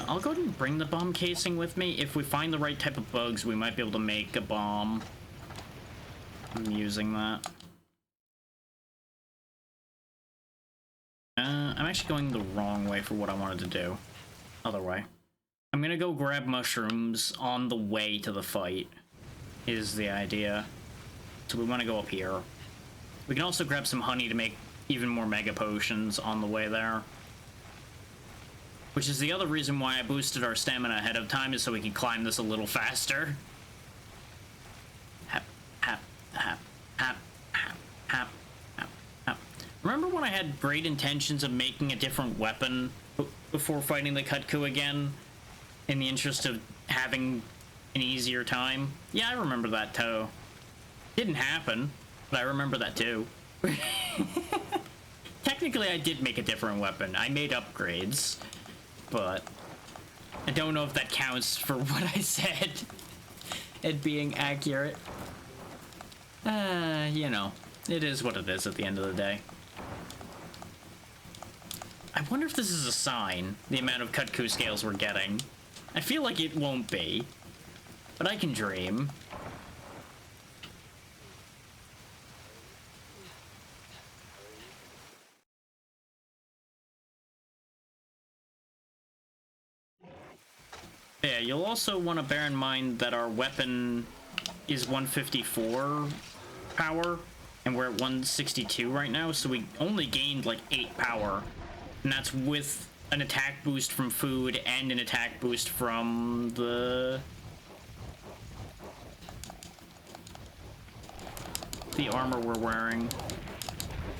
I'll go ahead and bring the bomb casing with me. If we find the right type of bugs, we might be able to make a bomb. I'm using that. I'm actually going the wrong way for what I wanted to do. Other way. I'm gonna go grab mushrooms on the way to the fight, is the idea. So we want to go up here. We can also grab some honey to make even more mega potions on the way there. Which is the other reason why I boosted our stamina ahead of time, is so we can climb this a little faster. Hap, hap, hap, hap, hap, hap, hap, hap. Remember when I had great intentions of making a different weapon before fighting the Kutku again? In the interest of having an easier time? Yeah, I remember that too. Didn't happen, but I remember that too. Technically, I did make a different weapon. I made upgrades. But I don't know if that counts for what I said. It being accurate. You know, it is what it is at the end of the day. I wonder if this is a sign, the amount of Kutku scales we're getting. I feel like it won't be, but I can dream. Yeah, you'll also want to bear in mind that our weapon is 154 power, and we're at 162 right now, so we only gained like 8 power, and that's with an attack boost from food and an attack boost from the armor we're wearing.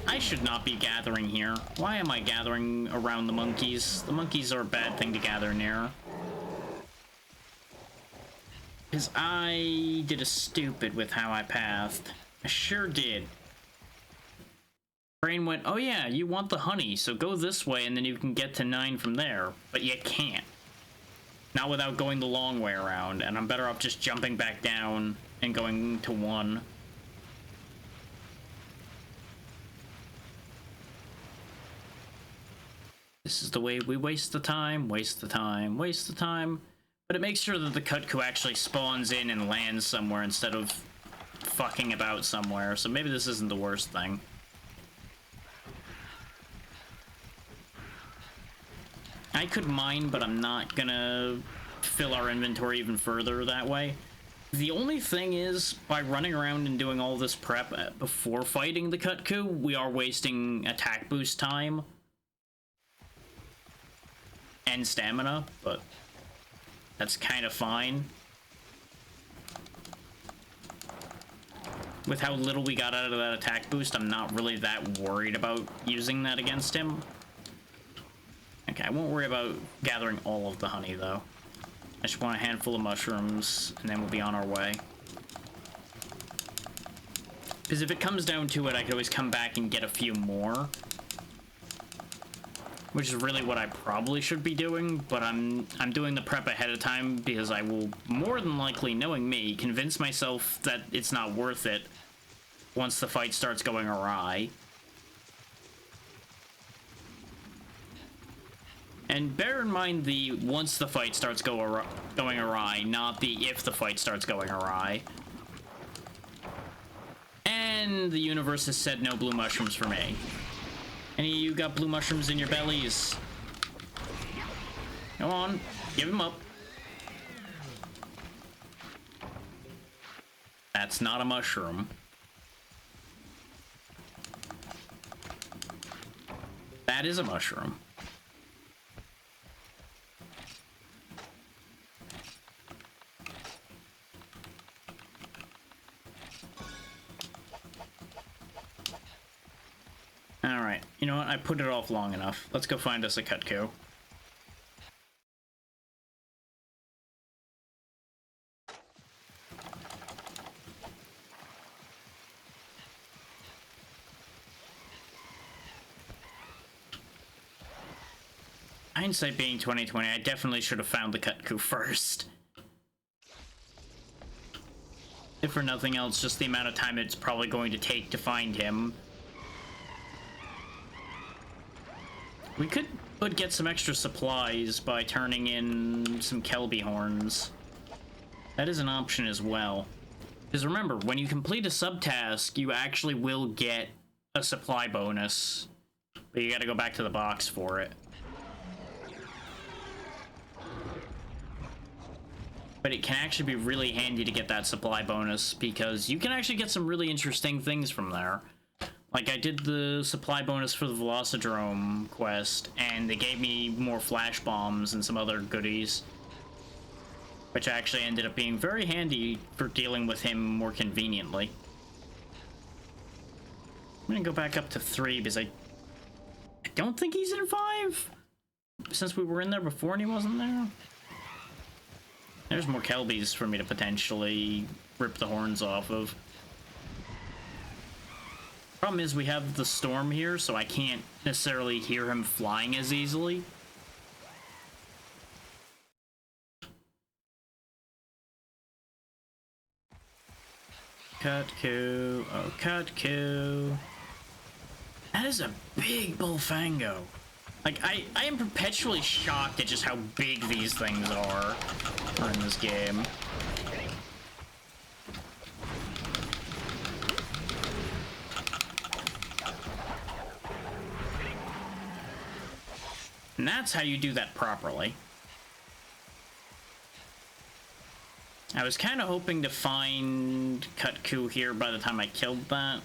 I should not be gathering here. Why am I gathering around the monkeys? The monkeys are a bad thing to gather near. Because I did a stupid with how I pathed. I sure did. Brain went, oh yeah, you want the honey, so go this way and then you can get to 9 from there. But you can't. Not without going the long way around, and I'm better off just jumping back down and going to 1. This is the way we waste the time, waste the time, waste the time. But it makes sure that the Kutku actually spawns in and lands somewhere instead of fucking about somewhere, so maybe this isn't the worst thing. I could mine, but I'm not gonna fill our inventory even further that way. The only thing is, by running around and doing all this prep before fighting the Kutku, we are wasting attack boost time. And stamina, but that's kind of fine. With how little we got out of that attack boost, I'm not really that worried about using that against him. Okay, I won't worry about gathering all of the honey, though. I just want a handful of mushrooms, and then we'll be on our way. Because if it comes down to it, I could always come back and get a few more. Which is really what I probably should be doing, but I'm doing the prep ahead of time because I will, more than likely, knowing me, convince myself that it's not worth it once the fight starts going awry. And bear in mind the once the fight starts going awry, not the if the fight starts going awry. And the universe has said no blue mushrooms for me. Any of you got blue mushrooms in your bellies? Come on, give them up. That's not a mushroom. That is a mushroom. Alright, you know what? I put it off long enough. Let's go find us a Kutku. Hindsight being 2020, I definitely should have found the Kutku first. If for nothing else, just the amount of time it's probably going to take to find him. We could get some extra supplies by turning in some Kelby horns. That is an option as well. Because remember, when you complete a subtask, you actually will get a supply bonus. But you gotta go back to the box for it. But it can actually be really handy to get that supply bonus, because you can actually get some really interesting things from there. Like, I did the supply bonus for the Velocidrome quest, and they gave me more flash bombs and some other goodies, which actually ended up being very handy for dealing with him more conveniently. I'm gonna go back up to 3, because I don't think he's in 5, since we were in there before and he wasn't there. There's more Kelbys for me to potentially rip the horns off of. Problem is, we have the storm here, so I can't necessarily hear him flying as easily. Kutku, oh Kutku. That is a big Bullfango. Like, I am perpetually shocked at just how big these things are in this game. And that's how you do that properly. I was kind of hoping to find Kutku here by the time I killed that.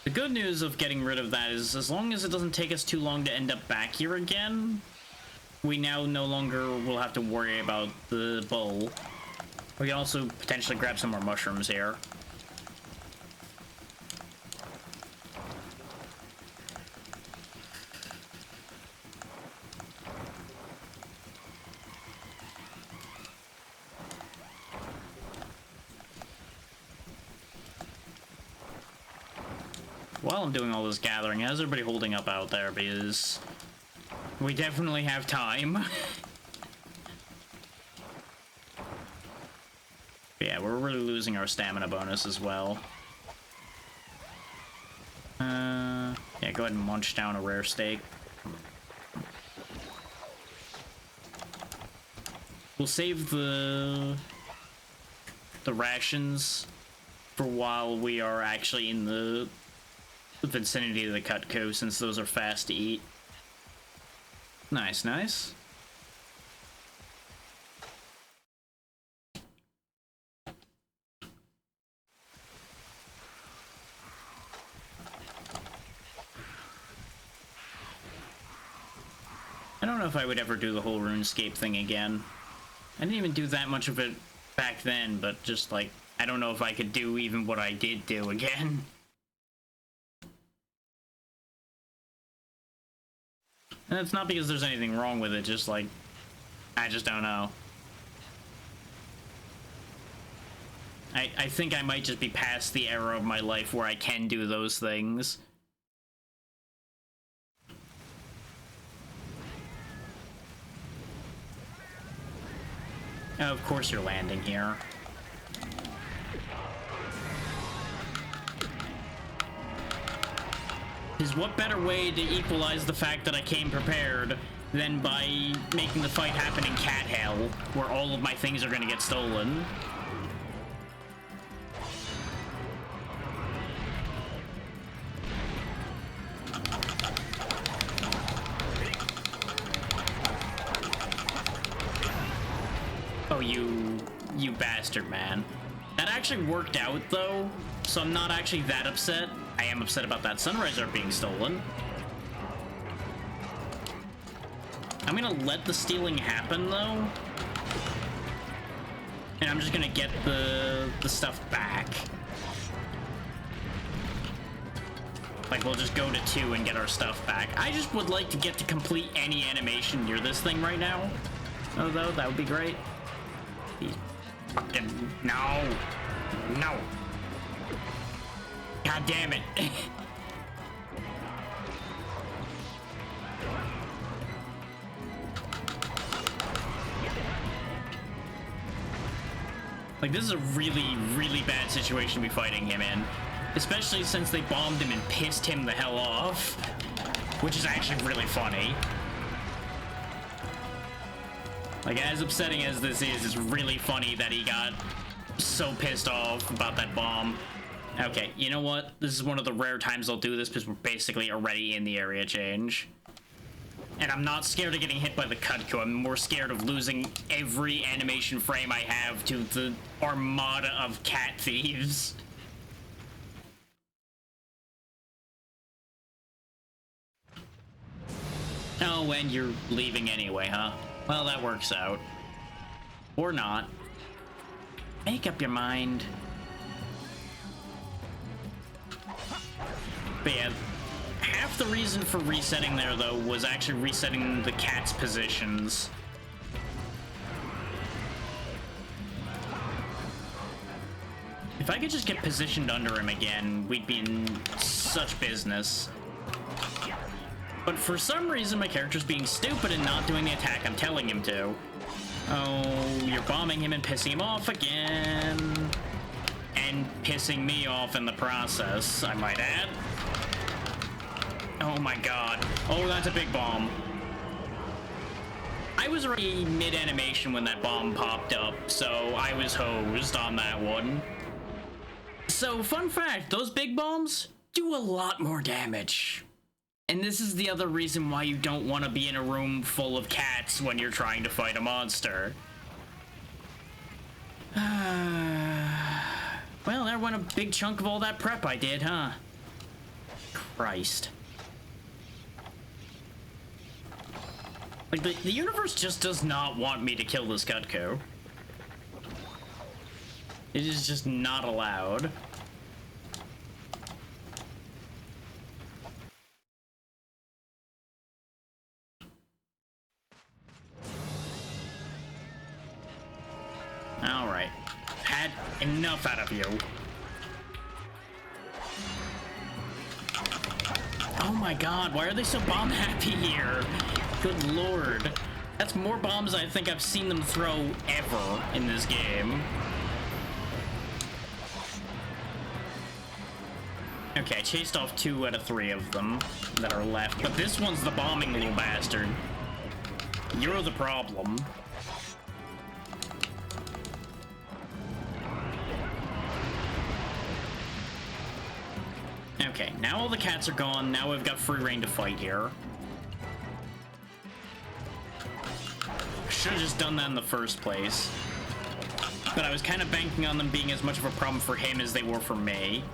The good news of getting rid of that is, as long as it doesn't take us too long to end up back here again, we now no longer will have to worry about the bull. We can also potentially grab some more mushrooms here. While I'm doing all this gathering, how's everybody holding up out there? Because we definitely have time. Yeah, we're really losing our stamina bonus as well. Yeah, go ahead and munch down a rare steak. We'll save the rations for while we are actually in the vicinity of the Kutku, since those are fast to eat. Nice, nice. I don't know if I would ever do the whole RuneScape thing again. I didn't even do that much of it back then, but just like, I don't know if I could do even what I did do again. And it's not because there's anything wrong with it, just like, I just don't know. I think I might just be past the era of my life where I can do those things. Of course you're landing here. Is what better way to equalize the fact that I came prepared than by making the fight happen in Cat Hell, where all of my things are gonna get stolen. Oh, you bastard, man. That actually worked out, though, so I'm not actually that upset. I am upset about that sunrise art being stolen. I'm gonna let the stealing happen, though. And I'm just gonna get the stuff back. Like, we'll just go to 2 and get our stuff back. I just would like to get to complete any animation near this thing right now. Oh, though, that would be great. Fucking... No! No! God damn it. Like, this is a really, really bad situation to be fighting him in. Especially since they bombed him and pissed him the hell off. Which is actually really funny. Like, as upsetting as this is, it's really funny that he got so pissed off about that bomb. Okay, you know what? This is one of the rare times I'll do this because we're basically already in the area change. And I'm not scared of getting hit by the Cutco. I'm more scared of losing every animation frame I have to the armada of cat thieves. Oh, and you're leaving anyway, huh? Well, that works out. Or not. Make up your mind. But yeah, half the reason for resetting there, though, was actually resetting the cat's positions. If I could just get positioned under him again, we'd be in such business. But for some reason, my character's being stupid and not doing the attack I'm telling him to. Oh, you're bombing him and pissing him off again. And pissing me off in the process, I might add. Oh my god. Oh, that's a big bomb. I was already mid-animation when that bomb popped up, so I was hosed on that one. So, fun fact, those big bombs do a lot more damage. And this is the other reason why you don't want to be in a room full of cats when you're trying to fight a monster. Well, there went a big chunk of all that prep I did, huh? Christ. Like, the universe just does not want me to kill this Cutco. It is just not allowed. Alright. Had enough out of you. Oh my god, why are they so bomb happy here? Good lord. That's more bombs I think I've seen them throw ever in this game. Okay, I chased off 2 out of 3 of them that are left, but this one's the bombing little bastard. You're the problem. Okay, now all the cats are gone. Now we've got free reign to fight here. Should have just done that in the first place. But I was kind of banking on them being as much of a problem for him as they were for me.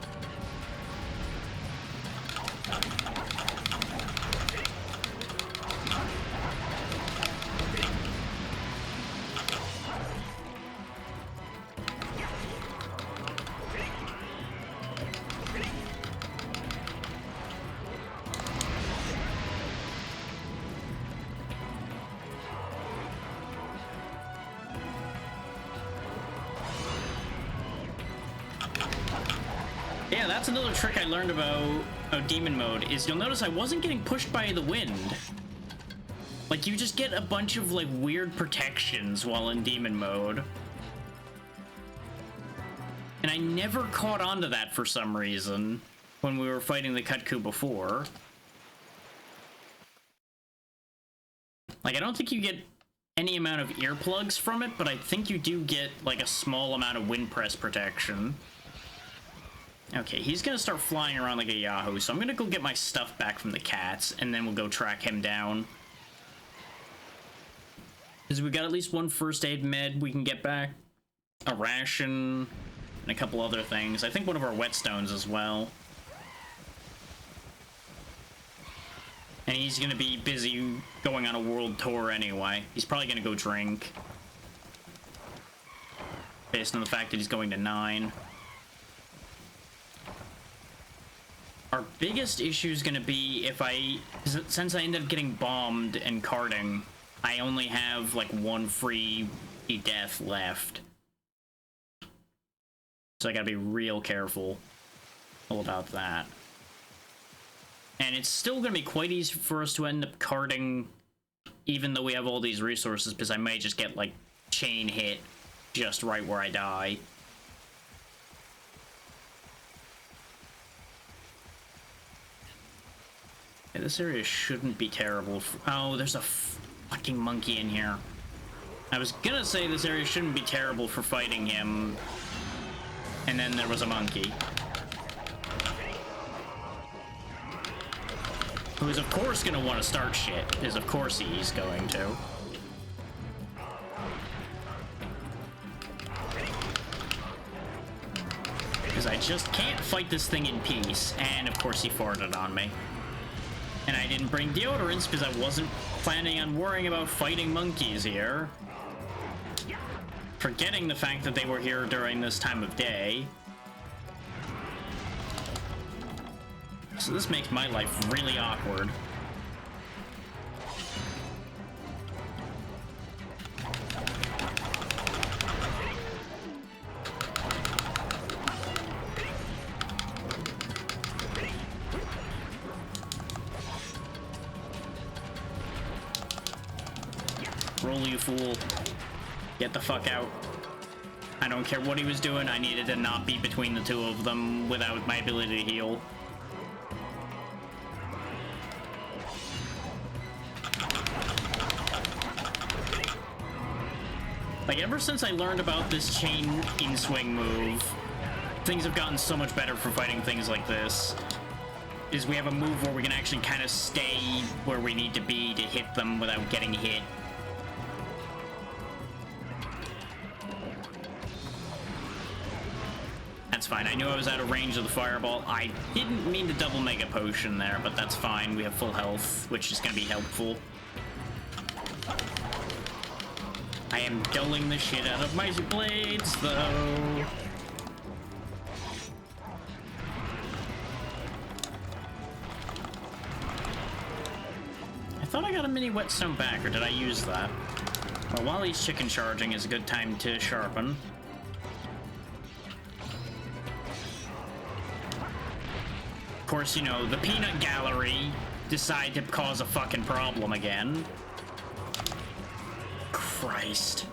Yeah, that's another trick I learned about demon mode, is you'll notice I wasn't getting pushed by the wind. Like, you just get a bunch of, like, weird protections while in demon mode. And I never caught on to that for some reason when we were fighting the Cutco before. Like, I don't think you get any amount of earplugs from it, but I think you do get, like, a small amount of wind press protection. Okay, he's gonna start flying around like a Yahoo, so I'm gonna go get my stuff back from the cats, and then we'll go track him down. Because we got at least one first aid med we can get back, a ration, and a couple other things. I think one of our whetstones as well. And he's gonna be busy going on a world tour anyway. He's probably gonna go drink. Based on the fact that he's going to 9. Our biggest issue is going to be if since I end up getting bombed and carting, I only have like 1 free death left. So I gotta be real careful about that. And it's still gonna be quite easy for us to end up carting, even though we have all these resources, because I may just get like chain hit just right where I die. Yeah, this area shouldn't be terrible. Oh, there's a fucking monkey in here. I was gonna say this area shouldn't be terrible for fighting him, and then there was a monkey. Who is of course gonna want to start shit, is of course he's going to. Because I just can't fight this thing in peace, and of course he farted on me. And I didn't bring deodorants because I wasn't planning on worrying about fighting monkeys here. Forgetting the fact that they were here during this time of day. So this makes my life really awkward. Roll, you fool. Get the fuck out. I don't care what he was doing, I needed to not be between the two of them without my ability to heal. Like, ever since I learned about this chain in-swing move, things have gotten so much better for fighting things like this. Is we have a move where we can actually kind of stay where we need to be to hit them without getting hit. That's fine. I knew I was out of range of the fireball. I didn't mean to double mega potion there, but that's fine. We have full health, which is going to be helpful. I am dulling the shit out of my blades, though. I thought I got a mini whetstone back, or did I use that? Well, while he's chicken charging is a good time to sharpen. Of course, you know, the peanut gallery decide to cause a fucking problem again. Christ.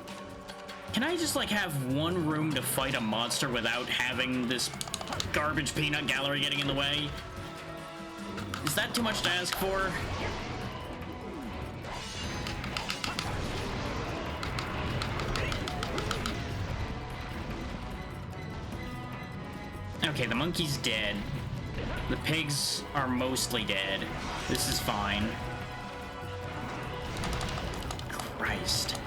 Can I just, like, have one room to fight a monster without having this garbage peanut gallery getting in the way? Is that too much to ask for? Okay, the monkey's dead. The pigs are mostly dead. This is fine. Christ.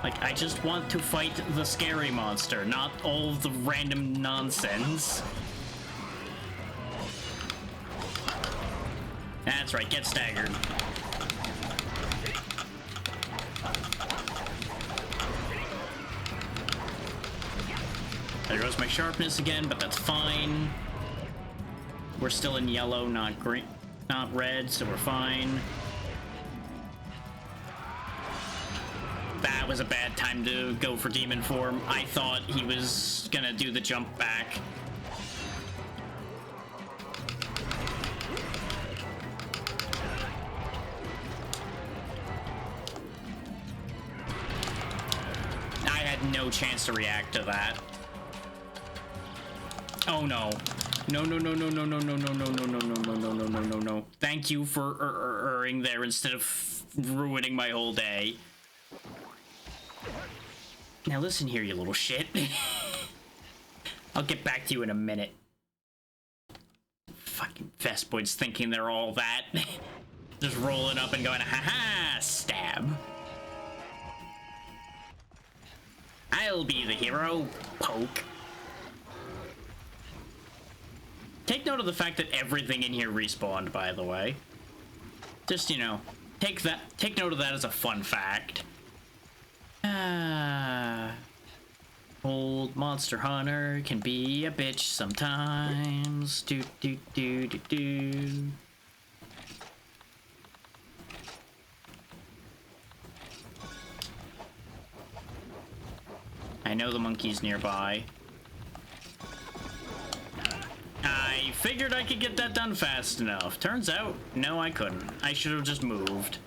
Like, I just want to fight the scary monster, not all of the random nonsense. That's right, get staggered. There goes my sharpness again, but that's fine. We're still in yellow, not green, not red, so we're fine. That was a bad time to go for demon form. I thought he was gonna do the jump back. I had no chance to react to that. Oh no. No, no, no, no, no, no, no, no, no, no, no, no, no, no, no, no, no, no. Thank you for erring there instead of ruining my whole day. Now listen here, you little shit. I'll get back to you in a minute. Fucking Vestoids thinking they're all that. Just rolling up and going, ha-ha, stab. I'll be the hero, poke. Take note of the fact that everything in here respawned, by the way. Just, you know, take note of that as a fun fact. Old Monster Hunter can be a bitch sometimes. Do do do do do. I know the monkey's nearby. I figured I could get that done fast enough. Turns out, no, I couldn't. I should have just moved.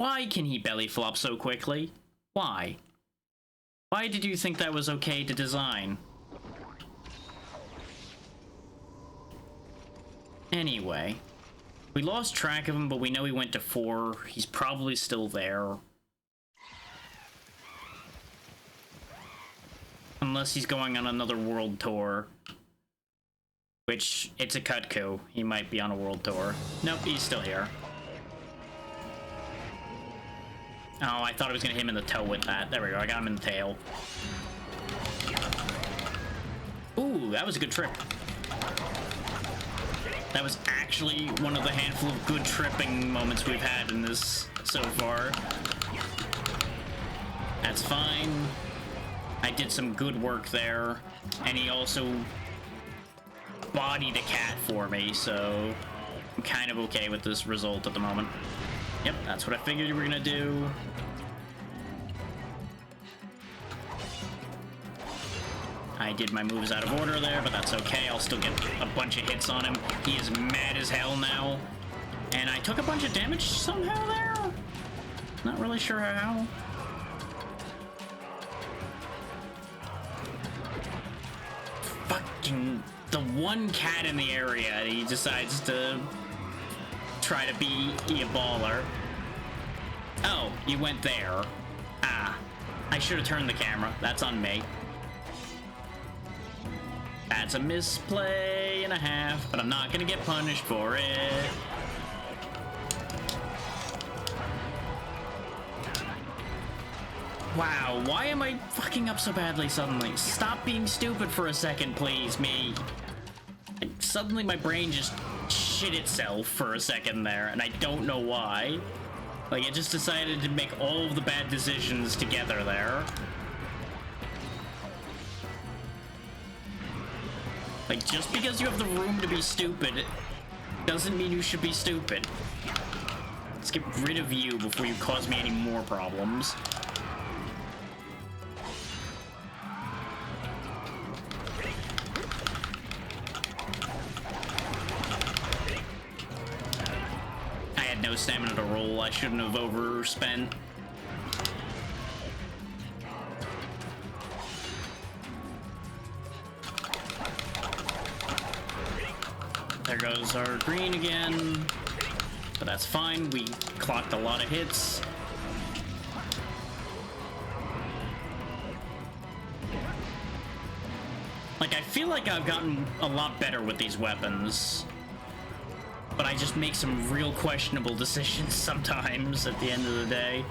Why can he belly flop so quickly? Why? Why did you think that was okay to design? Anyway, we lost track of him, but we know he went to 4. He's probably still there. Unless he's going on another world tour. Which, it's a Cutco. He might be on a world tour. Nope, he's still here. Oh, I thought I was gonna hit him in the toe with that. There we go, I got him in the tail. Ooh, that was a good trip. That was actually one of the handful of good tripping moments we've had in this so far. That's fine. I did some good work there, and he also bodied a cat for me, so I'm kind of okay with this result at the moment. Yep, that's what I figured you were gonna do. I did my moves out of order there, but that's okay. I'll still get a bunch of hits on him. He is mad as hell now. And I took a bunch of damage somehow there? Not really sure how. Fucking the one cat in the area, and he decides to try to be a baller. Oh, you went there. Ah, I should have turned the camera. That's on me. That's a misplay and a half, but I'm not gonna get punished for it. Wow, why am I fucking up so badly suddenly? Stop being stupid for a second, please, me. Like, suddenly my brain just shit itself for a second there, and I don't know why. Like, it just decided to make all of the bad decisions together there. Like, just because you have the room to be stupid doesn't mean you should be stupid. Let's get rid of you before you cause me any more problems. I had no stamina to roll. I shouldn't have overspent. There goes our green again, but that's fine. We clocked a lot of hits. Like, I feel like I've gotten a lot better with these weapons, but I just make some real questionable decisions sometimes at the end of the day.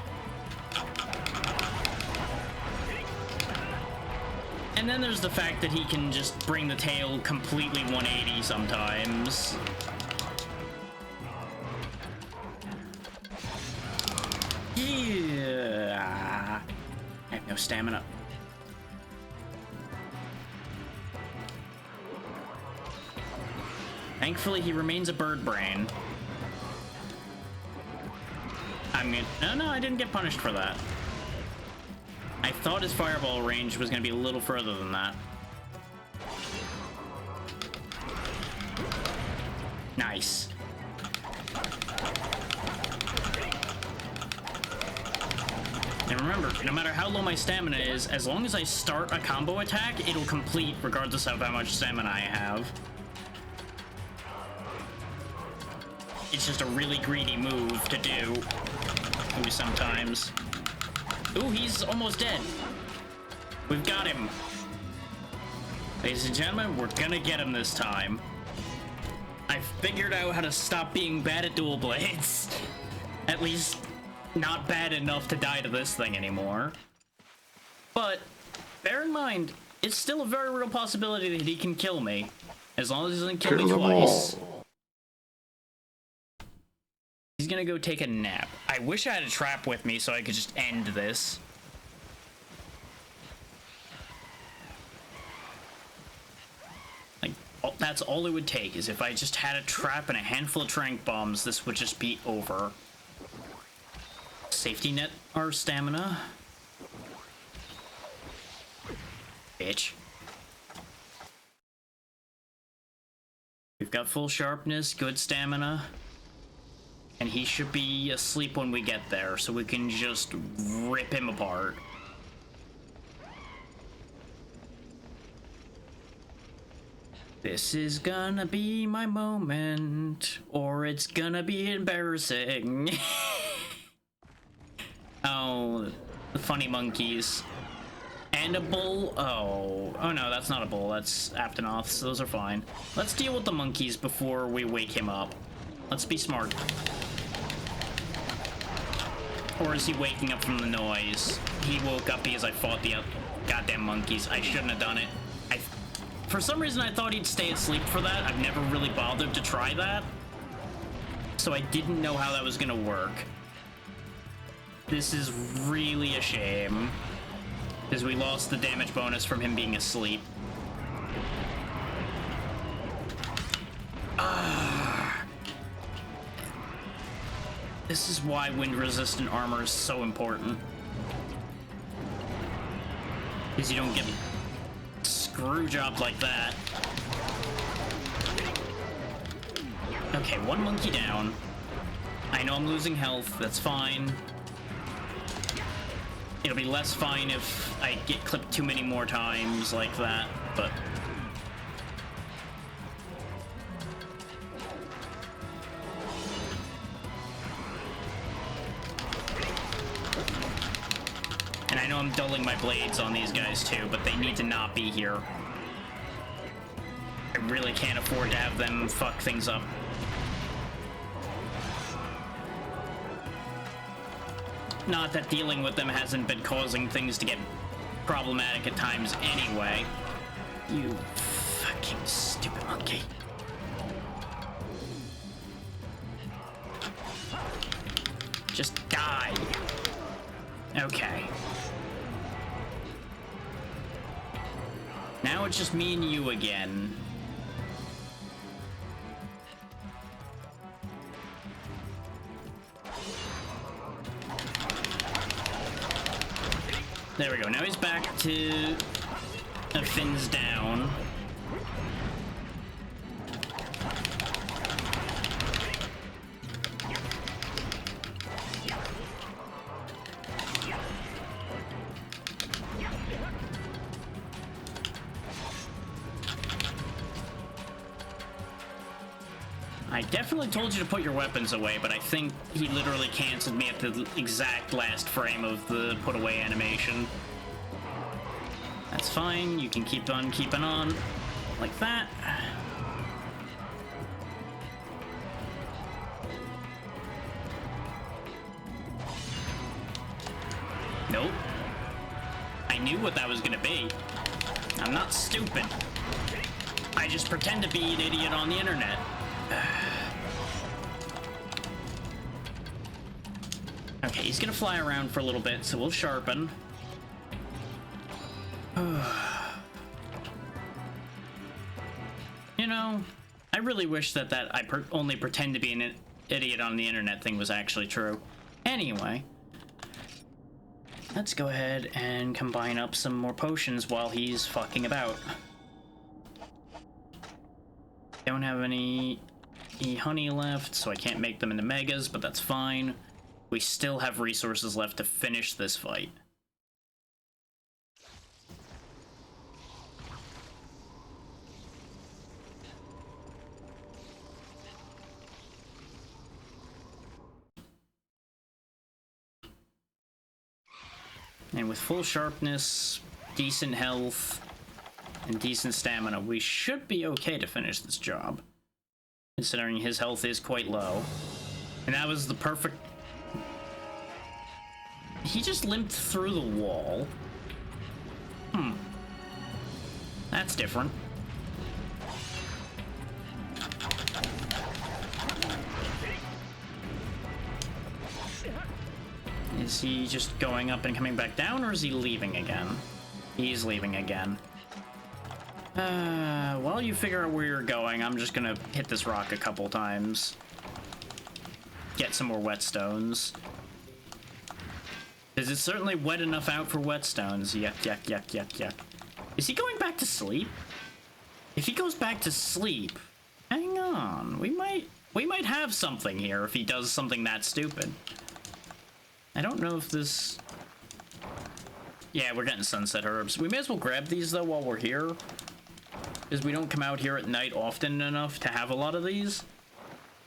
And then there's the fact that he can just bring the tail completely 180 sometimes. Yeah. I have no stamina. Thankfully, he remains a bird brain. No, I didn't get punished for that. I thought his fireball range was going to be a little further than that. Nice. And remember, no matter how low my stamina is, as long as I start a combo attack, it'll complete regardless of how much stamina I have. It's just a really greedy move to do sometimes. Ooh, he's almost dead. We've got him. Ladies and gentlemen, we're gonna get him this time. I figured out how to stop being bad at dual blades. At least not bad enough to die to this thing anymore. But bear in mind, it's still a very real possibility that he can kill me. As long as he doesn't kill me twice. He's gonna go take a nap. I wish I had a trap with me so I could just end this. Like, that's all it would take, is if I just had a trap and a handful of tranq bombs, this would just be over. Safety net our stamina. Bitch. We've got full sharpness, good stamina. And he should be asleep when we get there, so we can just rip him apart. This is gonna be my moment, or it's gonna be embarrassing. Oh, the funny monkeys. And a bull. Oh no, that's not a bull. That's Aptonoths. Those are fine. Let's deal with the monkeys before we wake him up. Let's be smart. Or is he waking up from the noise? He woke up because I fought the goddamn monkeys. I shouldn't have done it. For some reason, I thought he'd stay asleep for that. I've never really bothered to try that. So I didn't know how that was gonna work. This is really a shame. Because we lost the damage bonus from him being asleep. This is why wind-resistant armor is so important. Because you don't get screw-jobbed like that. Okay, one monkey down. I know I'm losing health, that's fine. It'll be less fine if I get clipped too many more times like that, but... And I know I'm dulling my blades on these guys too, but they need to not be here. I really can't afford to have them fuck things up. Not that dealing with them hasn't been causing things to get problematic at times anyway. You fucking stupid monkey. Just die. Okay. Now it's just me and you again. There we go. Now he's back to fins down. I definitely told you to put your weapons away, but I think he literally canceled me at the exact last frame of the put away animation. That's fine, you can keep on keeping on, like that. Nope. I knew what that was gonna be. I'm not stupid. I just pretend to be an idiot on the internet. Okay, he's gonna fly around for a little bit, so we'll sharpen. You know, I really wish that I only pretend to be an idiot on the internet thing was actually true. Anyway, let's go ahead and combine up some more potions while he's fucking about. Don't have any honey left, so I can't make them into megas, but that's fine. We still have resources left to finish this fight. And with full sharpness, decent health, and decent stamina, we should be okay to finish this job. Considering his health is quite low. And that was the perfect... He just limped through the wall. That's different. Is he just going up and coming back down, or is he leaving again? He's leaving again. While you figure out where you're going, I'm just gonna hit this rock a couple times. Get some more whetstones. Because it's certainly wet enough out for whetstones. Yuck, yuck, yuck, yuck, yuck. Is he going back to sleep? If he goes back to sleep, hang on, we might We might have something here if he does something that stupid. I don't know if this... Yeah, we're getting sunset herbs. We may as well grab these, though, while we're here. Because we don't come out here at night often enough to have a lot of these.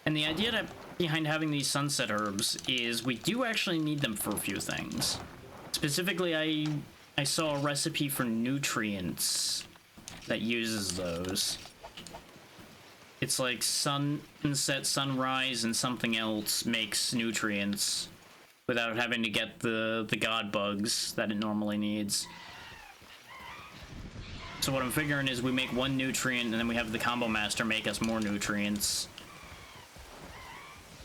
And the idea behind having these sunset herbs is we do actually need them for a few things. Specifically, I saw a recipe for nutrients that uses those. It's like sunset, sunrise, and something else makes nutrients without having to get the god bugs that it normally needs. So what I'm figuring is we make one nutrient and then we have the combo master make us more nutrients.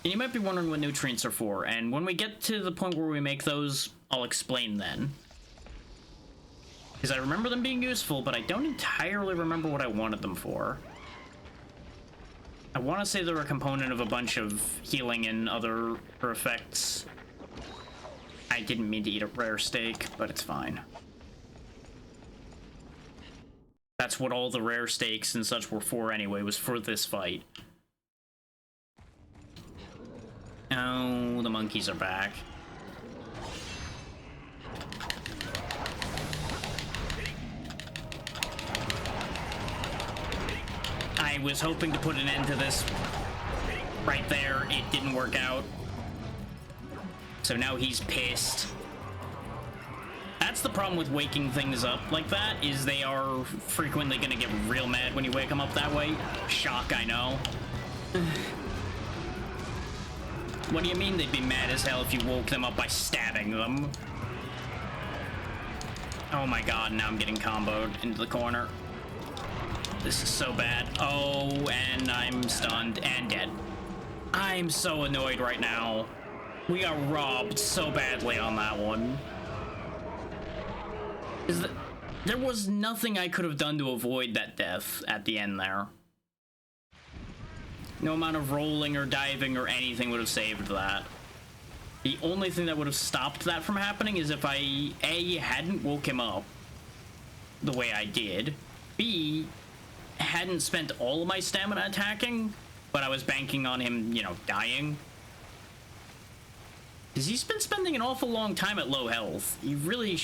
And you might be wondering what nutrients are for, and when we get to the point where we make those, I'll explain then. Because I remember them being useful, but I don't entirely remember what I wanted them for. I want to say they're a component of a bunch of healing and other effects. I didn't mean to eat a rare steak, but it's fine. That's what all the rare steaks and such were for anyway, was for this fight. Oh, the monkeys are back. I was hoping to put an end to this right there. It didn't work out. So now he's pissed. That's the problem with waking things up like that, is they are frequently gonna get real mad when you wake them up that way. Shock, I know. What do you mean they'd be mad as hell if you woke them up by stabbing them? Oh my god, now I'm getting comboed into the corner. This is so bad. Oh, and I'm stunned and dead. I'm so annoyed right now. We got robbed so badly on that one. There was nothing I could have done to avoid that death at the end there. No amount of rolling or diving or anything would have saved that. The only thing that would have stopped that from happening is if I, A, hadn't woke him up the way I did, B, hadn't spent all of my stamina attacking, but I was banking on him, you know, dying. Because he's been spending an awful long time at low health. He really,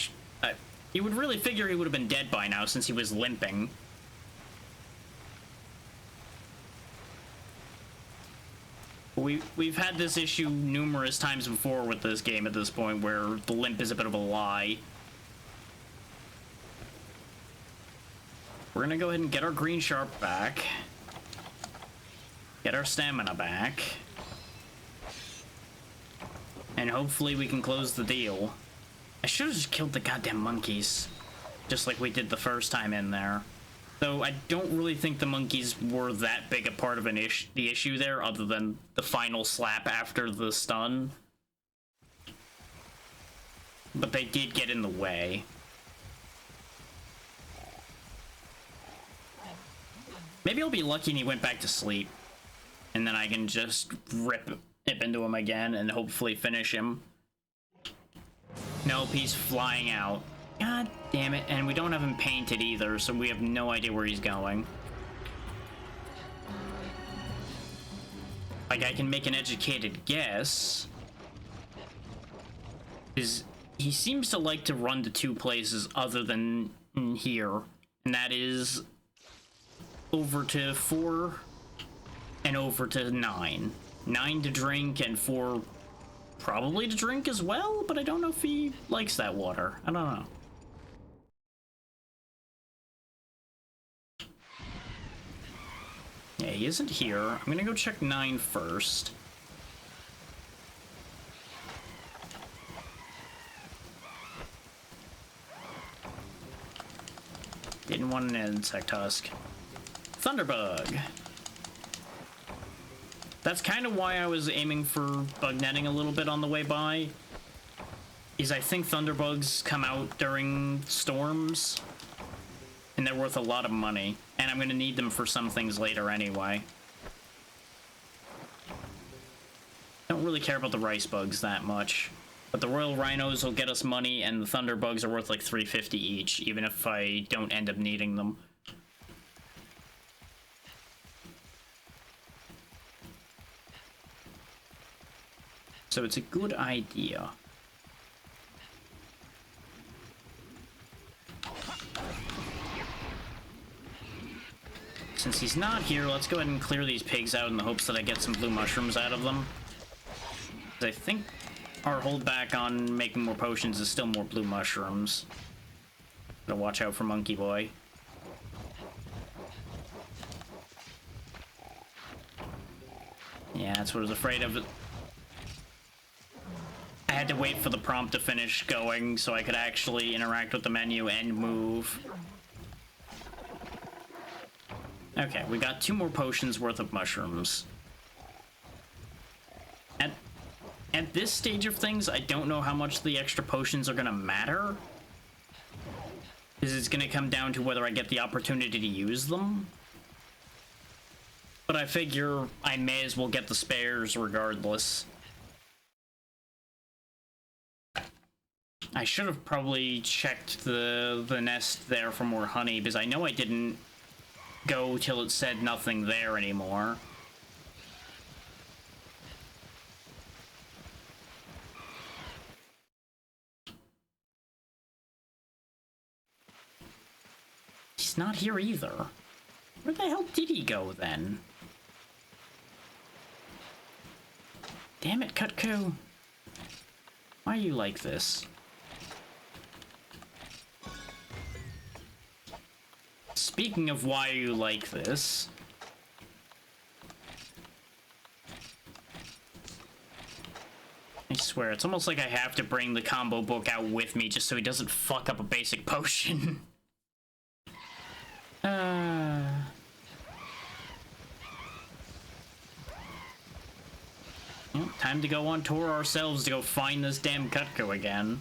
you would really figure he would have been dead by now since he was limping. We've had this issue numerous times before with this game at this point, where the limp is a bit of a lie. We're gonna go ahead and get our green sharp back. Get our stamina back. And hopefully we can close the deal. I should have just killed the goddamn monkeys. Just like we did the first time in there. Though I don't really think the monkeys were that big a part of the issue there, other than the final slap after the stun. But they did get in the way. Maybe I'll be lucky and he went back to sleep. And then I can just rip into him again and hopefully finish him. Nope, he's flying out. God damn it, and we don't have him painted either, so we have no idea where he's going. Like, I can make an educated guess. He seems to like to run to two places other than here, and that is over to 4 and over to 9. 9 to drink and 4 probably to drink as well, but I don't know if he likes that water. I don't know. Yeah, he isn't here. I'm gonna go check 9 first. Didn't want an insect husk. Thunderbug. That's kind of why I was aiming for bug netting a little bit on the way by. Is I think thunderbugs come out during storms. And they're worth a lot of money. And I'm going to need them for some things later anyway. Don't really care about the rice bugs that much. But the royal rhinos will get us money, and the thunderbugs are worth like $350 each, even if I don't end up needing them. So it's a good idea. Since he's not here, let's go ahead and clear these pigs out in the hopes that I get some blue mushrooms out of them. I think our holdback on making more potions is still more blue mushrooms. Gotta watch out for Monkey Boy. Yeah, that's what I was afraid of. I had to wait for the prompt to finish going so I could actually interact with the menu and move. Okay, we got 2 more potions worth of mushrooms. At this stage of things, I don't know how much the extra potions are gonna matter. Because it's gonna come down to whether I get the opportunity to use them. But I figure I may as well get the spares regardless. I should have probably checked the nest there for more honey, because I know I didn't go till it said nothing there anymore. He's not here either. Where the hell did he go then? Damn it, Cutco. Why are you like this? Speaking of why are you like this... I swear, it's almost like I have to bring the combo book out with me just so he doesn't fuck up a basic potion. Well, time to go on tour ourselves to go find this damn Cutco again.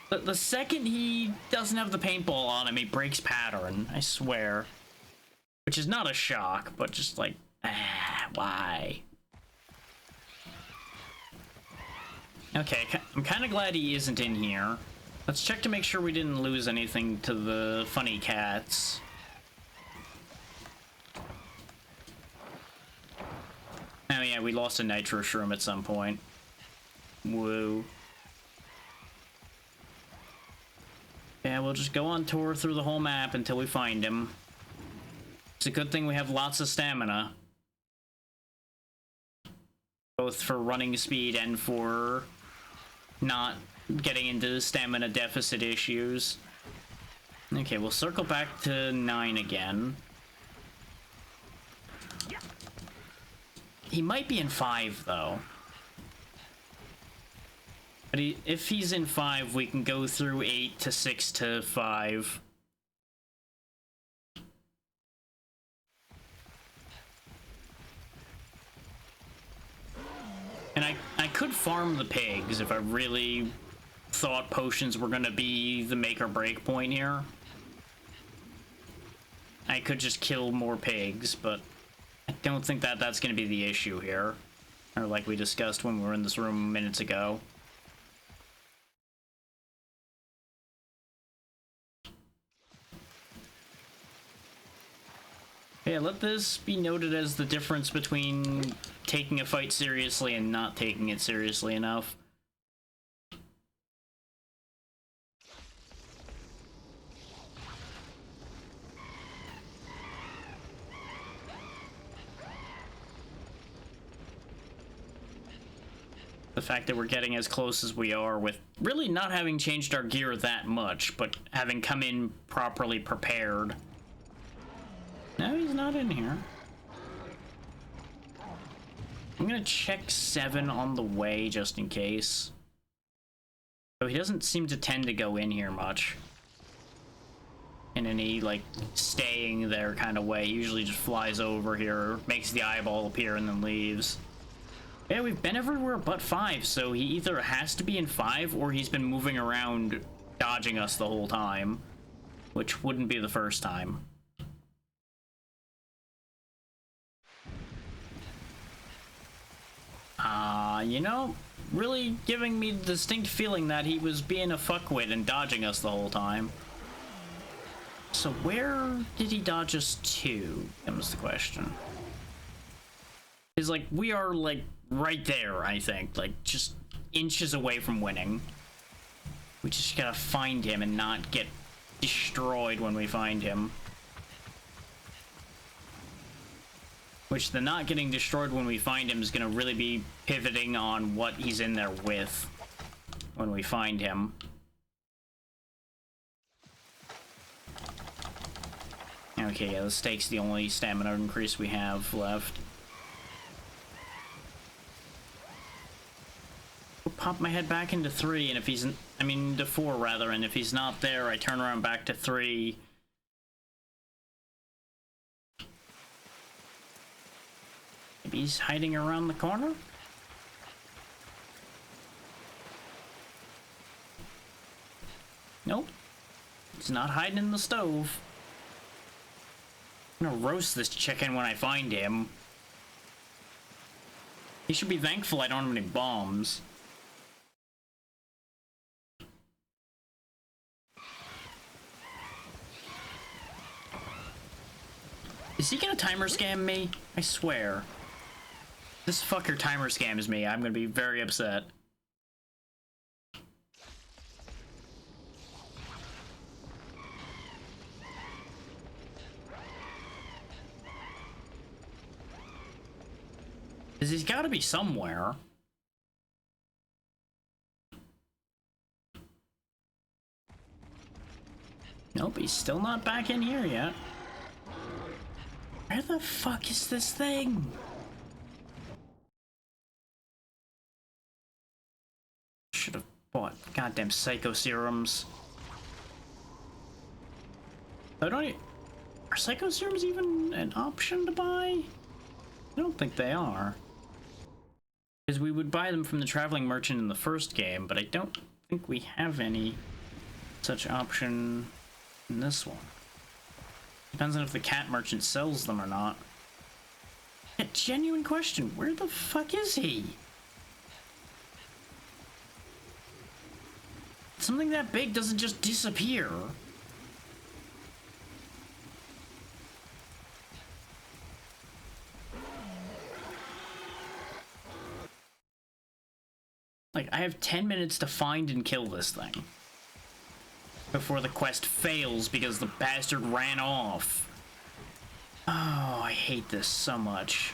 The second he doesn't have the paintball on him, he breaks pattern, I swear. Which is not a shock, but just like, why? Okay, I'm kind of glad he isn't in here. Let's check to make sure we didn't lose anything to the funny cats. Oh yeah, we lost a nitro shroom at some point. Woo. Yeah, we'll just go on tour through the whole map until we find him. It's a good thing we have lots of stamina. Both for running speed and for not getting into stamina deficit issues. Okay, we'll circle back to 9 again. He might be in 5, though. But if he's in 5, we can go through 8 to 6 to 5. And I could farm the pigs if I really thought potions were gonna be the make or break point here. I could just kill more pigs, but I don't think that that's gonna be the issue here. Or like we discussed when we were in this room minutes ago. Yeah, let this be noted as the difference between taking a fight seriously and not taking it seriously enough. The fact that we're getting as close as we are with really not having changed our gear that much, but having come in properly prepared. No, he's not in here. I'm gonna check 7 on the way just in case. So he doesn't seem to tend to go in here much. In any, like, staying there kind of way. He usually just flies over here, makes the eyeball appear, and then leaves. Yeah, we've been everywhere but 5, so he either has to be in 5 or he's been moving around dodging us the whole time. Which wouldn't be the first time. You know, really giving me the distinct feeling that he was being a fuckwit and dodging us the whole time. So where did he dodge us to? That was the question. Because, like, we are, like, right there, I think. Like, just inches away from winning. We just gotta find him and not get destroyed when we find him. Which, the not getting destroyed when we find him is gonna really be pivoting on what he's in there with when we find him. Okay, yeah, the stake's the only stamina increase we have left. I'll pop my head back into 3, and if he's... into 4, rather, and if he's not there, I turn around back to 3. Maybe he's hiding around the corner? Nope. He's not hiding in the stove. I'm gonna roast this chicken when I find him. He should be thankful I don't have any bombs. Is he gonna timer scam me? I swear. This fucker timer scams me. I'm gonna be very upset. Because he's gotta be somewhere. Nope, he's still not back in here yet. Where the fuck is this thing? Should have bought goddamn psycho serums. I don't e- Are psycho serums even an option to buy? I don't think they are. Because we would buy them from the traveling merchant in the first game, but I don't think we have any such option in this one. Depends on if the cat merchant sells them or not. A genuine question, where the fuck is he? Something that big doesn't just disappear. Like, I have 10 minutes to find and kill this thing before the quest fails because the bastard ran off. Oh, I hate this so much.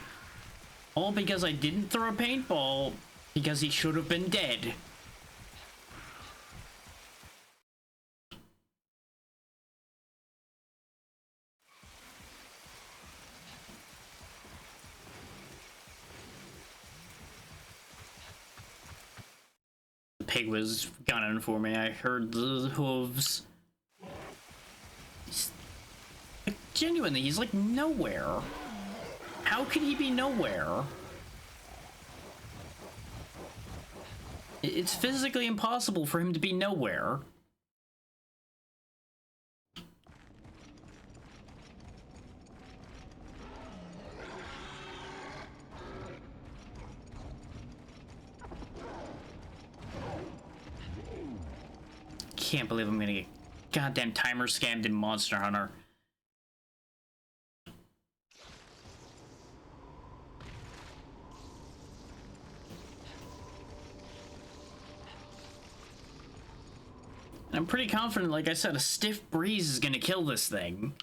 All because I didn't throw a paintball because he should have been dead. The pig was gunning for me. I heard the hooves. Like, genuinely, he's like nowhere. How could he be nowhere? It's physically impossible for him to be nowhere. Can't believe I'm gonna get goddamn timer scammed in Monster Hunter. I'm pretty confident, like I said, a stiff breeze is gonna kill this thing.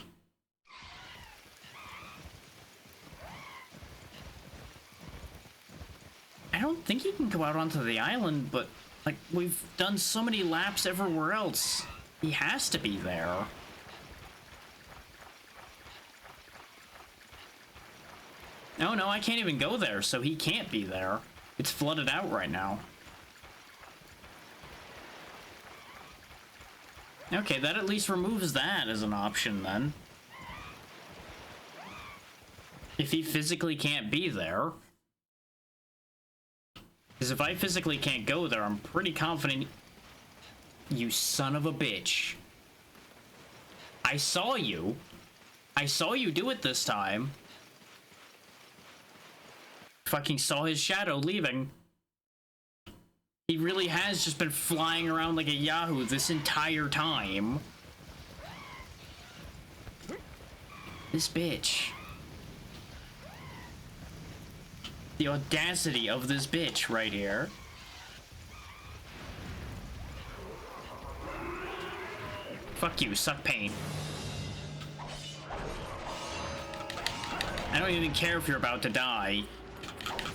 I don't think he can go out onto the island, but like, we've done so many laps everywhere else. He has to be there. No, I can't even go there, so he can't be there. It's flooded out right now. Okay, that at least removes that as an option, then. If he physically can't be there. Because if I physically can't go there, I'm pretty confident... You son of a bitch. I saw you. I saw you do it this time. Fucking saw his shadow leaving. He really has just been flying around like a Yahoo this entire time. This bitch. The audacity of this bitch right here. Fuck you, suck pain. I don't even care if you're about to die.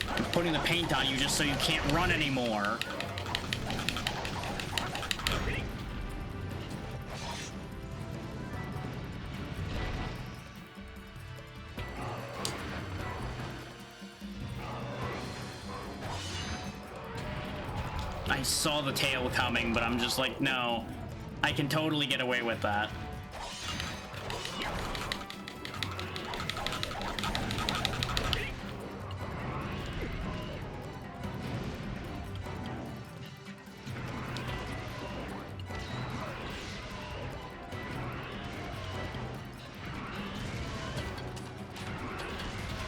I'm putting the paint on you just so you can't run anymore. I saw the tail coming, but I'm just like, no. I can totally get away with that.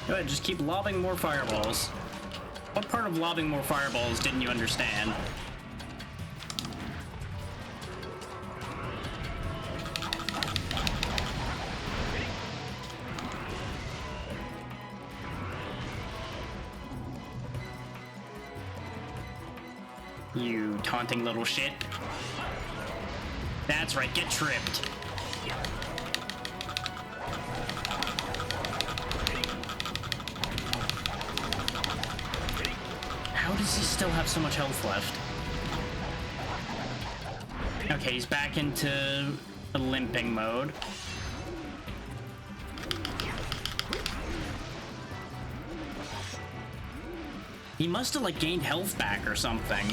Go ahead, just keep lobbing more fireballs. What part of lobbing more fireballs didn't you understand? You taunting little shit. That's right, get tripped. How does he still have so much health left? Okay, he's back into the limping mode. He must have, like, gained health back or something.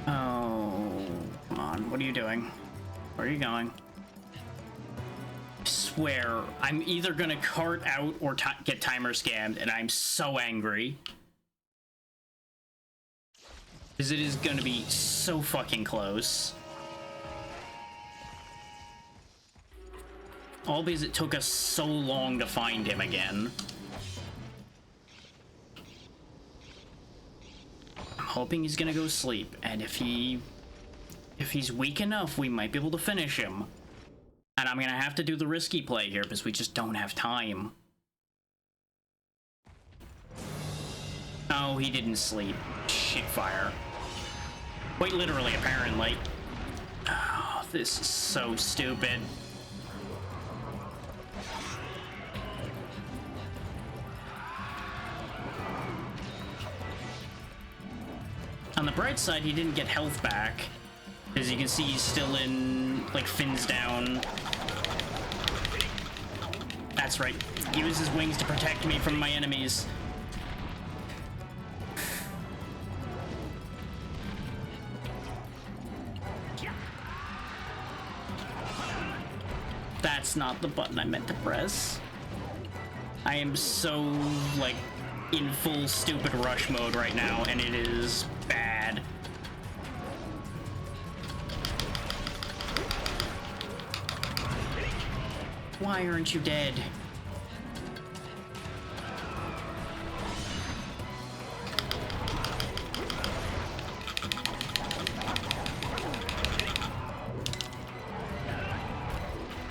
Oh, come on. What are you doing? Where are you going? I swear, I'm either gonna cart out or get timer scammed, and I'm so angry. Because it is gonna be so fucking close. All because it took us so long to find him again. I'm hoping he's gonna go sleep, and if he's weak enough, we might be able to finish him. And I'm gonna have to do the risky play here because we just don't have time. Oh, he didn't sleep. Shitfire. Quite literally, apparently. Oh, this is so stupid. On the bright side, he didn't get health back. As you can see, he's still in, like, fins down. That's right. Use his wings to protect me from my enemies. That's not the button I meant to press. I am so, like, in full stupid rush mode right now, and it is bad. Why aren't you dead?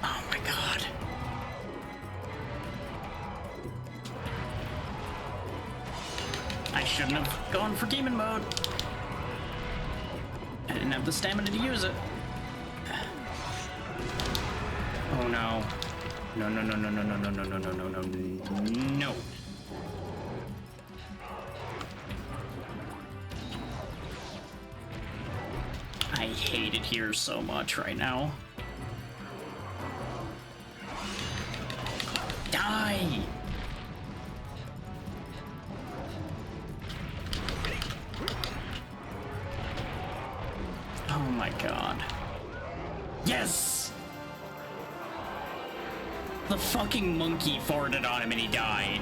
Oh my god. I shouldn't have gone for demon mode. I didn't have the stamina to use it. Oh no. No, no, no, no, no, no, no, no, no, no, no, no, no. I hate it here so much right now. Die! Oh my god. Yes! The fucking monkey farted on him and he died.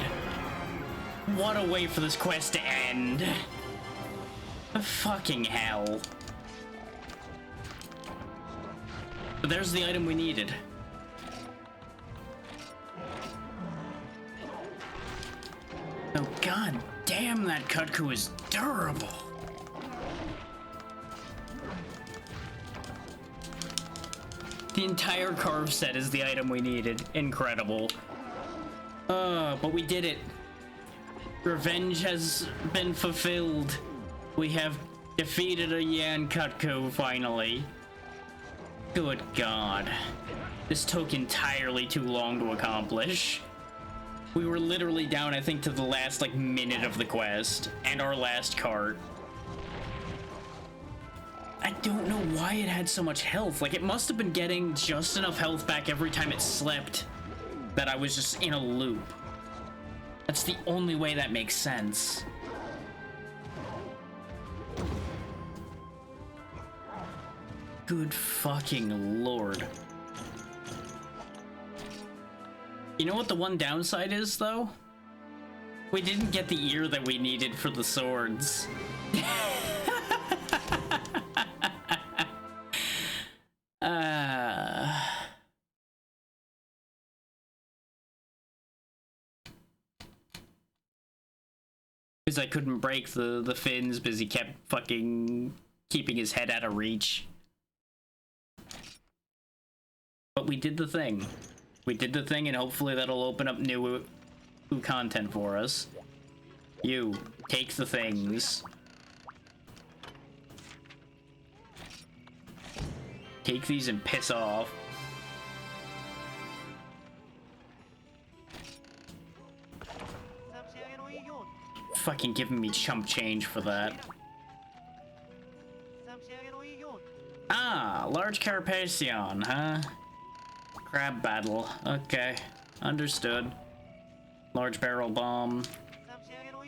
What a way for this quest to end. Fucking hell. But there's the item we needed. Oh god damn, that Kutku is durable. The entire carve set is the item we needed. Incredible. But we did it. Revenge has been fulfilled. We have defeated a Yan Cutco finally. Good God. This took entirely too long to accomplish. We were literally down, I think, to the last, like, minute of the quest, and our last cart. I don't know why it had so much health. Like, it must have been getting just enough health back every time it slept that I was just in a loop. That's the only way that makes sense. Good fucking lord. You know what the one downside is, though? We didn't get the ear that we needed for the swords. Because I couldn't break the fins because he kept fucking keeping his head out of reach. But we did the thing. We did the thing, and hopefully that'll open up new content for us. You, take the things. Take these and piss off. Fucking giving me chump change for that. Ah, large carapacion, huh? Crab battle. Okay, understood. Large barrel bomb.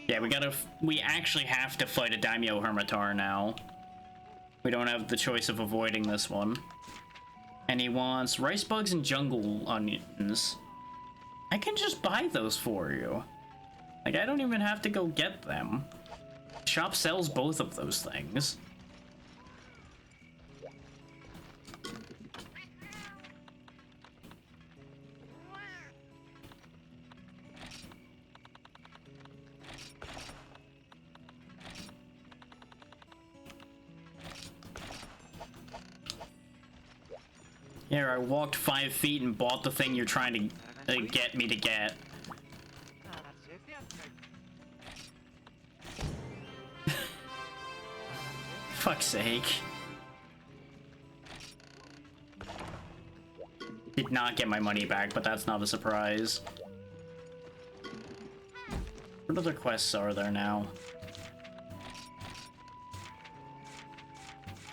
Yeah, we actually have to fight a Daimyo Hermitar now. We don't have the choice of avoiding this one. And he wants rice bugs and jungle onions. I can just buy those for you. Like, I don't even have to go get them. Shop sells both of those things. Here, I walked 5 feet and bought the thing you're trying to get me to get. Fuck's sake. Did not get my money back, but that's not a surprise. What other quests are there now?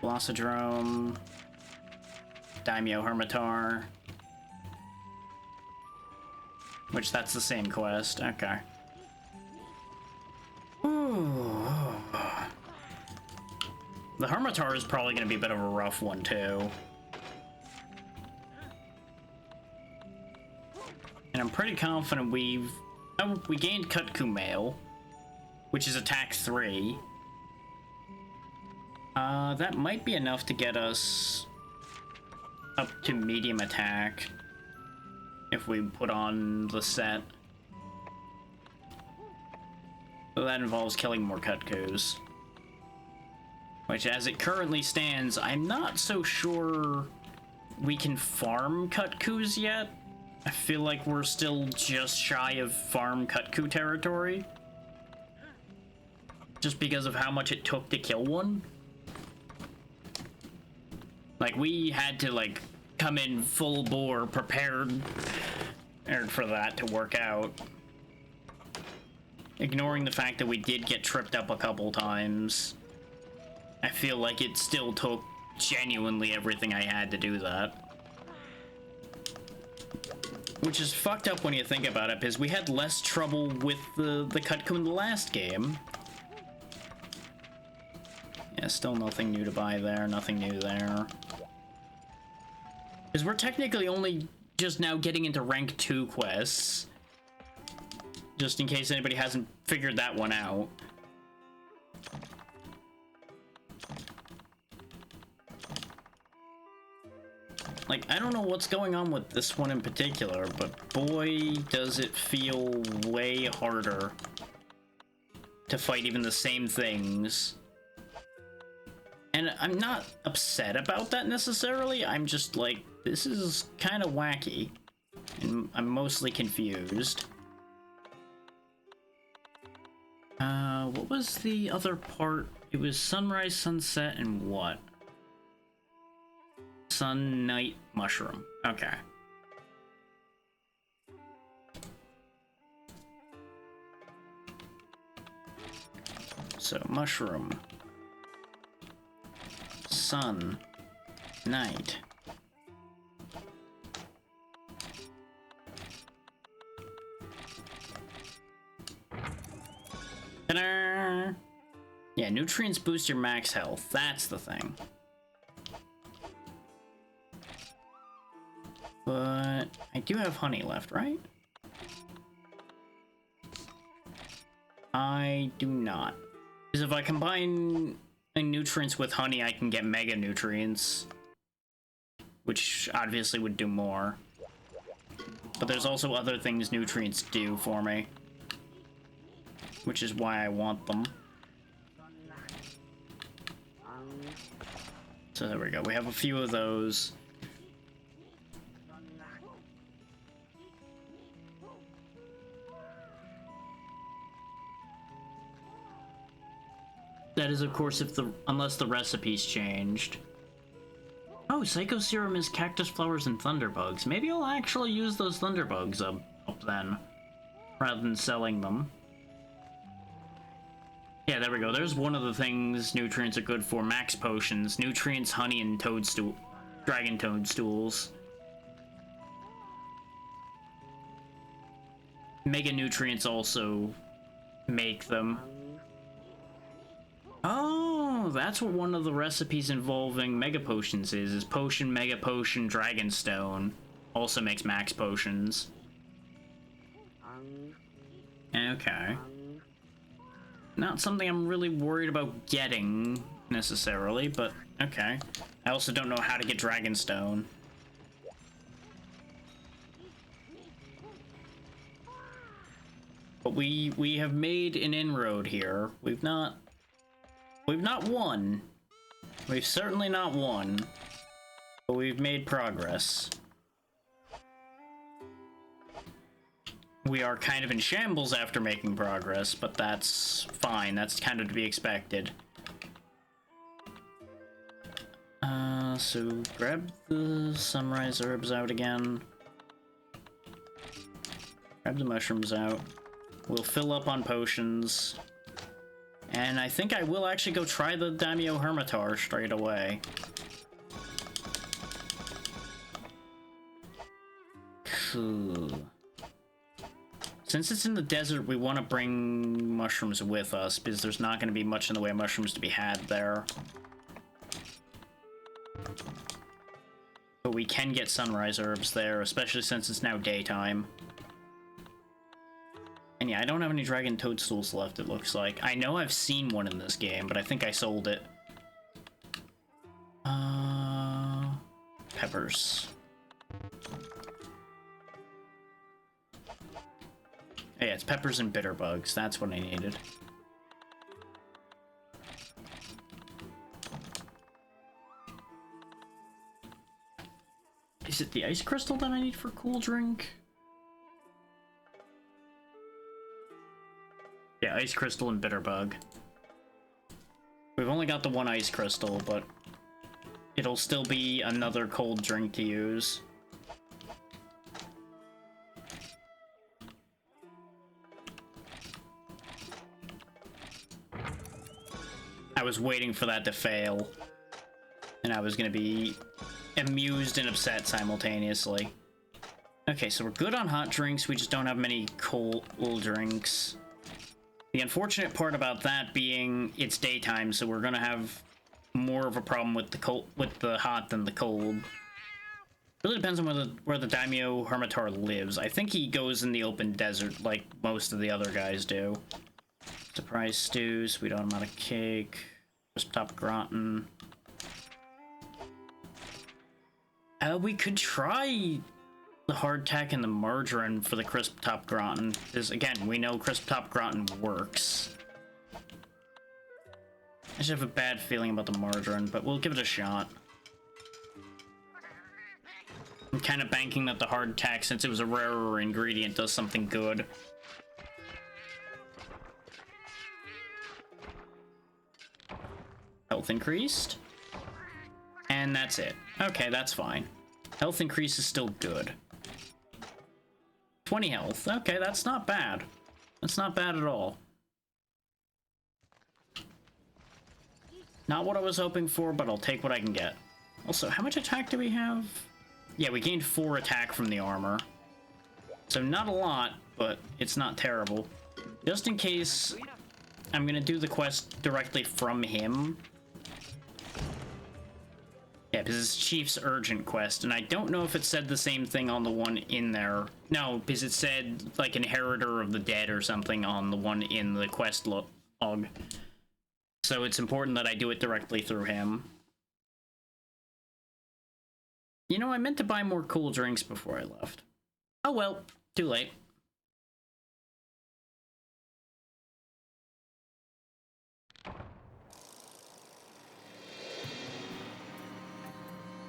Velocodrome. Daimyo Hermitar. Which, that's the same quest. Okay. Ooh. The Hermitar is probably going to be a bit of a rough one, too. And I'm pretty confident we gained Cutco Mail, which is attack 3. That might be enough to get us up to medium attack if we put on the set. So that involves killing more Cutcos. Which, as it currently stands, I'm not so sure we can farm Cutcos yet. I feel like we're still just shy of farm Cutco territory. Just because of how much it took to kill one. Like, we had to, like, come in full bore, prepared for that to work out. Ignoring the fact that we did get tripped up a couple times, I feel like it still took genuinely everything I had to do that. Which is fucked up when you think about it, because we had less trouble with the Cutco in the last game. Yeah, still nothing new to buy there, nothing new there. Because we're technically only just now getting into rank 2 quests. Just in case anybody hasn't figured that one out. Like, I don't know what's going on with this one in particular, but boy, does it feel way harder to fight even the same things. And I'm not upset about that necessarily, I'm just like, this is kind of wacky. And I'm mostly confused. What was the other part? It was sunrise, sunset, and what? Sun, night, mushroom. Okay. So, mushroom. Sun. Night. Ta-da! Yeah, nutrients boost your max health. That's the thing. But I do have honey left, right? I do not. Because if I combine nutrients with honey, I can get mega nutrients, which obviously would do more. But there's also other things nutrients do for me, which is why I want them. So there we go. We have a few of those. That is, of course, unless the recipe's changed. Oh, Psycho Serum is cactus flowers and thunderbugs. Maybe I'll actually use those thunderbugs up then, rather than selling them. Yeah, there we go. There's one of the things nutrients are good for. Max potions, nutrients, honey, and dragon toadstools. Mega nutrients also make them. Oh, that's what one of the recipes involving mega potions is potion, mega potion, dragonstone. Also makes max potions. Okay. Not something I'm really worried about getting, necessarily, but okay. I also don't know how to get dragonstone. But we have made an inroad here. We've not won. We've certainly not won. But we've made progress. We are kind of in shambles after making progress, but that's fine. That's kind of to be expected. So grab the sunrise herbs out again. Grab the mushrooms out. We'll fill up on potions. And I think I will actually go try the Daimyo Hermitar straight away. Cool. Since it's in the desert, we want to bring mushrooms with us, because there's not going to be much in the way of mushrooms to be had there. But we can get sunrise herbs there, especially since it's now daytime. And yeah, I don't have any dragon toadstools left, it looks like. I know I've seen one in this game, but I think I sold it. Peppers. Oh, yeah, it's peppers and bitter bugs. That's what I needed. Is it the ice crystal that I need for cool drink? Yeah, ice crystal and bitter bug. We've only got the one ice crystal, but it'll still be another cold drink to use. I was waiting for that to fail, and I was gonna be amused and upset simultaneously. Okay, so we're good on hot drinks, we just don't have many cold drinks. The unfortunate part about that being it's daytime, so we're gonna have more of a problem with the hot than the cold. Really depends on where the Daimyo Hermitar lives. I think he goes in the open desert like most of the other guys do. Surprise stew, sweet automatic cake, crisp top gratin. We could try the hardtack and the margarine for the crisp top gratin, because again, we know crisp top gratin works. I just have a bad feeling about the margarine, but we'll give it a shot. I'm kind of banking that the hardtack, since it was a rarer ingredient, does something good. Health increased. And that's it. Okay, that's fine. Health increase is still good. 20 health. Okay, that's not bad. That's not bad at all. Not what I was hoping for, but I'll take what I can get. Also, how much attack do we have? Yeah, we gained 4 attack from the armor. So not a lot, but it's not terrible. Just in case, I'm gonna do the quest directly from him. Yeah, because it's Chief's urgent quest, and I don't know if it said the same thing on the one in there. No, because it said, like, Inheritor of the Dead or something on the one in the quest log. So it's important that I do it directly through him. You know, I meant to buy more cool drinks before I left. Oh well, too late.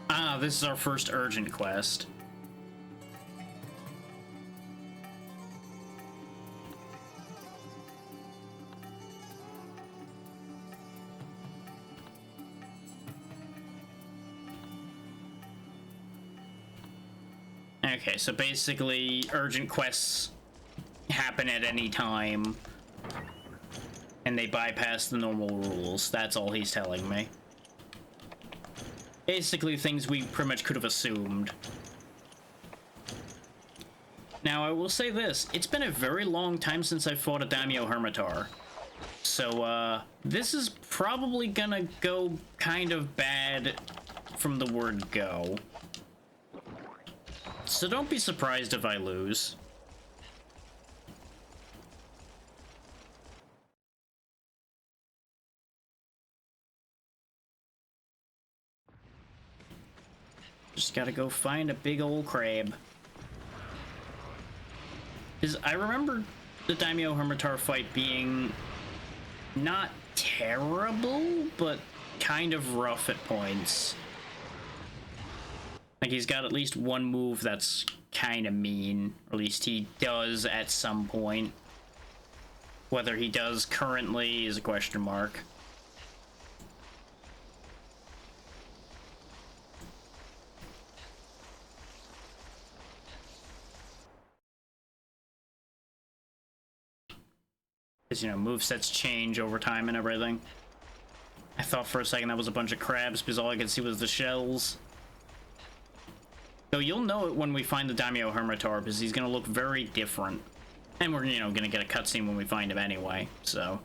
Ah, this is our first urgent quest. Okay, so basically, urgent quests happen at any time, and they bypass the normal rules. That's all he's telling me. Basically, things we pretty much could have assumed. Now, I will say this. It's been a very long time since I fought a Daimyo Hermitar. So, this is probably gonna go kind of bad from the word go. So don't be surprised if I lose. Just gotta go find a big old crab. Because I remember the Daimyo Hermitar fight being not terrible, but kind of rough at points. Like, he's got at least one move that's kind of mean. Or at least he does at some point. Whether he does currently is a question mark. Because, you know, movesets change over time and everything. I thought for a second that was a bunch of crabs because all I could see was the shells. So you'll know it when we find the Daimyo Hermitar, because he's going to look very different. And we're, you know, going to get a cutscene when we find him anyway, so...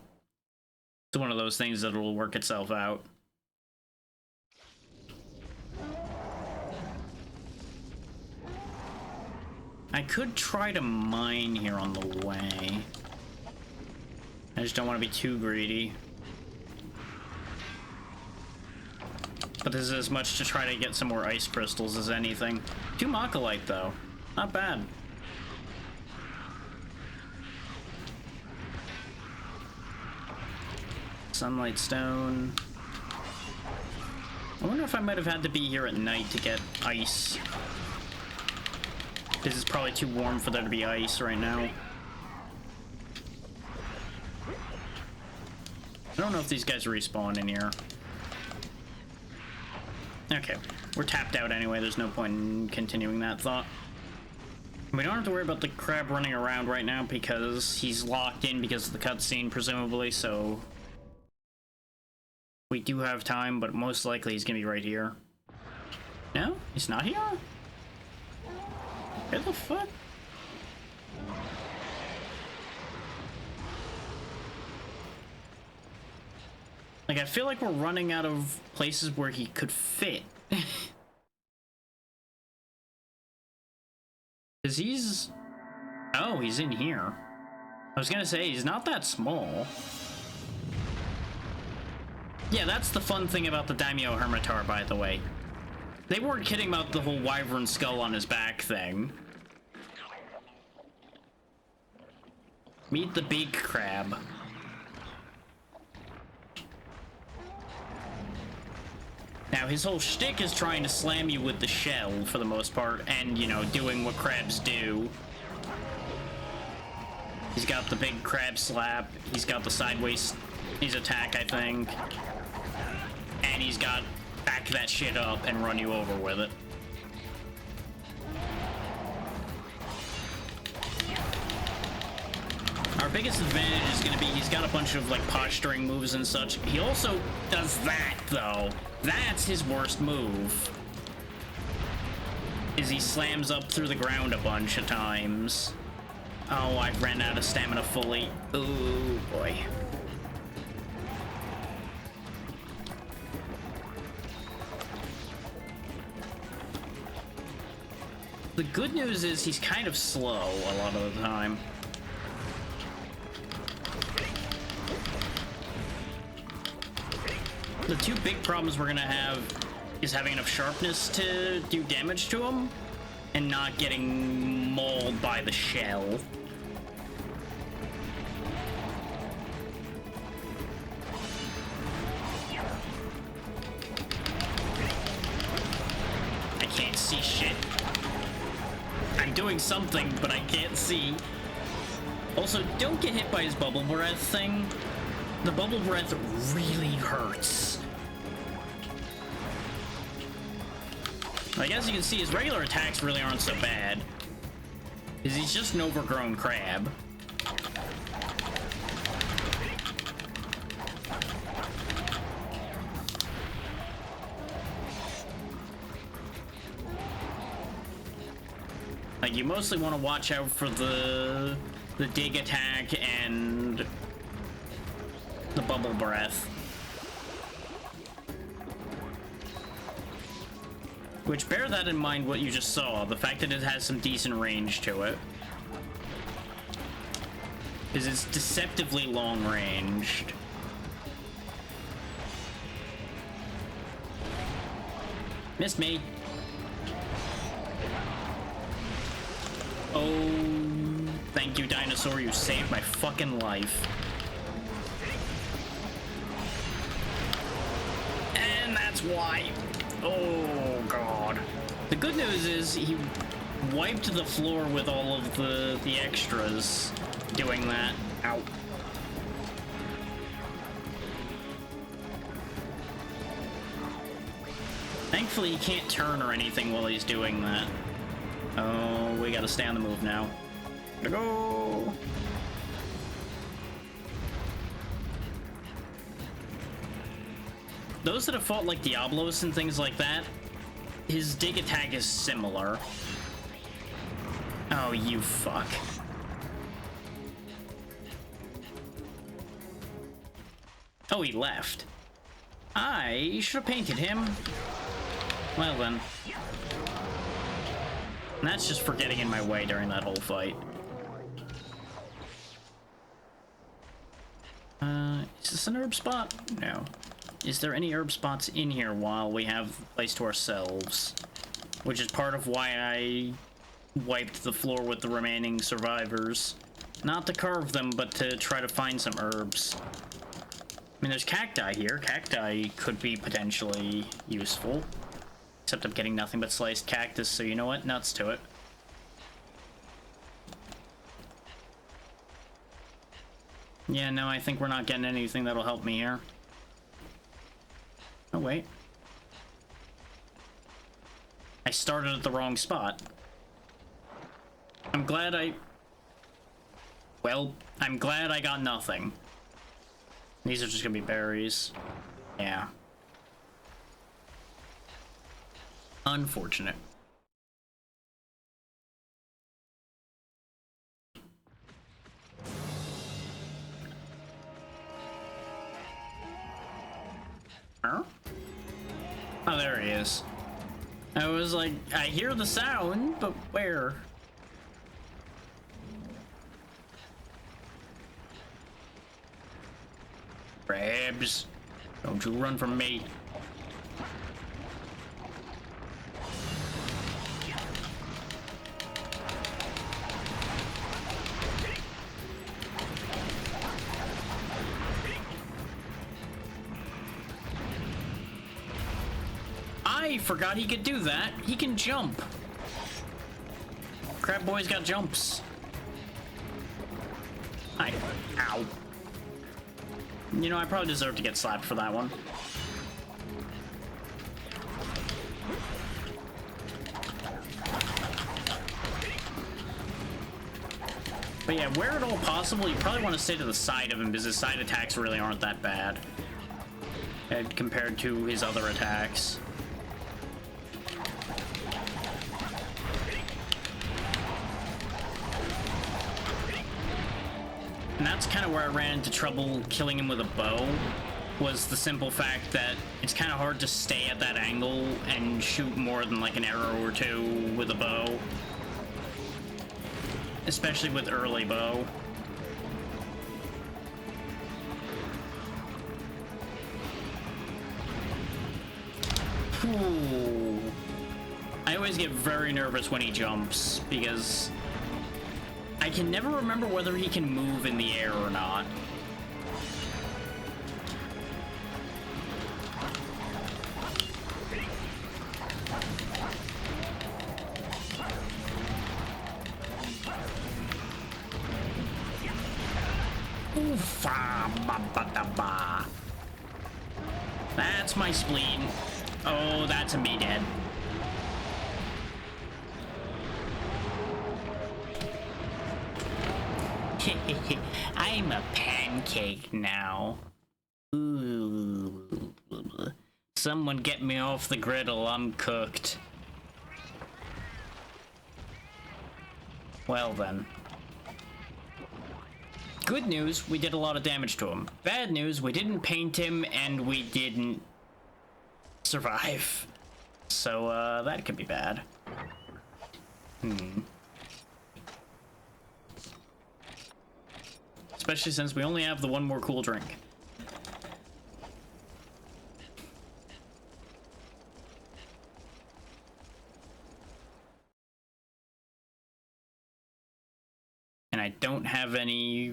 It's one of those things that will work itself out. I could try to mine here on the way. I just don't want to be too greedy. But this is as much to try to get some more ice crystals as anything. 2 Machilite, though. Not bad. Sunlight Stone. I wonder if I might have had to be here at night to get ice. This is probably too warm for there to be ice right now. I don't know if these guys respawn in here. Okay, we're tapped out anyway, there's no point in continuing that thought. We don't have to worry about the crab running around right now because he's locked in because of the cutscene, presumably, so... We do have time, but most likely he's gonna be right here. No? He's not here? Where the fuck? Like, I feel like we're running out of places where he could fit. Because he's... Oh, he's in here. I was gonna say, he's not that small. Yeah, that's the fun thing about the Daimyo Hermitar, by the way. They weren't kidding about the whole wyvern skull on his back thing. Meet the big crab. Now, his whole shtick is trying to slam you with the shell, for the most part, and, you know, doing what crabs do. He's got the big crab slap, he's got the sideways, his attack, I think. and he's got back that shit up and run you over with it. Our biggest advantage is going to be he's got a bunch of like posturing moves and such. He also does that though. That's his worst move. Is he slams up through the ground a bunch of times. Oh, I ran out of stamina fully. Oh boy. The good news is he's kind of slow a lot of the time. The two big problems we're gonna have is having enough sharpness to do damage to him and not getting mauled by the shell. I can't see shit. I'm doing something, but I can't see. Also, don't get hit by his bubble breath thing. The bubble breath really hurts. Like, as you can see, his regular attacks really aren't so bad. Because he's just an overgrown crab. Like, you mostly want to watch out for the dig attack and the bubble breath. Which, bear that in mind what you just saw, the fact that it has some decent range to it. Because it's deceptively long-ranged. Missed me. Oh, thank you, dinosaur, you saved my fucking life. And that's why. Oh, God. The good news is he wiped the floor with all of the extras doing that. Ow. Thankfully, he can't turn or anything while he's doing that. Oh, we gotta stay on the move now. Gotta go! Those that have fought like Diablos and things like that, his dig attack is similar. Oh, you fuck. Oh, he left. I should have painted him. Well then. And that's just for getting in my way during that whole fight. Is this an herb spot? No. Is there any herb spots in here while we have the place to ourselves? Which is part of why I wiped the floor with the remaining survivors. Not to carve them, but to try to find some herbs. I mean, there's cacti here. Cacti could be potentially useful. Except I'm getting nothing but sliced cactus, so you know what? Nuts to it. Yeah, no, I think we're not getting anything that'll help me here. Oh, wait. I started at the wrong spot. I'm glad I... Well, I'm glad I got nothing. These are just gonna be berries. Yeah. Unfortunate. Huh? Oh, there he is. I was like, I hear the sound, but where? Crabs, don't you run from me. I forgot he could do that. He can jump. Crab Boy's got jumps. Ow. You know, I probably deserve to get slapped for that one. But yeah, where at all possible, you probably want to stay to the side of him because his side attacks really aren't that bad compared to his other attacks. And that's kind of where I ran into trouble killing him with a bow, was the simple fact that it's kind of hard to stay at that angle and shoot more than like an arrow or two with a bow. Especially with early bow. Ooh. I always get very nervous when he jumps because I can never remember whether he can move in the air or not. That's my spleen. Oh, that's a me dead. I'm a pancake now. Ooh. Someone get me off the griddle, I'm cooked. Well then. Good news, we did a lot of damage to him. Bad news, we didn't paint him and we didn't survive. So, that could be bad. Especially since we only have the one more cool drink. And I don't have any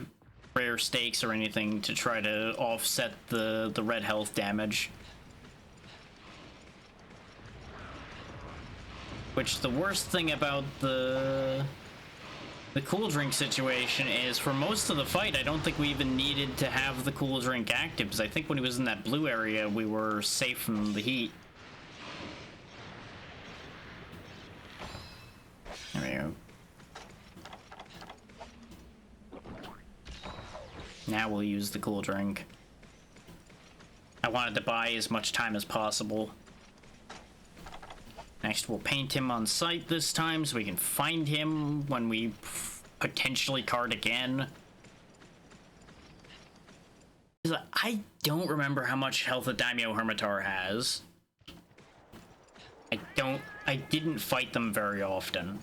rare stakes or anything to try to offset the red health damage. Which the worst thing about the cool drink situation is for most of the fight, I don't think we even needed to have the cool drink active, because I think when he was in that blue area, we were safe from the heat. There we go. Now we'll use the cool drink. I wanted to buy as much time as possible. Next, we'll paint him on sight this time so we can find him when we potentially card again. I don't remember how much health a Daimyo Hermitar has. I didn't fight them very often.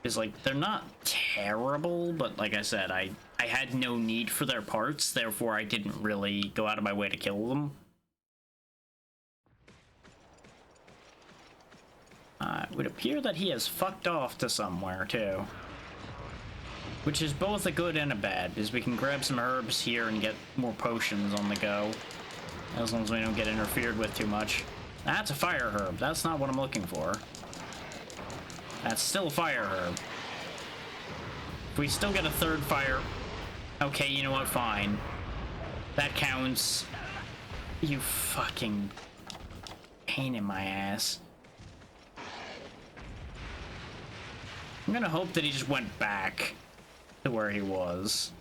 Because, like, they're not terrible, but like I said, I had no need for their parts, therefore I didn't really go out of my way to kill them. It would appear that he has fucked off to somewhere, too. Which is both a good and a bad, because we can grab some herbs here and get more potions on the go. As long as we don't get interfered with too much. That's a fire herb. That's not what I'm looking for. That's still a fire herb. If we still get a third fire... Okay, you know what? Fine. That counts. You fucking pain in my ass. I'm gonna hope that he just went back to where he was.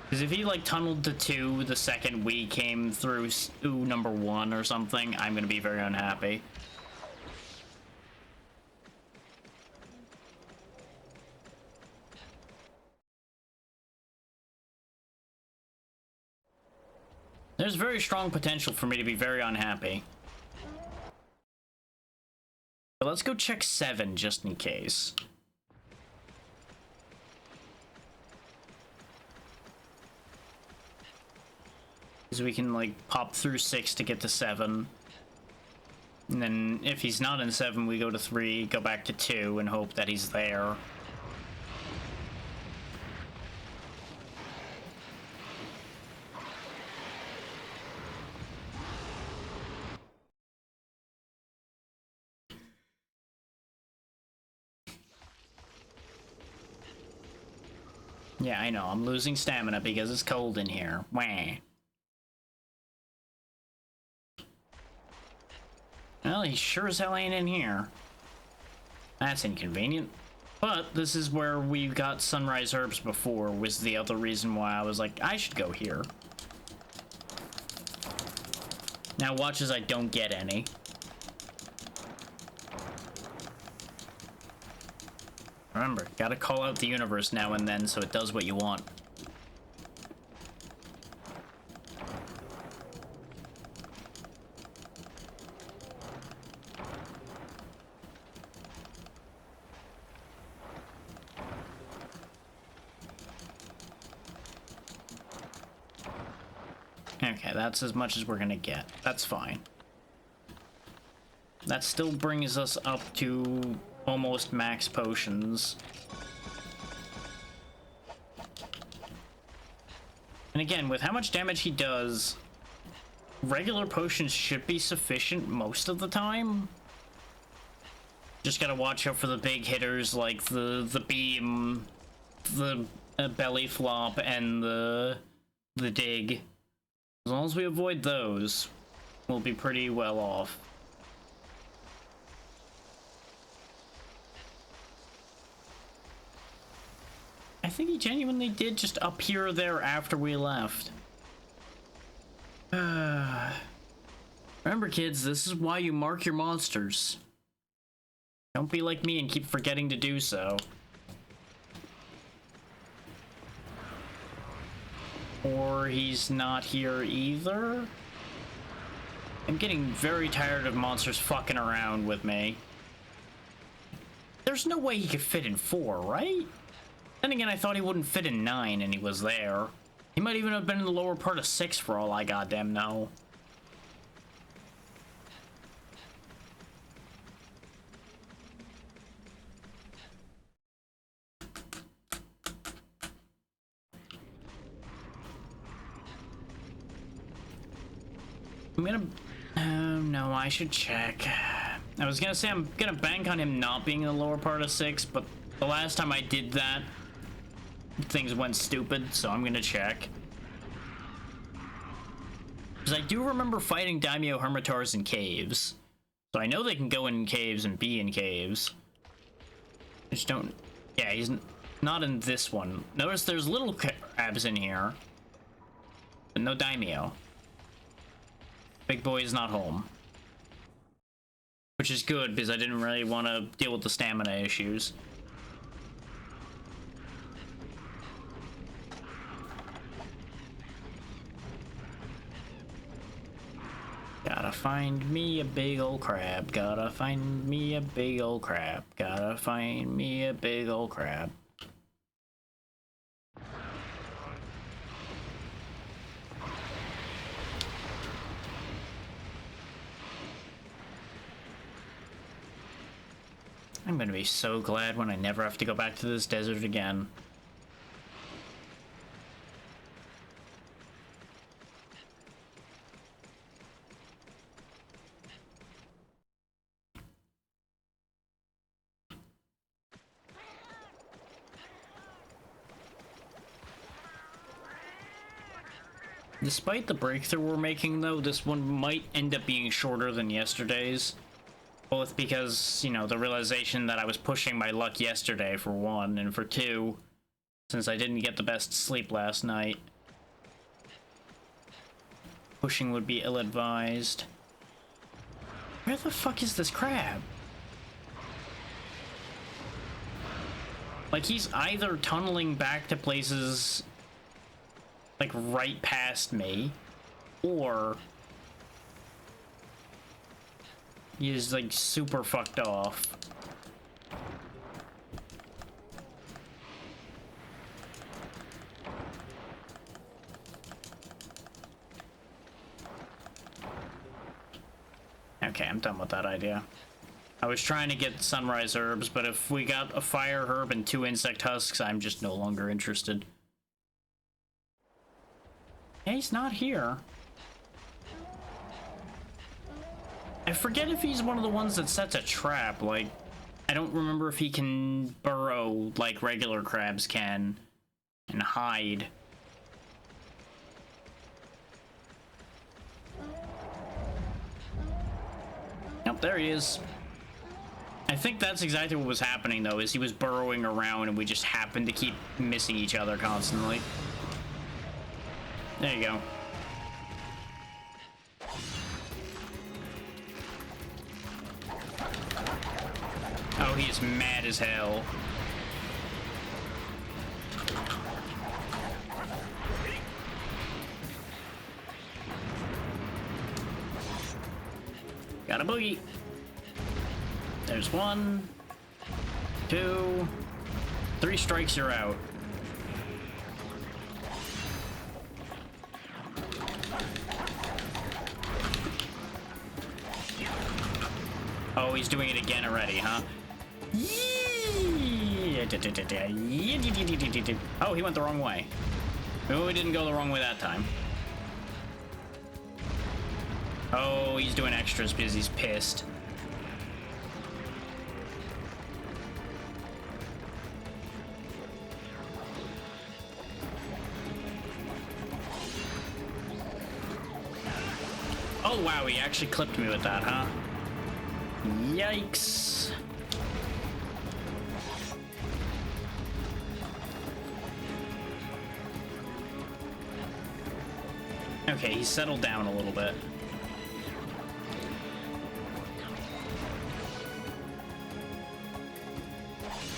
Because if he, like, tunneled to 2 the second we came through number 1 or something, I'm gonna be very unhappy. There's very strong potential for me to be very unhappy. But let's go check 7 just in case. Because we can, like, pop through 6 to get to 7. And then if he's not in 7, we go to 3, go back to 2, and hope that he's there. Yeah, I know, I'm losing stamina because it's cold in here. Wah. Well, he sure as hell ain't in here. That's inconvenient. But this is where we got sunrise herbs before, was the other reason why I was like, I should go here. Now watch as I don't get any. Remember, gotta call out the universe now and then so it does what you want. Okay, that's as much as we're gonna get. That's fine. That still brings us up to almost max potions. And again, with how much damage he does, regular potions should be sufficient most of the time. Just gotta watch out for the big hitters like the beam, the belly flop, and the dig. As long as we avoid those, we'll be pretty well off. I think he genuinely did just appear there after we left. Remember, kids, this is why you mark your monsters. Don't be like me and keep forgetting to do so. Or he's not here either? I'm getting very tired of monsters fucking around with me. There's no way he could fit in 4, right? Then again, I thought he wouldn't fit in 9 and he was there. He might even have been in the lower part of 6 for all I goddamn know. I'm gonna... no, I should check. I was gonna say I'm gonna bank on him not being in the lower part of 6, but the last time I did that, things went stupid, so I'm gonna check. Because I do remember fighting Daimyo Hermitars in caves. So I know they can go in caves and be in caves. I just don't... Yeah, he's not in this one. Notice there's little crabs in here. But no Daimyo. Big boy is not home. Which is good, because I didn't really want to deal with the stamina issues. Gotta find me a big old crab. Gotta find me a big old crab. Gotta find me a big old crab. I'm gonna be so glad when I never have to go back to this desert again. Despite the breakthrough we're making, though, this one might end up being shorter than yesterday's. Both because, you know, the realization that I was pushing my luck yesterday, for one, and for two, since I didn't get the best sleep last night, pushing would be ill-advised. Where the fuck is this crab? Like, he's either tunneling back to places, like, right past me, or he is, like, super fucked off. Okay, I'm done with that idea. I was trying to get sunrise herbs, but if we got a fire herb and 2 insect husks, I'm just no longer interested. Yeah, he's not here. I forget if he's one of the ones that sets a trap. Like, I don't remember if he can burrow like regular crabs can and hide. Nope, Oh, there he is. I think that's exactly what was happening, though, is he was burrowing around and we just happened to keep missing each other constantly. There you go. Oh, he is mad as hell. Got a boogie. There's 1, 2, 3 strikes, you're out. Oh, he's doing it again already, huh? Oh, he went the wrong way. Oh, he didn't go the wrong way that time. Oh, he's doing extras because he's pissed. Oh, wow, he actually clipped me with that, huh? Yikes. Okay, he settled down a little bit.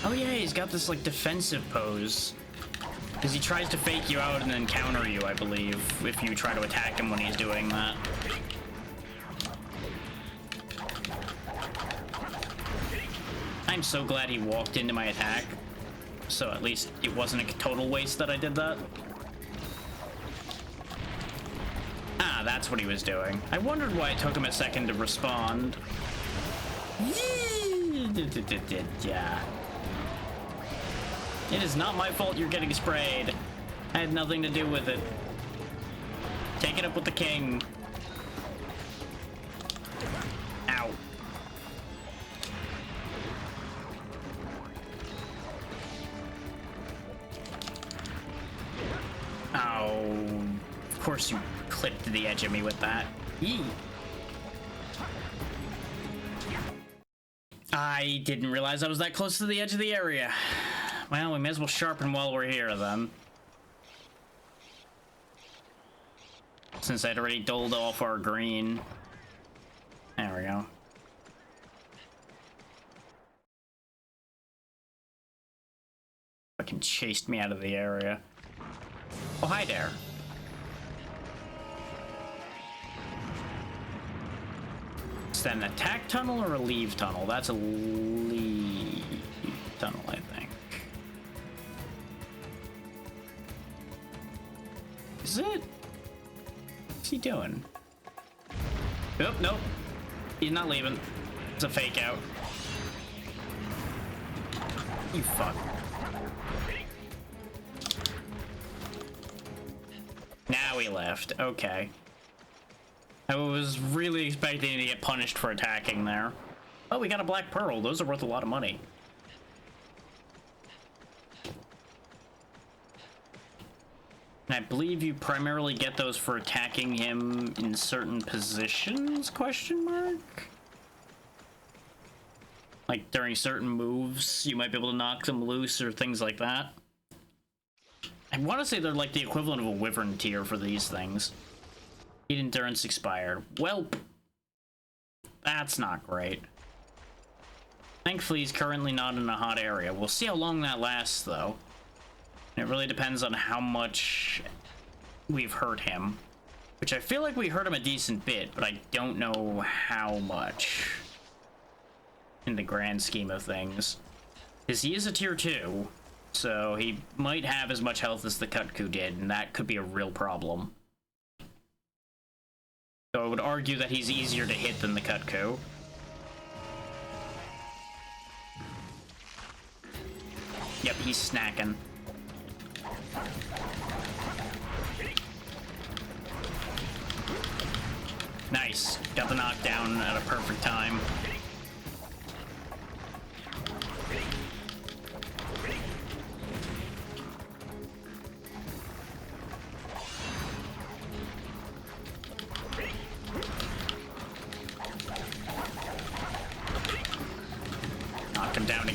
Oh yeah, he's got this like defensive pose. Because he tries to fake you out and then counter you, I believe, if you try to attack him when he's doing that. I'm so glad he walked into my attack. So at least it wasn't a total waste that I did that. Ah, that's what he was doing. I wondered why it took him a second to respond. Yeah. It is not my fault you're getting sprayed. I had nothing to do with it. Take it up with the king. Ow. Oh, of course you clipped the edge of me with that. Yee. I didn't realize I was that close to the edge of the area. Well, we may as well sharpen while we're here, then. Since I'd already doled off our green. There we go. Fucking chased me out of the area. Oh, hi there. Is that an attack tunnel or a leave tunnel? That's a leave tunnel, I think. Is it? What's he doing? Nope, nope. He's not leaving. It's a fake out. You fuck. Now he left. Okay. I was really expecting to get punished for attacking there. Oh, we got a black pearl. Those are worth a lot of money. And I believe you primarily get those for attacking him in certain positions, question mark? Like during certain moves, you might be able to knock them loose or things like that. I want to say they're like the equivalent of a wyvern tier for these things. Heat endurance expired. Welp. That's not great. Thankfully, he's currently not in a hot area. We'll see how long that lasts, though. It really depends on how much we've hurt him. Which I feel like we hurt him a decent bit, but I don't know how much. In the grand scheme of things. Because he is a tier 2, so he might have as much health as the Kutku did, and that could be a real problem. So I would argue that he's easier to hit than the Kutku. Yep, he's snacking. Nice. Got the knockdown at a perfect time.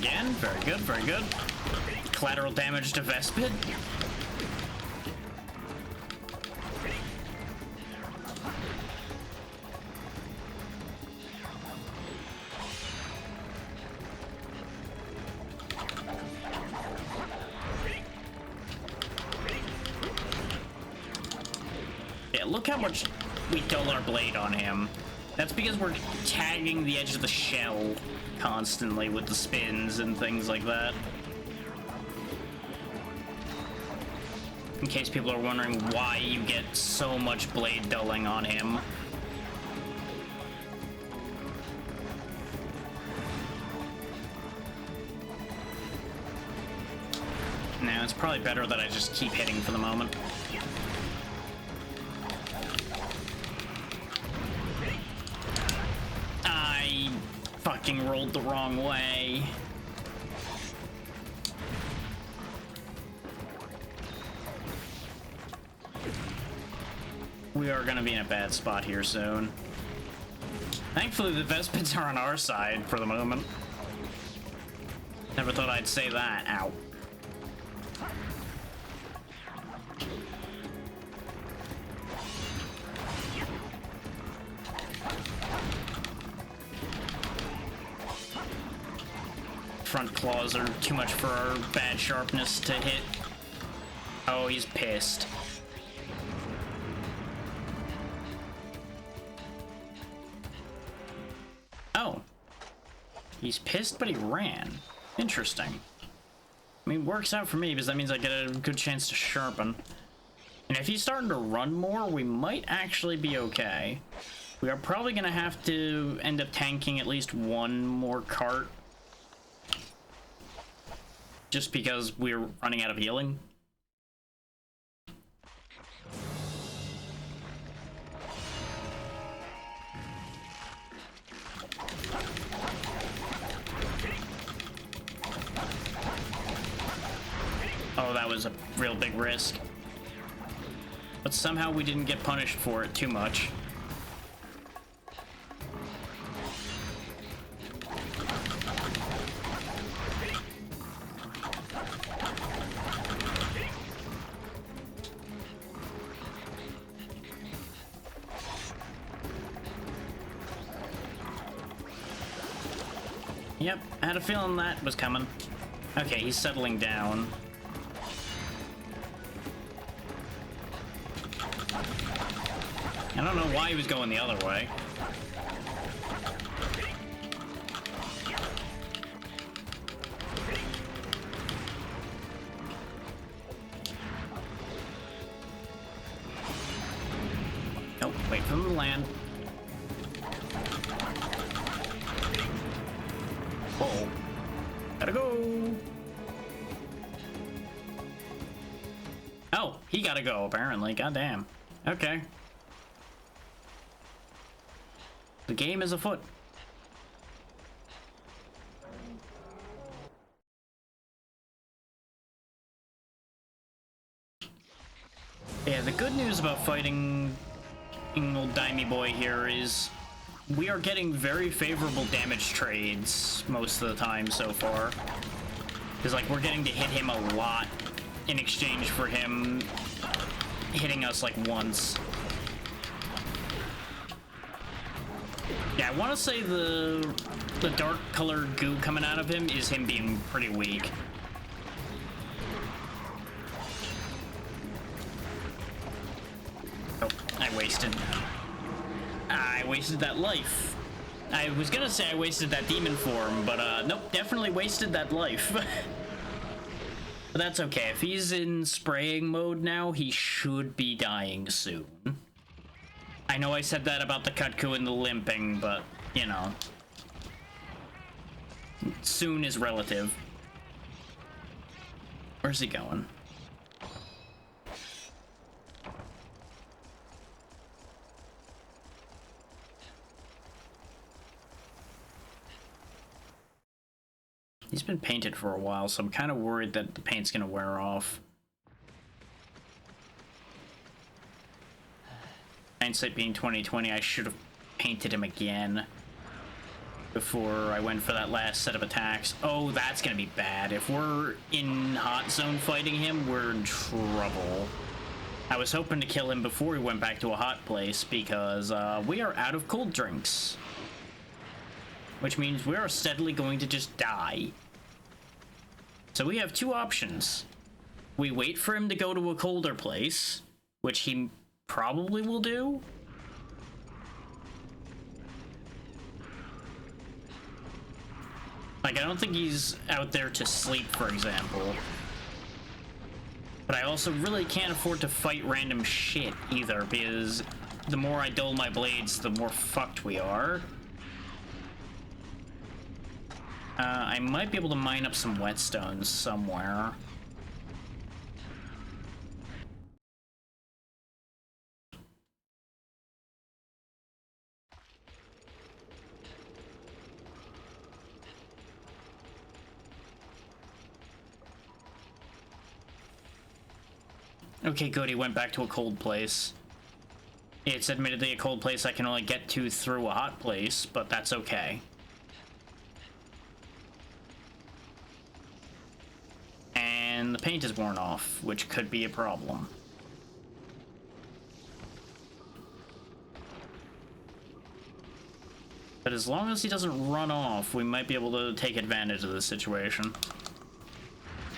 again. Very good, very good. Collateral damage to Vespid. Yeah, look how much we dull our blade on him. That's because we're tagging the edge of the shell constantly with the spins and things like that. In case people are wondering why you get so much blade dulling on him. Now, it's probably better that I just keep hitting for the moment. I fucking rolled the wrong way. We are gonna be in a bad spot here soon. Thankfully, the Vespids are on our side for the moment. Never thought I'd say that. Ow. Front claws are too much for our bad sharpness to hit. Oh, he's pissed. Oh. He's pissed, but he ran. Interesting. I mean, works out for me because that means I get a good chance to sharpen. And if he's starting to run more, we might actually be okay. We are probably going to have to end up tanking at least one more cart. Just because we're running out of healing. Oh, that was a real big risk. But somehow we didn't get punished for it too much. Yep, I had a feeling that was coming. Okay, he's settling down. I don't know why he was going the other way. Nope, wait for him to land. Uh-oh. Gotta go! Oh, he gotta go, apparently. Goddamn. Okay. The game is afoot. Yeah, the good news about fighting old Dimey Boy here is we are getting very favorable damage trades most of the time so far. Because, like, we're getting to hit him a lot in exchange for him hitting us, like, once. Yeah, I want to say the dark colored goo coming out of him is him being pretty weak. Oh, I wasted that life. I was gonna say I wasted that demon form, but nope, definitely wasted that life. But that's okay. If he's in spraying mode now, he should be dying soon. I know I said that about the Kutku and the limping, but, you know. Soon is relative. Where's he going? He's been painted for a while, so I'm kind of worried that the paint's gonna wear off. Hindsight being 2020, I should have painted him again. before I went for that last set of attacks. Oh, that's gonna be bad. If we're in hot zone fighting him, we're in trouble. I was hoping to kill him before we went back to a hot place because we are out of cold drinks. Which means we are steadily going to just die. So we have two options. We wait for him to go to a colder place, which he probably will do. Like, I don't think he's out there to sleep, for example. But I also really can't afford to fight random shit either, because the more I dull my blades, the more fucked we are. I might be able to mine up some whetstones somewhere. Okay, good, he went back to a cold place. It's admittedly a cold place I can only get to through a hot place, but that's okay. And the paint is worn off, which could be a problem. But as long as he doesn't run off, we might be able to take advantage of this situation.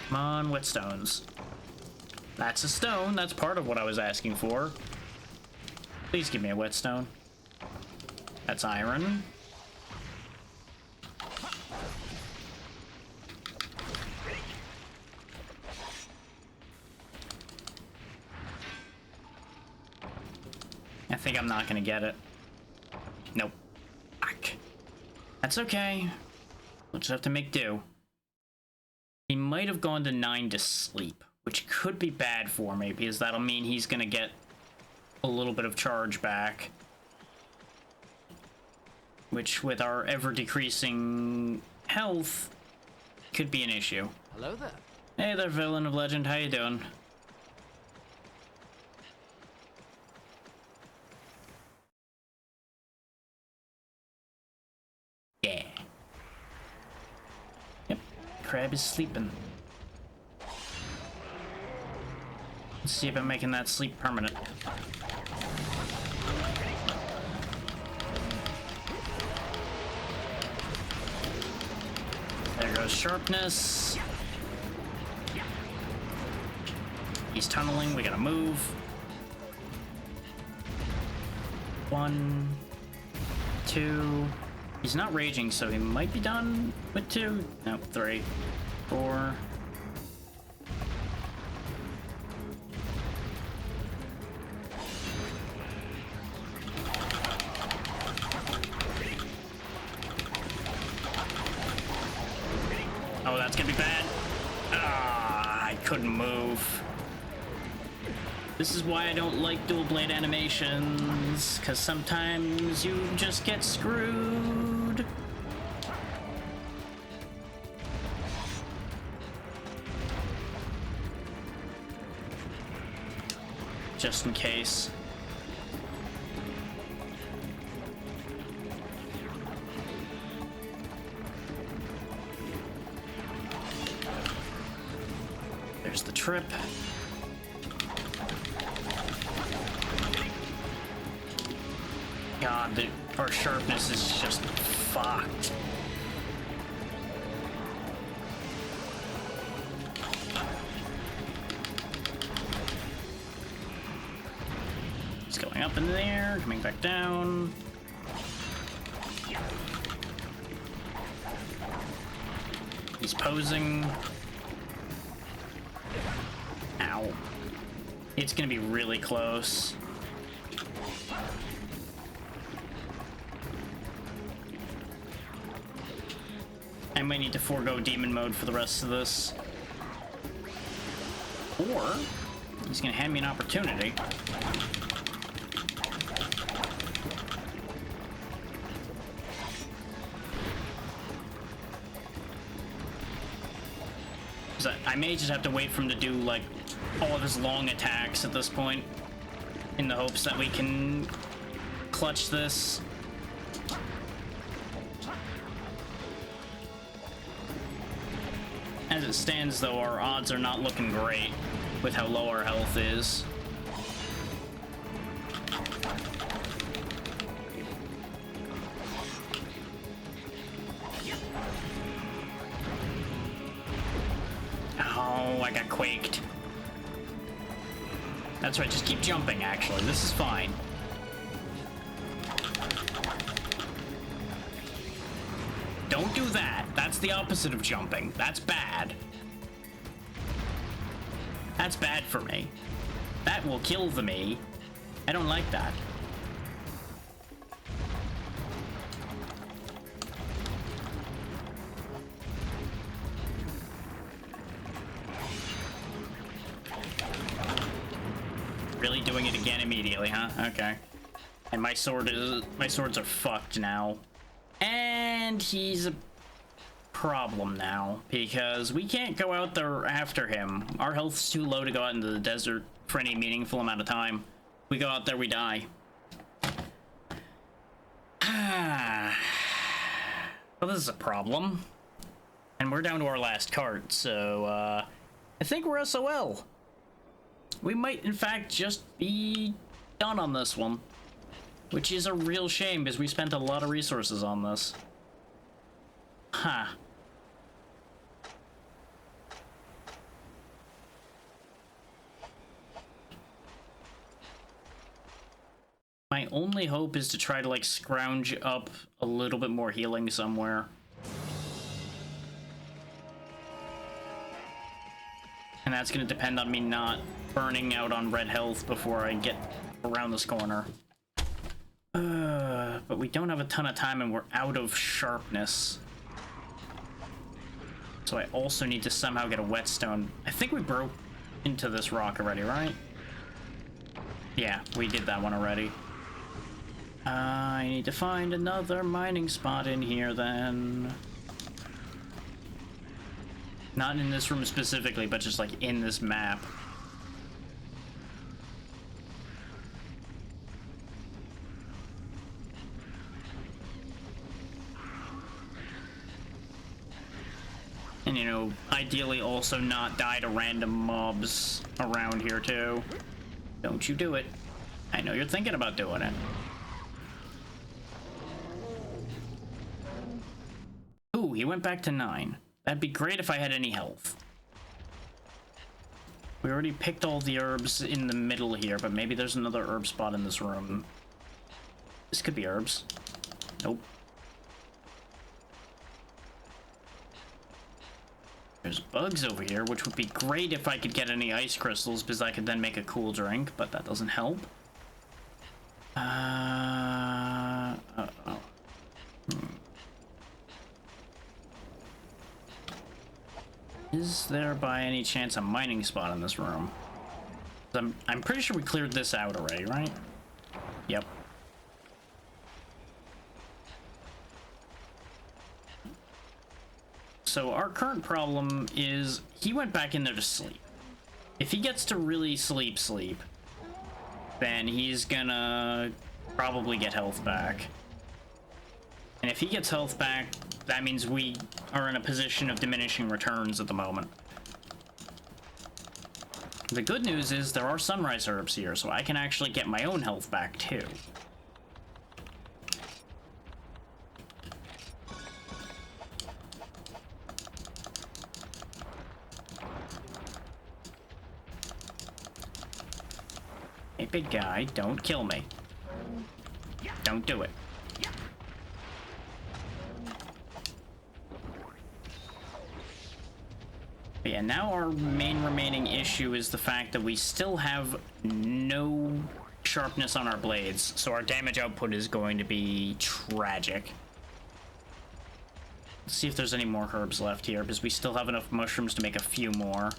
Come on, whetstones. That's a stone. That's part of what I was asking for. Please give me a whetstone. That's iron. I think I'm not gonna get it. Nope. Fuck. That's okay. We'll just have to make do. He might have gone to 9 to sleep, which could be bad for me, because that'll mean he's gonna get a little bit of charge back. Which, with our ever-decreasing health, could be an issue. Hello there. Hey there, villain of legend. How you doing? Yeah. Yep. Crab is sleeping. Let's see if I'm making that sleep permanent. There goes sharpness. He's tunneling, we gotta move. 1, 2. He's not raging, so he might be done with 2. Nope, 3, 4. Oh, that's gonna be bad. Ah, I couldn't move. This is why I don't like dual blade animations, because sometimes you just get screwed. Just in case. There's the trip. God, our sharpness is just fucked. It's going up in the air, coming back down. He's posing. Ow. It's gonna be really close. I might need to forego demon mode for the rest of this. Or, he's gonna hand me an opportunity. I may just have to wait for him to do, like, all of his long attacks at this point, in the hopes that we can clutch this. As it stands, though, our odds are not looking great with how low our health is. Oh, I got quaked. That's right, just keep jumping, actually. This is fine. Don't do that. That's the opposite of jumping. That's bad. That's bad for me. That will kill the me. I don't like that. Really doing it again immediately, huh? Okay. And my swords are fucked now. And he's a problem now, because we can't go out there after him. Our health's too low to go out into the desert for any meaningful amount of time. If we go out there, we die. Well, this is a problem. And we're down to our last cart, so, I think we're SOL. We might, in fact, just be done on this one. Which is a real shame, because we spent a lot of resources on this. Huh. My only hope is to try to, like, scrounge up a little bit more healing somewhere. And that's gonna depend on me not burning out on red health before I get around this corner. But we don't have a ton of time and we're out of sharpness. So I also need to somehow get a whetstone. I think we broke into this rock already, right? Yeah, we did that one already. I need to find another mining spot in here then. Not in this room specifically, but just like in this map. And, you know, ideally also not die to random mobs around here, too. Don't you do it. I know you're thinking about doing it. Ooh, he went back to 9. That'd be great if I had any health. We already picked all the herbs in the middle here, but maybe there's another herb spot in this room. This could be herbs. Nope. There's bugs over here, which would be great if I could get any ice crystals, because I could then make a cool drink, but that doesn't help. Is there by any chance a mining spot in this room? I'm pretty sure we cleared this out already, right? Yep. So our current problem is he went back in there to sleep. If he gets to really sleep, then he's gonna probably get health back. And if he gets health back, that means we are in a position of diminishing returns at the moment. The good news is there are sunrise herbs here, so I can actually get my own health back too. Hey, big guy, don't kill me. Don't do it. But yeah, now our main remaining issue is the fact that we still have no sharpness on our blades, so our damage output is going to be tragic. Let's see if there's any more herbs left here, because we still have enough mushrooms to make a few more.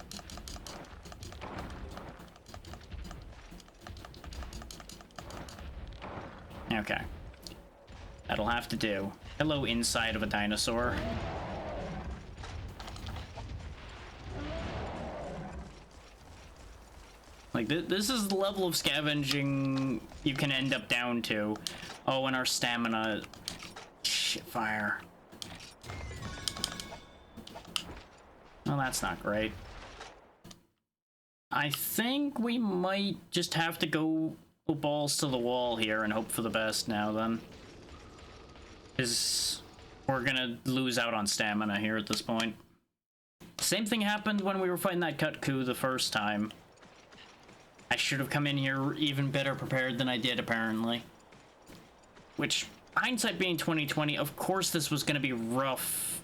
Okay. That'll have to do. Hello, inside of a dinosaur. Like, this is the level of scavenging you can end up down to. Oh, and our stamina... Shit, fire. Well, that's not great. I think we might just have to go balls to the wall here and hope for the best now, then. Because we're gonna lose out on stamina here at this point. Same thing happened when we were fighting that Kutku the first time. I should have come in here even better prepared than I did, apparently. Which, hindsight being 2020, of course this was gonna be rough.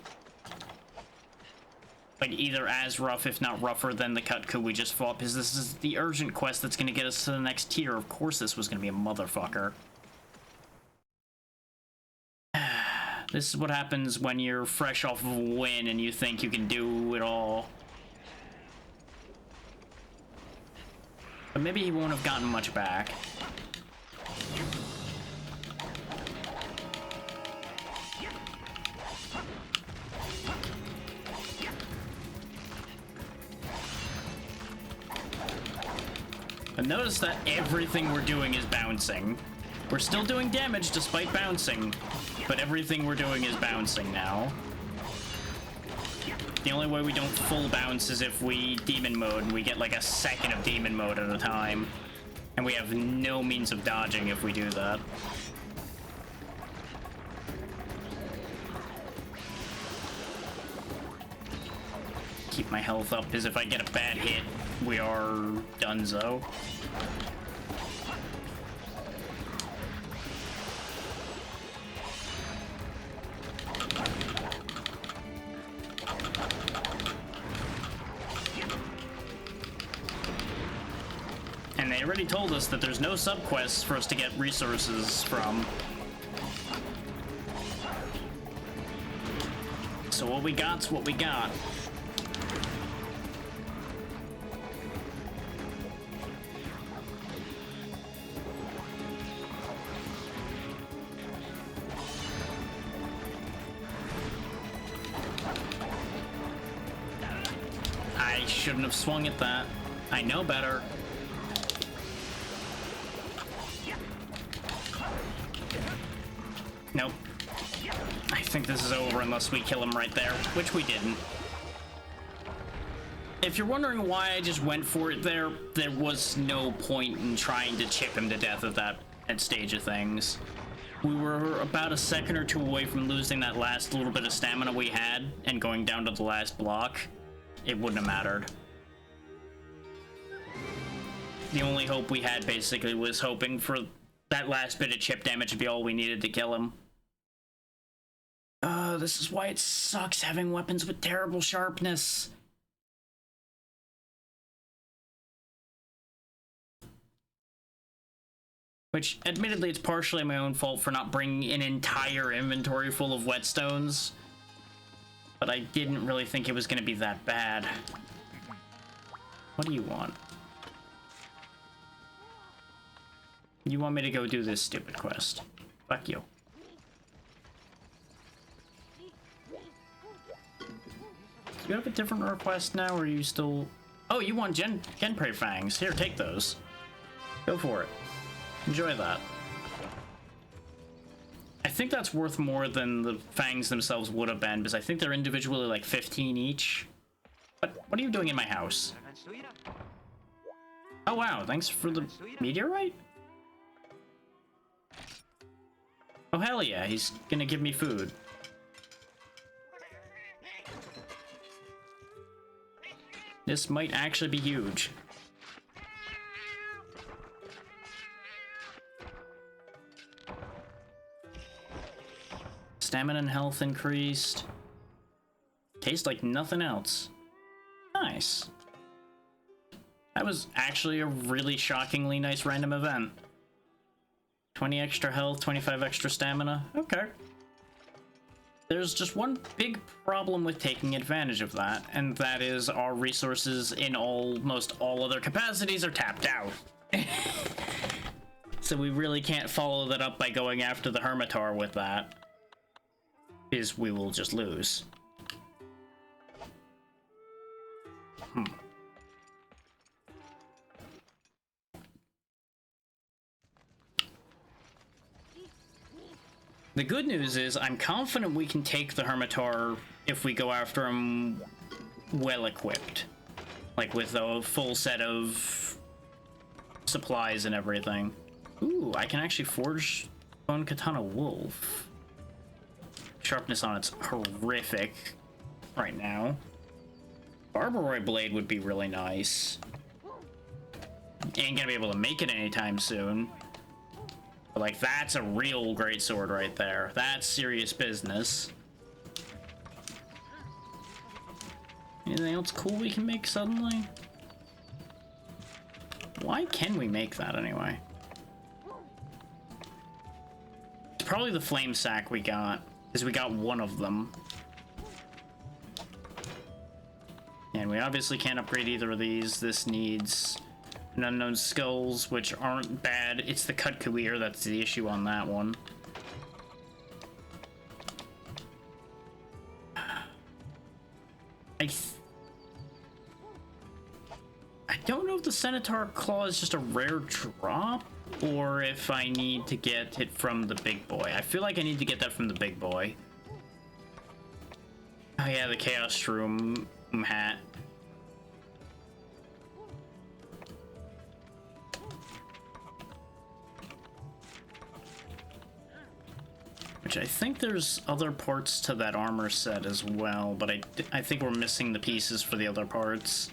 Like, either as rough, if not rougher, than the Kutku we just fought, because this is the urgent quest that's gonna get us to the next tier. Of course this was gonna be a motherfucker. This is what happens when you're fresh off of a win and you think you can do it all. But maybe he won't have gotten much back. But notice that everything we're doing is bouncing. We're still doing damage despite bouncing, but everything we're doing is bouncing now. The only way we don't full bounce is if we demon mode and we get like a second of demon mode at a time. And we have no means of dodging if we do that. Keep my health up, because if I get a bad hit, we are donezo. And they already told us that there's no subquests for us to get resources from. So what we got's what we got. I shouldn't have swung at that. I know better. Nope. I think this is over unless we kill him right there, which we didn't. If you're wondering why I just went for it there was no point in trying to chip him to death at that stage of things. We were about a second or two away from losing that last little bit of stamina we had and going down to the last block. It wouldn't have mattered. The only hope we had basically was hoping for that last bit of chip damage to be all we needed to kill him. This is why it sucks having weapons with terrible sharpness. Which, admittedly, it's partially my own fault for not bringing an entire inventory full of whetstones. But I didn't really think it was going to be that bad. What do you want? You want me to go do this stupid quest? Fuck you. Do you have a different request now, or are you still... Oh, you want Genprey Fangs. Here, take those. Go for it. Enjoy that. I think that's worth more than the fangs themselves would have been, because I think they're individually like 15 each. But what are you doing in my house? Oh wow, thanks for the meteorite? Oh hell yeah, he's gonna give me food. This might actually be huge. Stamina and health increased. Tastes like nothing else. Nice. That was actually a really shockingly nice random event. 20 extra health, 25 extra stamina. Okay. There's just one big problem with taking advantage of that, and that is our resources in almost all other capacities are tapped out. So we really can't follow that up by going after the Hermitar with that, because we will just lose. The good news is I'm confident we can take the Hermitar if we go after him well equipped. Like with a full set of supplies and everything. Ooh, I can actually forge bone katana wolf. Sharpness on it's horrific right now. Barbaroi blade would be really nice. Ain't gonna be able to make it anytime soon. But like, that's a real great sword right there. That's serious business. Anything else cool we can make suddenly? Why can we make that anyway? It's probably the flame sack we got, because we got one of them. And we obviously can't upgrade either of these. This needs an unknown skulls, which aren't bad. It's the cut clear that's the issue on that one. I don't know if the Centaur Claw is just a rare drop, or if I need to get it from the big boy. I feel like I need to get that from the big boy. Oh yeah, the Chaos Shroom hat. Which I think there's other parts to that armor set as well, but I think we're missing the pieces for the other parts.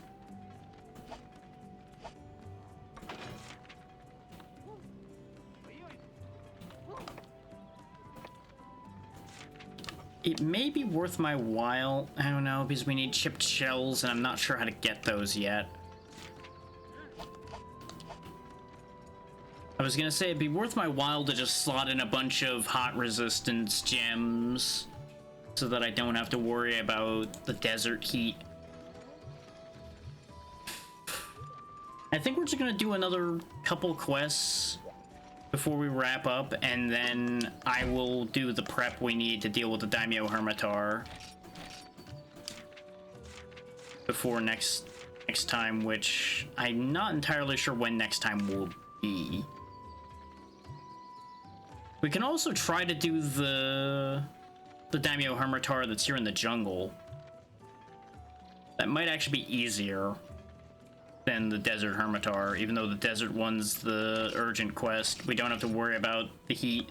It may be worth my while, I don't know, because we need chipped shells and I'm not sure how to get those yet. I was gonna say it'd be worth my while to just slot in a bunch of hot resistance gems so that I don't have to worry about the desert heat. I think we're just gonna do another couple quests before we wrap up, and then I will do the prep we need to deal with the Daimyo Hermitar before next time, which I'm not entirely sure when next time will be. We can also try to do the Daimyo Hermitar that's here in the jungle. That might actually be easier than the Desert Hermitar, even though the desert one's the urgent quest. We don't have to worry about the heat.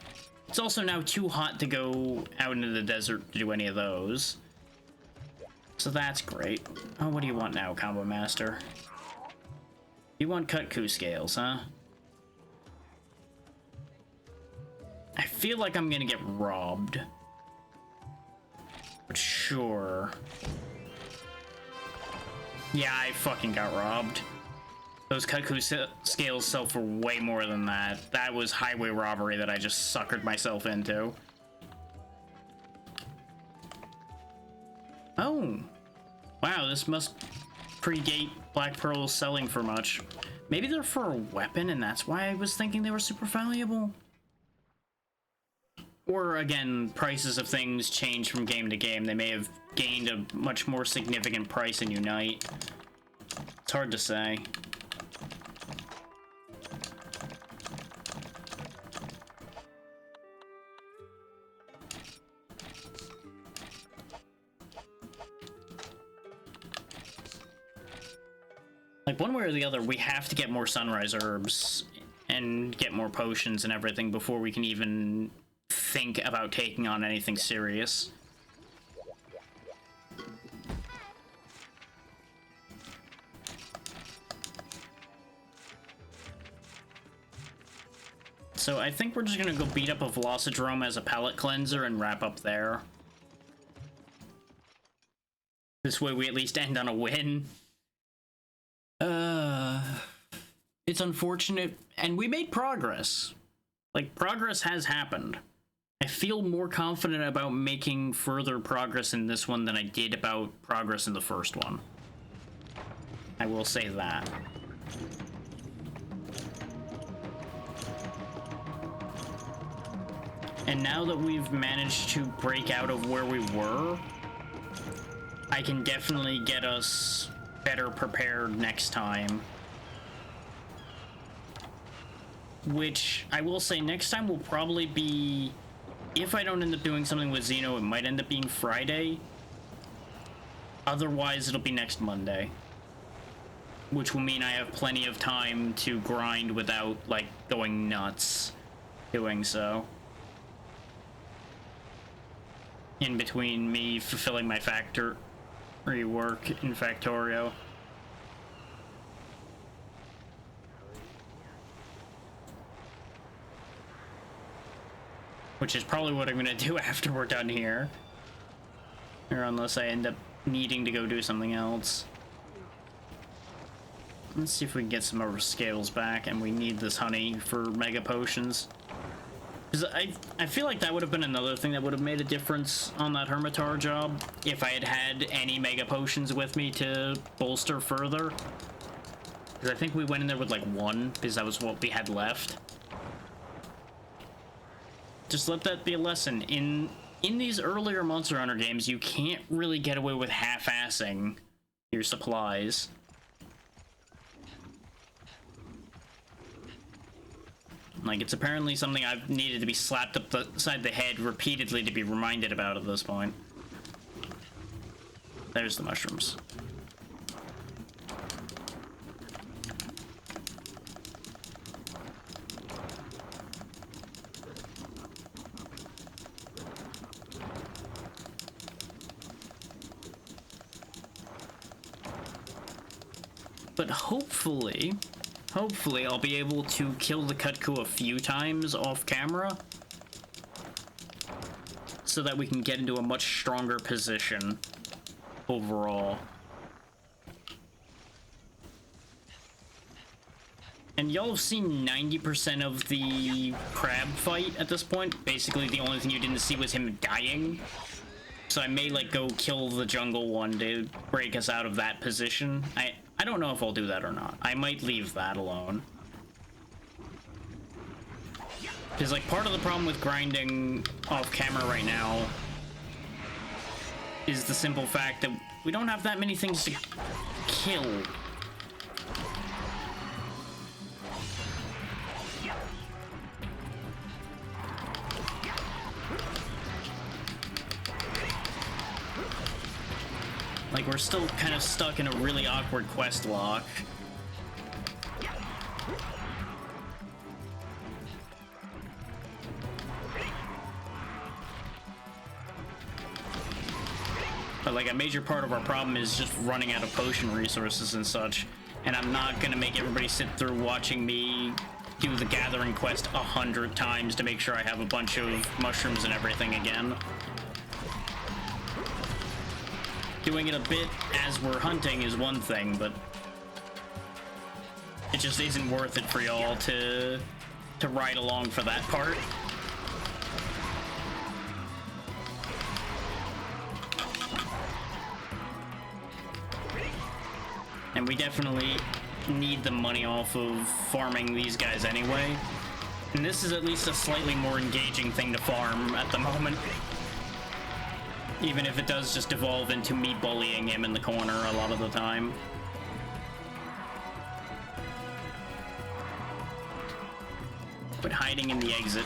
It's also now too hot to go out into the desert to do any of those. So that's great. Oh, what do you want now, Combo Master? You want Kutku scales, huh? I feel like I'm gonna get robbed. But sure. Yeah, I fucking got robbed. Those Kutku scales sell for way more than that. That was highway robbery that I just suckered myself into. Oh. Wow, this must predate Black Pearl selling for much. Maybe they're for a weapon and that's why I was thinking they were super valuable. Or, again, prices of things change from game to game. They may have gained a much more significant price in Unite. It's hard to say. Like, one way or the other, we have to get more sunrise herbs and get more potions and everything before we can even think about taking on anything serious. So I think we're just gonna go beat up a Velocidrome as a palate cleanser and wrap up there. This way we at least end on a win. It's unfortunate, and we made progress. Like, progress has happened. I feel more confident about making further progress in this one than I did about progress in the first one. I will say that. And now that we've managed to break out of where we were, I can definitely get us better prepared next time. Which, I will say, next time will probably be... If I don't end up doing something with Xeno, it might end up being Friday. Otherwise, it'll be next Monday. Which will mean I have plenty of time to grind without, like, going nuts doing so. In between me fulfilling my factory work in Factorio. Which is probably what I'm gonna do after we're done here. Or unless I end up needing to go do something else. Let's see if we can get some of our scales back, and we need this honey for mega potions. Because I feel like that would have been another thing that would have made a difference on that Hermitar job, if I had had any mega potions with me to bolster further. Because I think we went in there with like one, because that was what we had left. Just let that be a lesson. In these earlier Monster Hunter games, you can't really get away with half-assing your supplies. Like, it's apparently something I've needed to be slapped upside the head repeatedly to be reminded about at this point. There's the mushrooms. But hopefully I'll be able to kill the Kutku a few times off camera so that we can get into a much stronger position overall. And y'all have seen 90% of the crab fight at this point. Basically, the only thing you didn't see was him dying. So I may, like, go kill the jungle one to break us out of that position. I don't know if I'll do that or not. I might leave that alone. Because, like, part of the problem with grinding off camera right now is the simple fact that we don't have that many things to kill. Like, we're still kind of stuck in a really awkward quest lock. But, like, a major part of our problem is just running out of potion resources and such. And I'm not gonna make everybody sit through watching me do the gathering quest 100 times to make sure I have a bunch of mushrooms and everything again. Doing it a bit as we're hunting is one thing, but it just isn't worth it for y'all to ride along for that part. And we definitely need the money off of farming these guys anyway. And this is at least a slightly more engaging thing to farm at the moment. Even if it does just evolve into me bullying him in the corner a lot of the time. But hiding in the exit.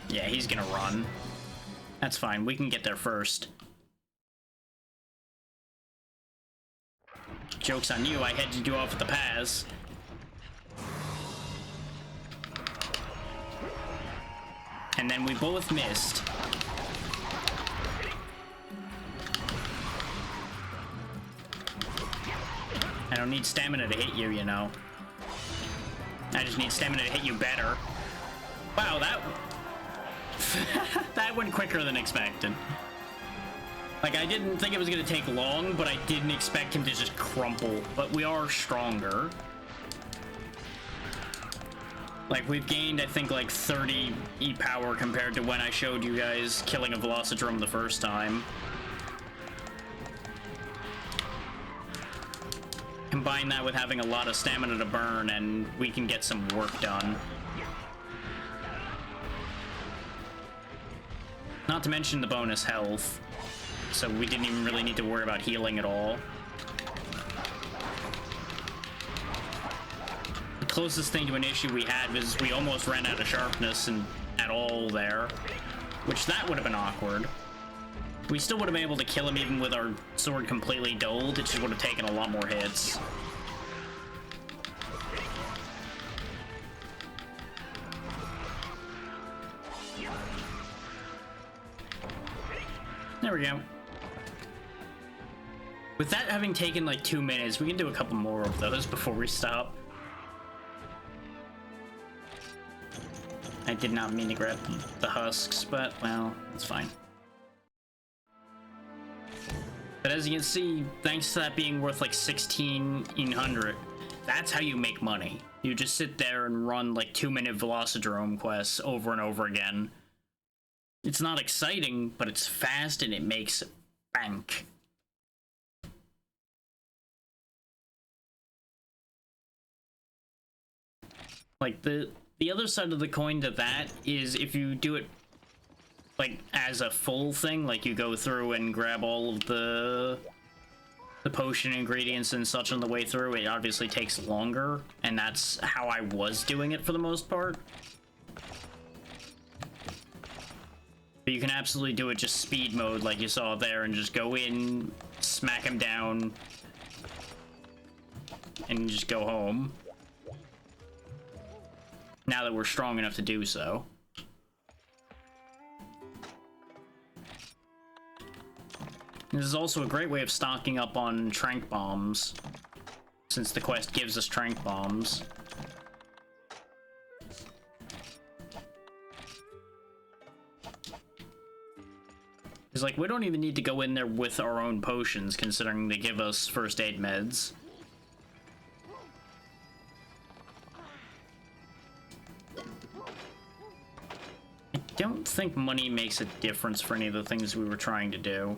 Yeah, he's gonna run. That's fine, we can get there first. Joke's on you, I headed you off at the pass. And then we both missed. I don't need stamina to hit you, you know. I just need stamina to hit you better. Wow, that... that went quicker than expected. Like, I didn't think it was gonna take long, but I didn't expect him to just crumple. But we are stronger. Like, we've gained, I think, like 30 E-power compared to when I showed you guys killing a Velocidrome the first time. Combine that with having a lot of stamina to burn, and we can get some work done. Not to mention the bonus health. So we didn't even really need to worry about healing at all. closest thing to an issue we had was we almost ran out of sharpness and at all there, which that would have been awkward. We still would have been able to kill him even with our sword completely dulled. It just would have taken a lot more hits. There we go. With that having taken like 2 minutes, we can do a couple more of those before we stop. I did not mean to grab the husks, but, well, it's fine. But as you can see, thanks to that being worth like 1600, that's how you make money. You just sit there and run like 2-minute Velocidrome quests over and over again. It's not exciting, but it's fast and it makes bank. Like, the other side of the coin to that is if you do it, like, as a full thing, like you go through and grab all of the potion ingredients and such on the way through, it obviously takes longer, and that's how I was doing it for the most part. But you can absolutely do it just speed mode like you saw there and just go in, smack him down, and just go home. Now that we're strong enough to do so. This is also a great way of stocking up on trank bombs, since the quest gives us trank bombs. It's like, we don't even need to go in there with our own potions, considering they give us first aid meds. I don't think money makes a difference for any of the things we were trying to do.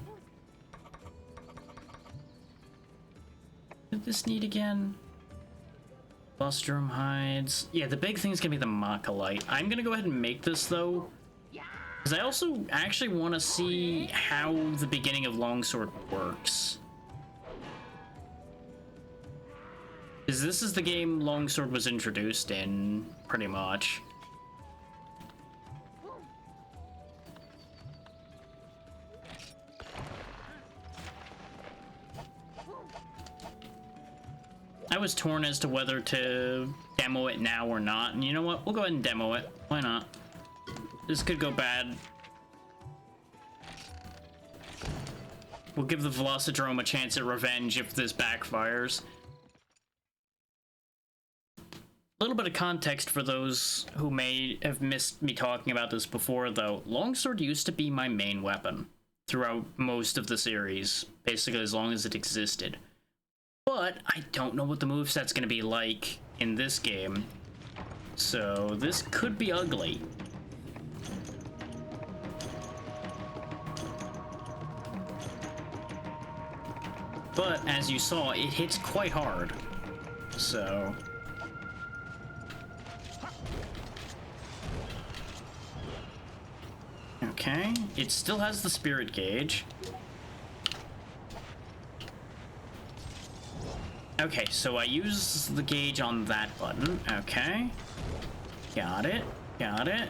Did this need again? Bustrum hides. Yeah, the big thing's gonna be the Macalite. I'm gonna go ahead and make this, though, because I also actually want to see how the beginning of Longsword works. Because this is the game Longsword was introduced in, pretty much. I was torn as to whether to demo it now or not, and you know what? We'll go ahead and demo it. Why not? This could go bad. We'll give the Velocidrome a chance at revenge if this backfires. A little bit of context for those who may have missed me talking about this before, though. Longsword used to be my main weapon throughout most of the series, basically as long as it existed. But I don't know what the moveset's gonna be like in this game, so this could be ugly. But as you saw, it hits quite hard, so... Okay, it still has the spirit gauge. Okay, so I use the gauge on that button. Okay. Got it. Got it.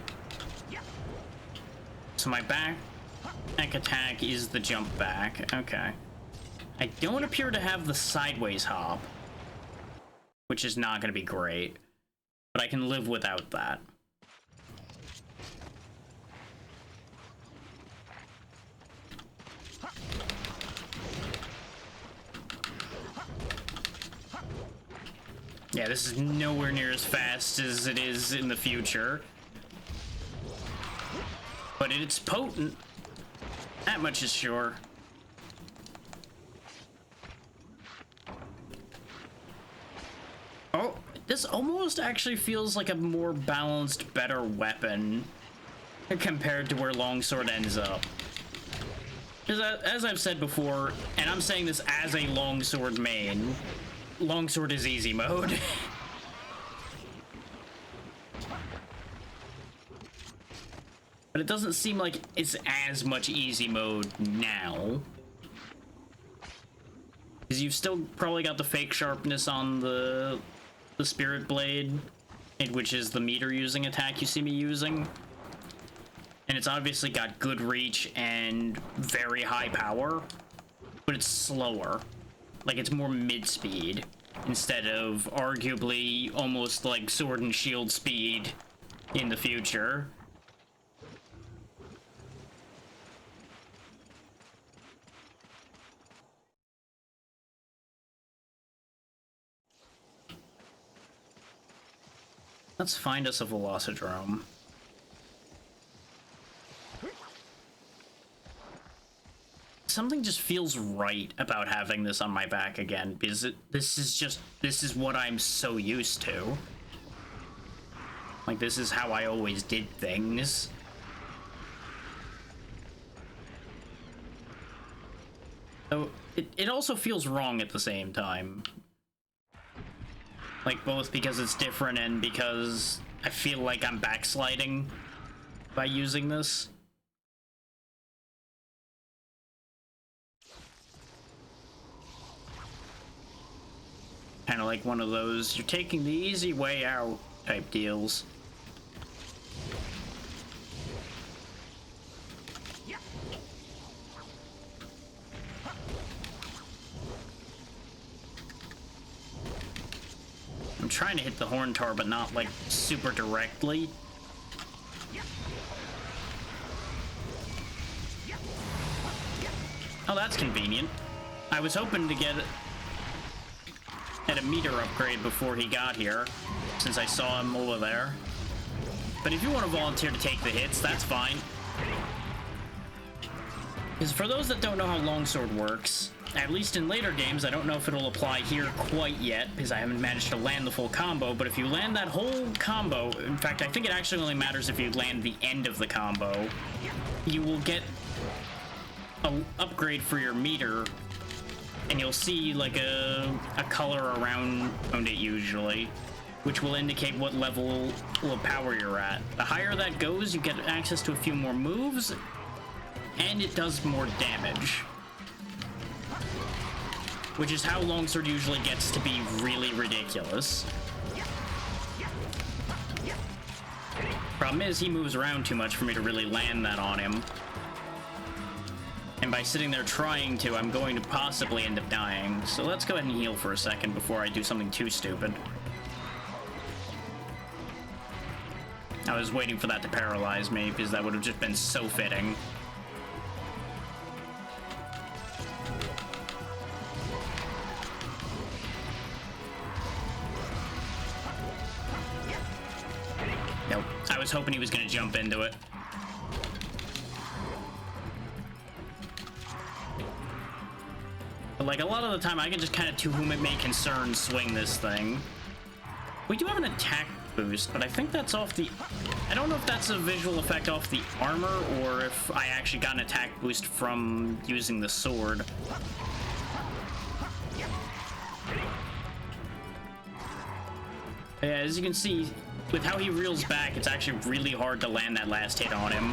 So my back attack is the jump back. Okay. I don't appear to have the sideways hop, which is not going to be great, but I can live without that. Yeah, this is nowhere near as fast as it is in the future. But it's potent. That much is sure. Oh, this almost actually feels like a more balanced, better weapon compared to where Longsword ends up. Because as I've said before, and I'm saying this as a Longsword main, Longsword is easy mode. But it doesn't seem like it's as much easy mode now. Because you've still probably got the fake sharpness on the the Spirit Blade, which is the meter using attack you see me using. And it's obviously got good reach and very high power, but it's slower. Like, it's more mid-speed instead of arguably almost like Sword and Shield speed in the future. Let's find us a Velocidrome. Something just feels right about having this on my back again, because this is what I'm so used to. Like, this is how I always did things. So, it also feels wrong at the same time. Like, both because it's different and because I feel like I'm backsliding by using this. Kind of like one of those, you're taking the easy way out type deals. I'm trying to hit the Horntar, but not like super directly. Oh, that's convenient. I was hoping to get a meter upgrade before he got here, since I saw him over there. But if you want to volunteer to take the hits, that's fine. Because for those that don't know how Longsword works, at least in later games, I don't know if it'll apply here quite yet, because I haven't managed to land the full combo, but if you land that whole combo, in fact, I think it actually only matters if you land the end of the combo, you will get an upgrade for your meter, and you'll see like a color around it usually, which will indicate what level of power you're at. The higher that goes, you get access to a few more moves, and it does more damage. Which is how Longsword usually gets to be really ridiculous. Problem is, he moves around too much for me to really land that on him. And by sitting there trying to, I'm going to possibly end up dying. So let's go ahead and heal for a second before I do something too stupid. I was waiting for that to paralyze me, because that would have just been so fitting. Nope. I was hoping he was going to jump into it. But like, a lot of the time, I can just kind of, to whom it may concern, swing this thing. We do have an attack boost, but I think that's off the... I don't know if that's a visual effect off the armor, or if I actually got an attack boost from using the sword. Yeah, as you can see, with how he reels back, it's actually really hard to land that last hit on him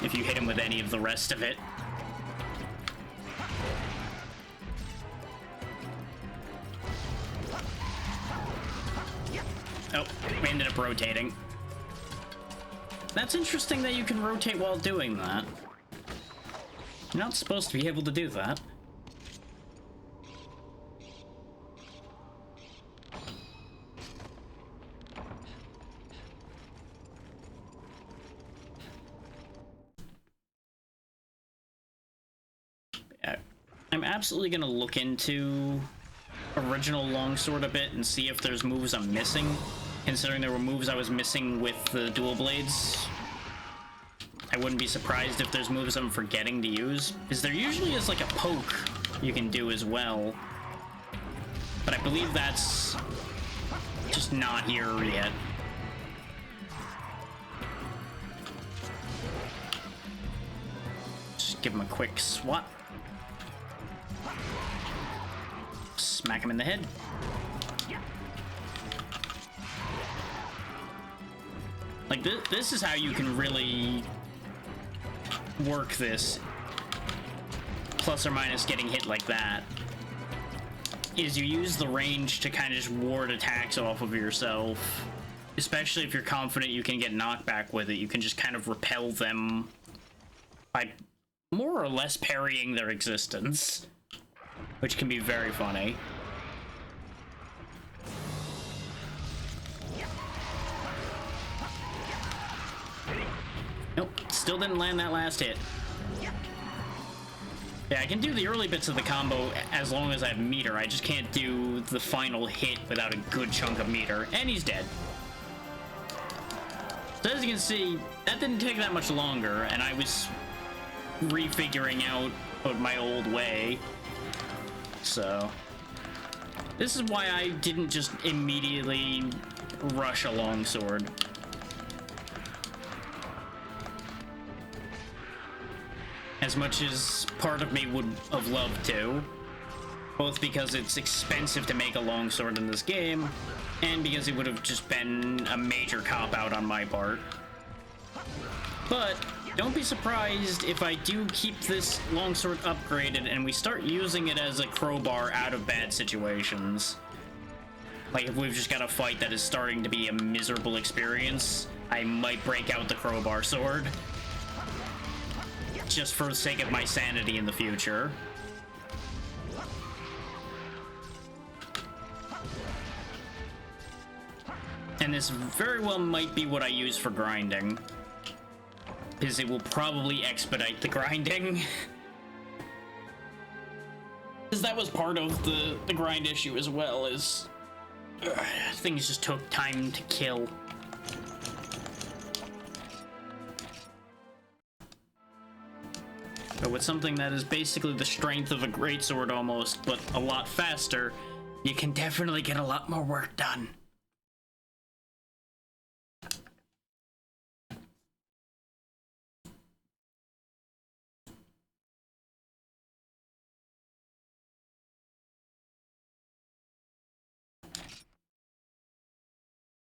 if you hit him with any of the rest of it. Oh, we ended up rotating. That's interesting that you can rotate while doing that. You're not supposed to be able to do that. I'm absolutely gonna look into original Longsword a bit and see if there's moves I'm missing, considering there were moves I was missing with the dual blades. I wouldn't be surprised if there's moves I'm forgetting to use, because there usually is like a poke you can do as well, but I believe that's just not here yet. Just give him a quick swat. Smack him in the head. Like, this is how you can really work this. Plus or minus getting hit like that. is you use the range to kind of just ward attacks off of yourself. Especially if you're confident you can get knockback with it, you can just kind of repel them by more or less parrying their existence, which can be very funny. Nope, still didn't land that last hit. Yeah, I can do the early bits of the combo as long as I have meter. I just can't do the final hit without a good chunk of meter. And he's dead. So as you can see, that didn't take that much longer, and I was refiguring out my old way. So this is why I didn't just immediately rush a longsword. As much as part of me would have loved to, both because it's expensive to make a longsword in this game, and because it would have just been a major cop-out on my part. But don't be surprised if I do keep this longsword upgraded and we start using it as a crowbar out of bad situations. Like if we've just got a fight that is starting to be a miserable experience, I might break out the crowbar sword. Just for the sake of my sanity in the future. And this very well might be what I use for grinding, because it will probably expedite the grinding. Because that was part of the grind issue as well, is things just took time to kill. But with something that is basically the strength of a greatsword almost, but a lot faster, you can definitely get a lot more work done.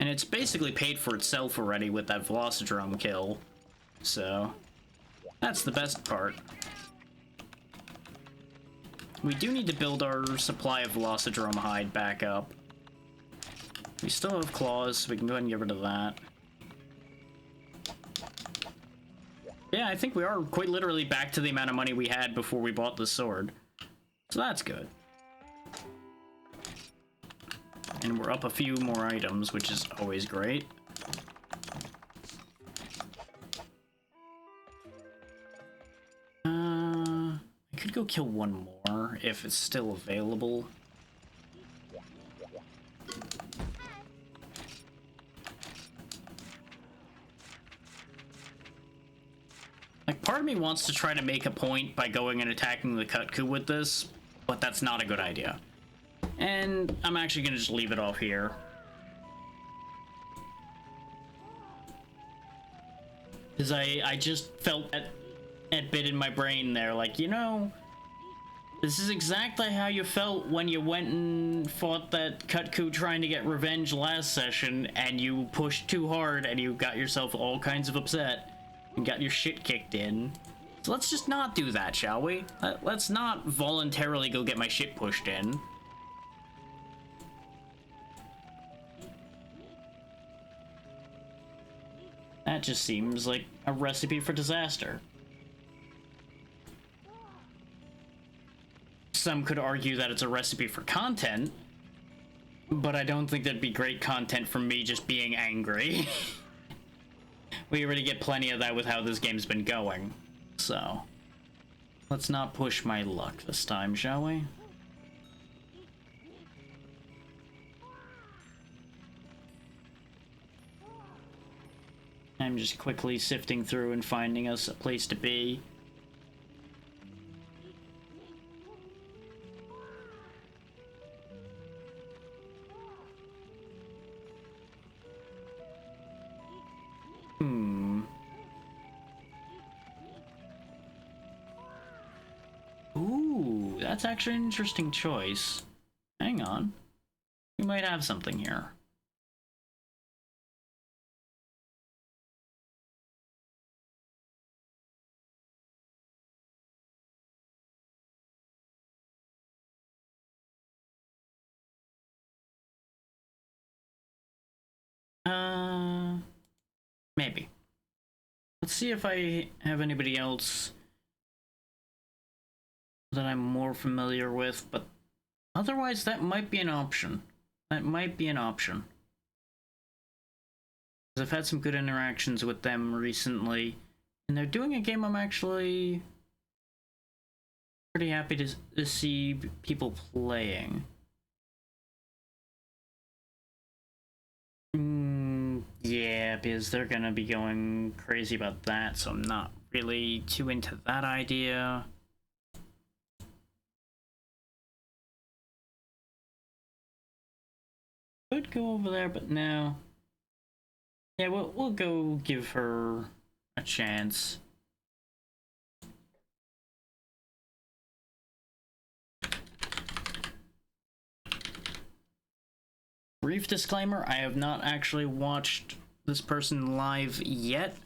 And it's basically paid for itself already with that Velocidrome kill, so that's the best part. We do need to build our supply of Velocidrome hide back up. We still have claws, so we can go ahead and get rid of that. Yeah, I think we are quite literally back to the amount of money we had before we bought the sword. So that's good. And we're up a few more items, which is always great. I could go kill one more if it's still available. Like, part of me wants to try to make a point by going and attacking the Kutku with this, but that's not a good idea. And I'm actually gonna just leave it off here. Because I just felt that bit in my brain there, like, you know, this is exactly how you felt when you went and fought that Kutku trying to get revenge last session, and you pushed too hard and you got yourself all kinds of upset and got your shit kicked in. So let's just not do that, shall we? Let's not voluntarily go get my shit pushed in. That just seems like a recipe for disaster. Some could argue that it's a recipe for content, but I don't think that'd be great content from me just being angry. We already get plenty of that with how this game's been going, so let's not push my luck this time, shall we? I'm just quickly sifting through and finding us a place to be. Ooh, that's actually an interesting choice. Hang on. We might have something here. Maybe. Let's see if I have anybody else that I'm more familiar with, but otherwise that might be an option. That might be an option. I've had some good interactions with them recently, and they're doing a game I'm actually pretty happy to see people playing. Yeah, because they're gonna be going crazy about that, so I'm not really too into that idea. Could go over there, but no. Yeah, we'll go give her a chance. Brief disclaimer, I have not actually watched this person live yet.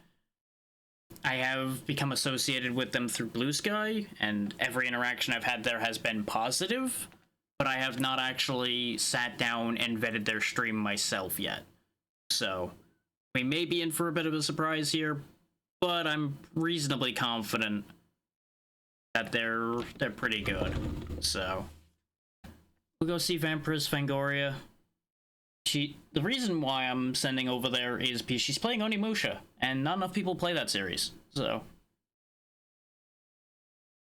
I have become associated with them through Blue Sky, and every interaction I've had there has been positive, but I have not actually sat down and vetted their stream myself yet. So, we may be in for a bit of a surprise here, but I'm reasonably confident that they're pretty good. So, we'll go see Vampir's Fangoria. The reason why I'm sending over there is because she's playing Onimusha, and not enough people play that series, so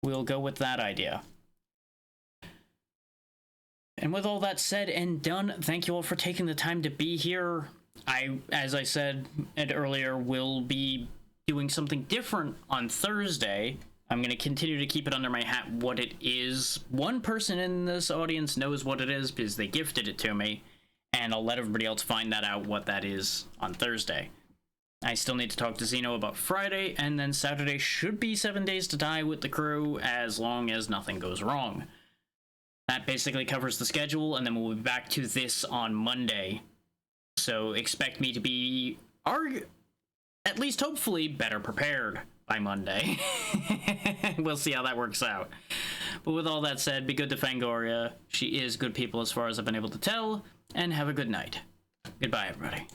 we'll go with that idea. And with all that said and done, thank you all for taking the time to be here. As I said earlier, will be doing something different on Thursday. I'm going to continue to keep it under my hat what it is. One person in this audience knows what it is because they gifted it to me. And I'll let everybody else find that out what that is on Thursday. I still need to talk to Zeno about Friday, and then Saturday should be 7 Days to Die with the crew, as long as nothing goes wrong. That basically covers the schedule, and then we'll be back to this on Monday. So expect me to be, at least hopefully, better prepared by Monday. We'll see how that works out. But with all that said, be good to Fangoria. She is good people as far as I've been able to tell. And have a good night. Goodbye, everybody.